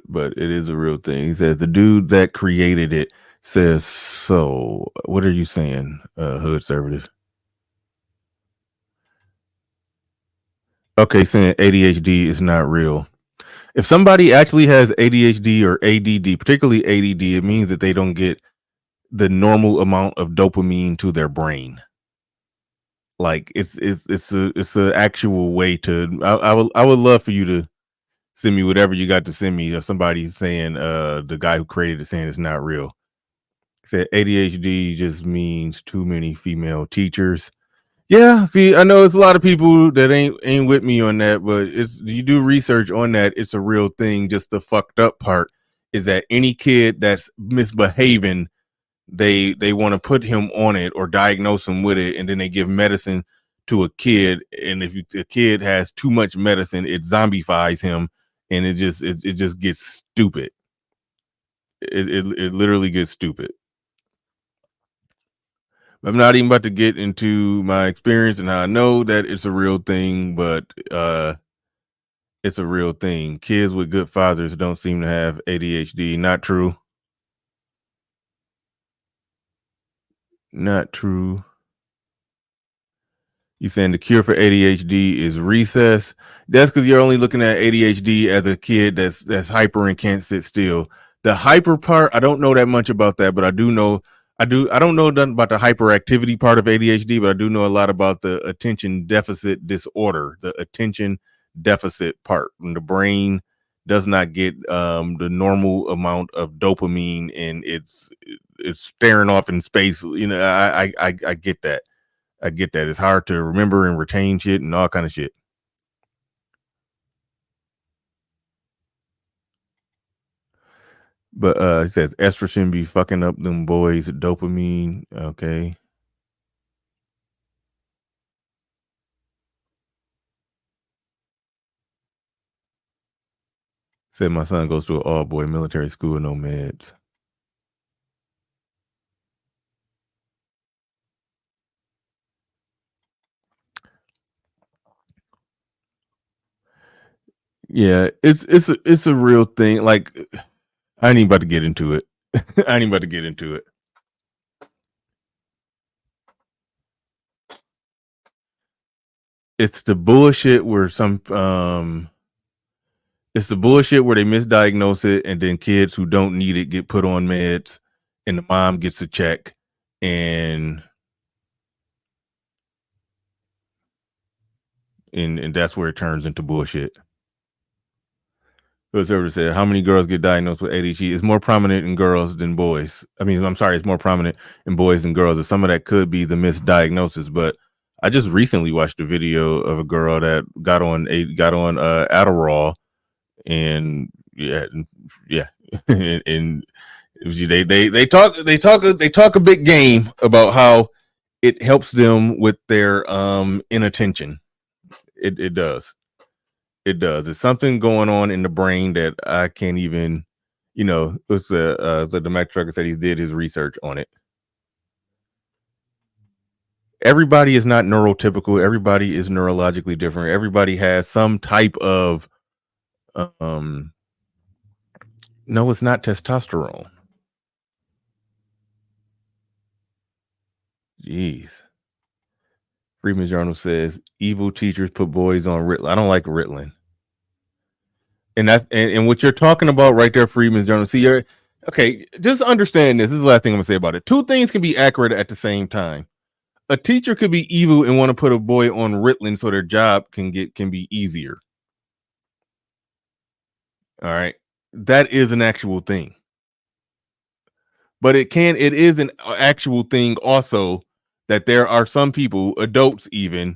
but it is a real thing. He says the dude that created it says so. What are you saying, hood conservative? Okay, saying ADHD is not real. If somebody actually has ADHD or ADD, particularly ADD, it means that they don't get the normal amount of dopamine to their brain. Like it's a actual way to. I would love for you to send me whatever you got to send me. Of somebody saying the guy who created it saying it's not real. Said ADHD just means too many female teachers. Yeah, see, I know it's a lot of people that ain't with me on that, but it's you do research on that, it's a real thing. Just the fucked up part is that any kid that's misbehaving, they want to put him on it or diagnose him with it, and then they give medicine to a kid, and if the kid has too much medicine, it zombifies him, and it just gets stupid. It literally gets stupid. I'm not even about to get into my experience and how I know that it's a real thing, but it's a real thing. Kids with good fathers don't seem to have ADHD. Not true. Not true. You saying the cure for ADHD is recess? That's because you're only looking at ADHD as a kid that's hyper and can't sit still. The hyper part, I don't know that much about that, but I don't know nothing about the hyperactivity part of ADHD, but I do know a lot about the attention deficit disorder, the attention deficit part. When the brain does not get the normal amount of dopamine and it's staring off in space. You know, I get that. I get that. It's hard to remember and retain shit and all kind of shit. But it says estrogen be fucking up them boys' dopamine. Okay. Said my son goes to an all boy military school, no meds. Yeah, it's a real thing. Like I ain't even about to get into it. I ain't even about to get into it. It's the bullshit where it's the bullshit where they misdiagnose it and then kids who don't need it get put on meds and the mom gets a check and that's where it turns into bullshit. Whoever said, how many girls get diagnosed with ADHD? It's more prominent in girls than boys. I mean, I'm sorry, it's more prominent in boys than girls. And some of that could be the misdiagnosis. But I just recently watched a video of a girl that got on Adderall, and yeah, and they talk a big game about how it helps them with their inattention. It does. It does. It's something going on in the brain that I can't even, it's so the Mac Trucker said he did his research on it. Everybody is not neurotypical. Everybody is neurologically different. Everybody has some type of, no, it's not testosterone. Jeez. Freeman's Journal says evil teachers put boys on Ritalin. I don't like Ritalin. And and what you're talking about right there, Freeman's Journal. See, okay, just understand this. This is the last thing I'm gonna say about it. Two things can be accurate at the same time. A teacher could be evil and want to put a boy on Ritalin so their job can be easier. All right. That is an actual thing. But it is an actual thing also that there are some people, adults even,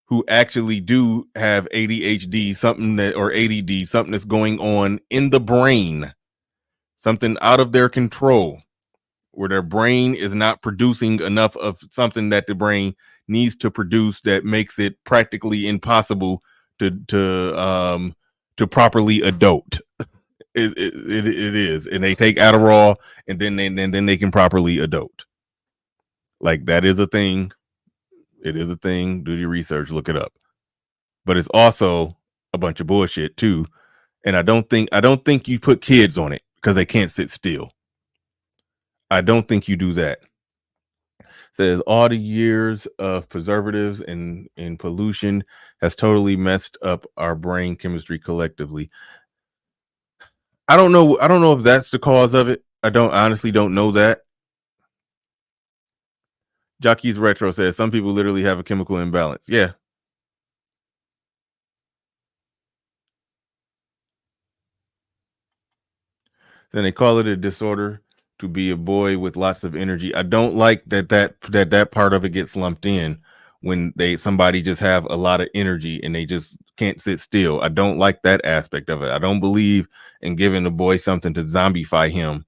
who actually do have ADHD, or ADD, something that's going on in the brain, something out of their control, where their brain is not producing enough of something that the brain needs to produce that makes it practically impossible to properly adult. It is, and they take Adderall, and then they can properly adult. Like that is a thing. It is a thing. Do your research, look it up. But it's also a bunch of bullshit too. And I don't think you put kids on it because they can't sit still. I don't think you do that. Says all the years of preservatives and pollution has totally messed up our brain chemistry collectively. I don't know if that's the cause of it. I honestly don't know that. Jockey's Retro says some people literally have a chemical imbalance. Yeah. Then they call it a disorder to be a boy with lots of energy. I don't like that part of it gets lumped in when somebody just have a lot of energy and they just can't sit still. I don't like that aspect of it. I don't believe in giving a boy something to zombify him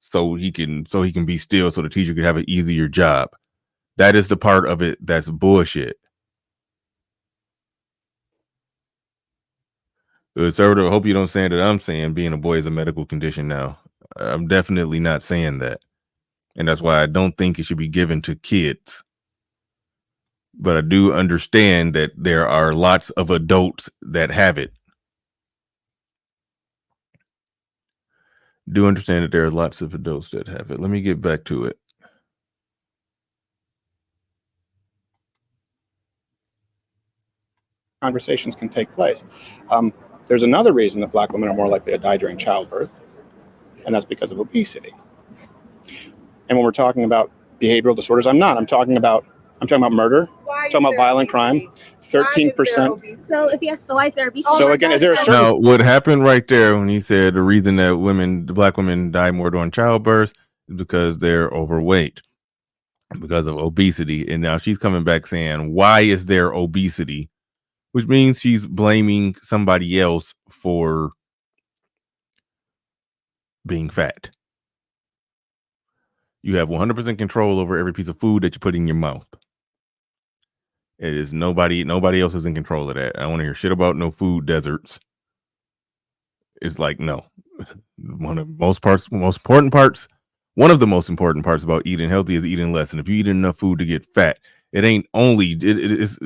so he can be still so the teacher can have an easier job. That is the part of it that's bullshit. Conservative, I hope you don't say that I'm saying being a boy is a medical condition now. I'm definitely not saying that. And that's why I don't think it should be given to kids. But I do understand that there are lots of adults that have it. Do understand that there are lots of adults that have it. Let me get back to it. Conversations can take place. There's another reason that Black women are more likely to die during childbirth, and that's because of obesity. And when we're talking about behavioral disorders, I'm talking about murder. I'm talking about violent crime. 13%. So if yes, why is there obesity? So again, is there a certain... Now, what happened right there when he said the reason that Black women die more during childbirth is because they're overweight, because of obesity. And now she's coming back saying, why is there obesity? Which means she's blaming somebody else for being fat. You have 100% control over every piece of food that you put in your mouth. It is nobody else is in control of that. I don't want to hear shit about no food deserts. It's like, no. One of the most important parts about eating healthy is eating less. And if you eat enough food to get fat, it ain't only it's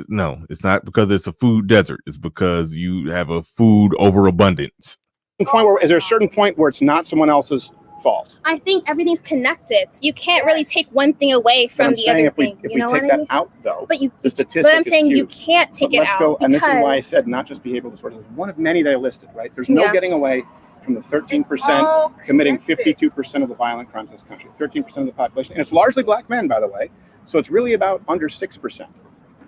not because it's a food desert. It's because you have a food overabundance. Is there a certain point where it's not someone else's fault? I think everything's connected. You can't really take one thing away from the other thing. If we take that out, though, the statistic but I'm saying is you can't take it out. And this is why I said not just behavioral disorders. One of many they listed, right? There's no getting away from the 13% committing 52% of the violent crimes in this country. 13% of the population, and it's largely Black men, by the way. So it's really about under 6%.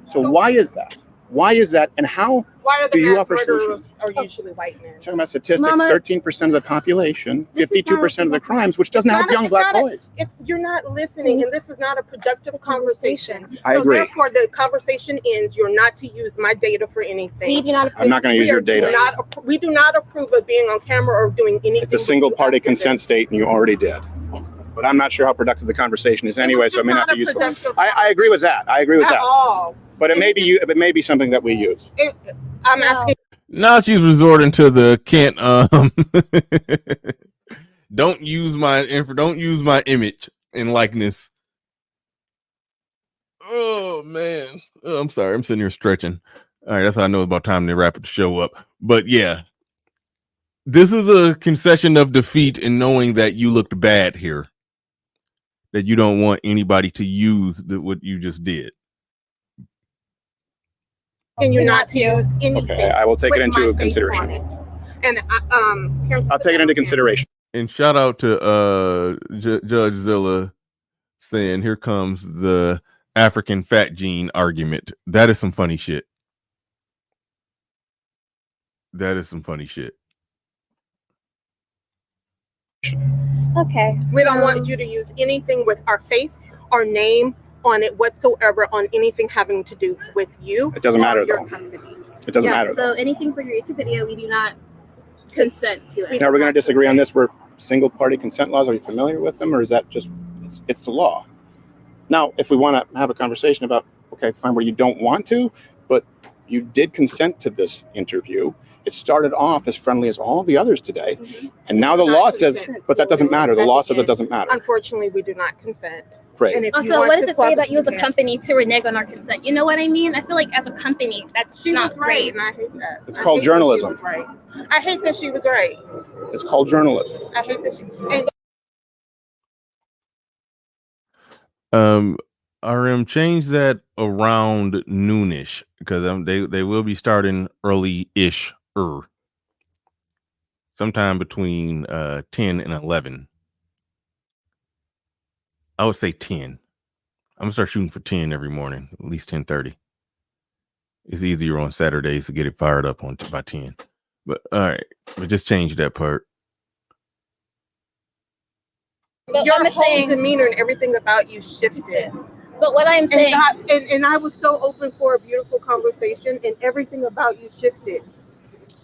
So why is that? Why is that? And how do you offer solutions? Are usually white men. Talking about statistics, 13% of the population, 52% of the crimes, which doesn't help young Black boys. You're not listening, and this is not a productive conversation. I agree. Therefore, the conversation ends. You're not to use my data for anything. I'm not going to use your data. We do not approve of being on camera or doing anything. It's a single-party consent state, and you already did. But I'm not sure how productive the conversation is anyway, so it may not be useful. I agree with that. But it may be something that we use. I'm asking. Now she's resorting to the can't don't use my image and likeness. Oh man. Oh, I'm sorry. I'm sitting here stretching. All right, that's how I know it's about time to wrap the show up. But yeah. This is a concession of defeat in knowing that you looked bad here. That you don't want anybody to use what you just did. And you're not to use anything. Okay, I will take it into consideration. And I'll take it into consideration. And shout out to Judge Zilla saying, here comes the African fat gene argument. That is some funny shit. Okay. We don't want you to use anything with our face or name on it whatsoever on anything having to do with you. It doesn't matter your though. company. It doesn't matter. So anything for your YouTube video, we do not consent to it. Now we're going to disagree on this. We're single party consent laws. Are you familiar with them, or is that just it's the law? Now, if we want to have a conversation about, okay, fine, where you don't want to, but you did consent to this interview. It started off as friendly as all the others today, and now the law says, but that doesn't matter. The law says it doesn't matter. Unfortunately, we do not consent. Great. And if Also, what does it say about you as a company to renege on our consent? You know what I mean? I feel like as a company, that's not right, great. and I hate that. It's called journalism. Right. I hate that she was right. It's called journalism. I hate that she. RM, change that around noonish because they will be starting early-ish, sometime between 10 and 11. I would say 10. I'm gonna start shooting for 10 every morning, at least 10:30. It's easier on Saturdays to get it fired up on by 10. But all right, but just change that part. But your whole demeanor and everything about you shifted. But what I'm saying, and I was so open for a beautiful conversation, and everything about you shifted.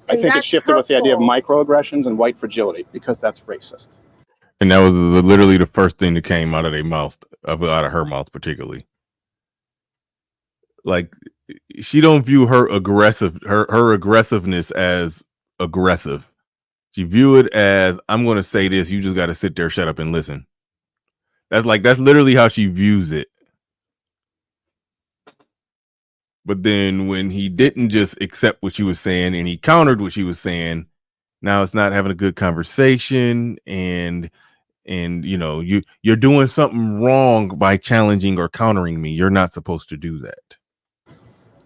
I think it shifted with the idea of microaggressions and white fragility because that's racist. And that was literally the first thing that came out of their mouth, out of her mouth, particularly. Like, she don't view her aggressiveness as aggressive. She view it as, I'm going to say this, you just got to sit there, shut up, and listen. That's literally how she views it. But then when he didn't just accept what she was saying and he countered what she was saying, now it's not having a good conversation, and you know, you're doing something wrong by challenging or countering me. You're not supposed to do that.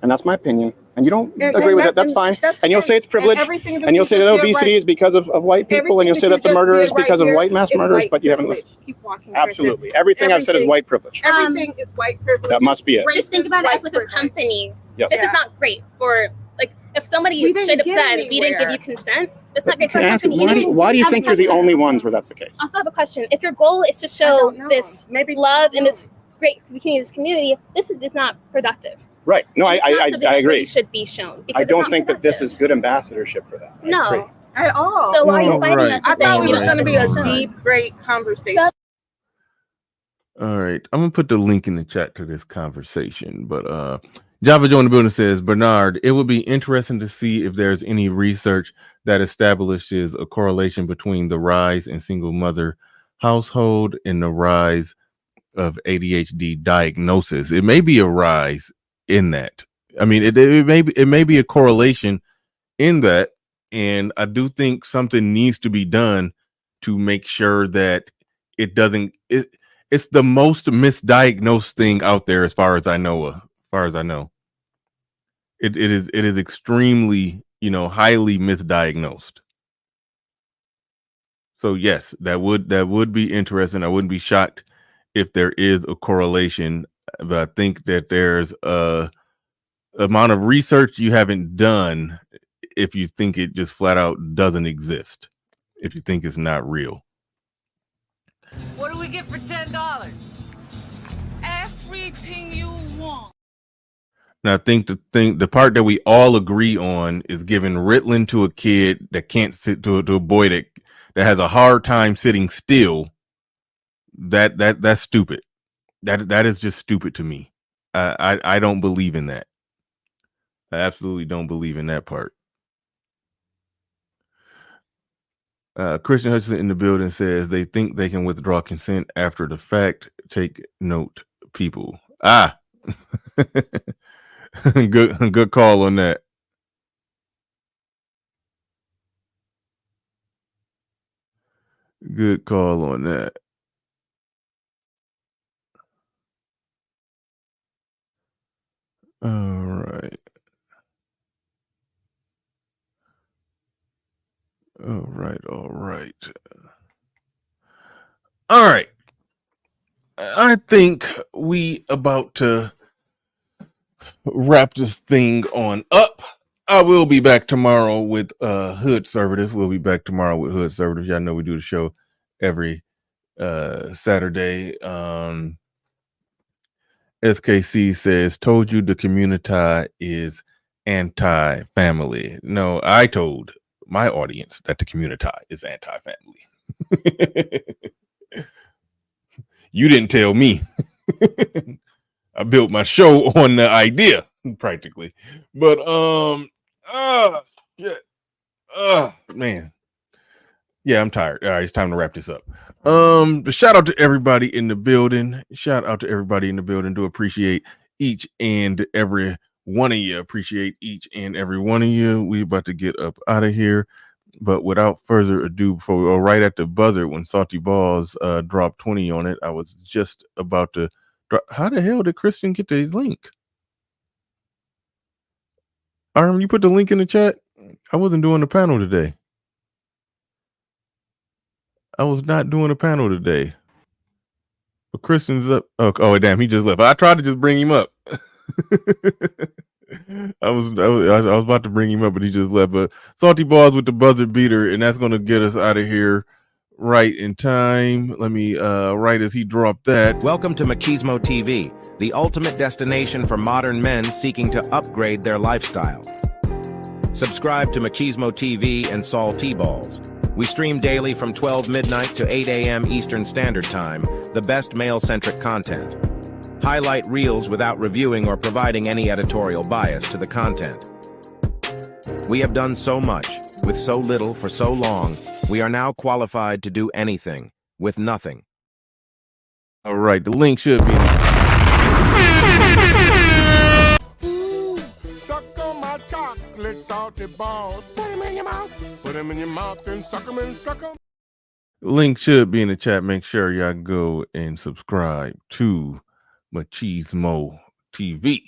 And that's my opinion. And you don't agree with it. That's fine. And you'll say it's privilege. And you'll say that obesity is because of white people. And you'll say that the murder is because of white mass murderers. But you haven't listened. Keep walking. Absolutely. Everything I've said is white privilege. Everything is white privilege. That must be it. just think about it as like a company. Yes. This is not great for, like, if somebody straight up said we didn't give you consent, that's not great for a company. Why do you think you're the only ones where that's the case? I also have a question. If your goal is to show this love in this great community, this is just not productive. Right. No, I agree. It should be shown. I don't think that this is good ambassadorship for that. No. At all. So why are you fighting us? I thought it was going to be a deep, great conversation. All right. I'm going to put the link in the chat to this conversation. But Java Joe in the building says, Bernard, it would be interesting to see if there's any research that establishes a correlation between the rise in single mother household and the rise of ADHD diagnosis. It may be a rise in that. I mean, it may be a correlation in that, and I do think something needs to be done to make sure that it doesn't. It's the most misdiagnosed thing out there, as far as I know. It is extremely, highly misdiagnosed. So yes, that would be interesting. I wouldn't be shocked if there is a correlation, but I think that there's a amount of research you haven't done if you think it just flat out doesn't exist, if you think it's not real. What do we get for $10? Everything you want. And I think the part that we all agree on is giving Ritalin to a kid that can't sit, to a boy that has a hard time sitting still. That's stupid. That is just stupid to me. I don't believe in that. I absolutely don't believe in that part. Christian Hutchinson in the building says they think they can withdraw consent after the fact. Take note, people. Good call on that. Good call on that. All right. All right. I think we about to wrap this thing on up. I will be back tomorrow with Hood Servative. We'll be back tomorrow with Hood Servative. Y'all know we do the show every Saturday. SKC says, told you the community is anti-family. No, I told my audience that the community is anti-family. You didn't tell me. I built my show on the idea, practically. But man. Yeah, I'm tired. All right, it's time to wrap this up. Shout out to everybody in the building. Do appreciate each and every one of you. We about to get up out of here. But without further ado, before we go right at the buzzer, when Salty Balls dropped 20 on it, I was just about to How the hell did Christian get the link? You put the link in the chat? I wasn't doing the panel today. I was not doing a panel today. But Christian's up. Oh, damn, he just left. I tried to just bring him up. I was about to bring him up, but he just left. But Salty Balls with the buzzer beater, and that's gonna get us out of here right in time. Let me right as he dropped that. Welcome to Machismo TV, the ultimate destination for modern men seeking to upgrade their lifestyle. Subscribe to Machismo TV and Saul T-Balls. We stream daily from 12 midnight to 8 a.m. Eastern Standard Time, the best male-centric content. Highlight reels without reviewing or providing any editorial bias to the content. We have done so much, with so little for so long, we are now qualified to do anything, with nothing. All right, the link should be. Suck on my chocolate salty balls. Put them in your mouth. Put them in your mouth and suck them and suck them. Link should be in the chat. Make sure y'all go and subscribe to Machismo TV.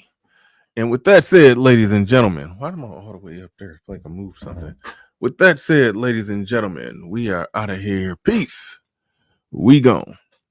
And with that said, ladies and gentlemen, why am I all the way up there? It's like I moved something. With that said, ladies and gentlemen, we are out of here. Peace. We gone.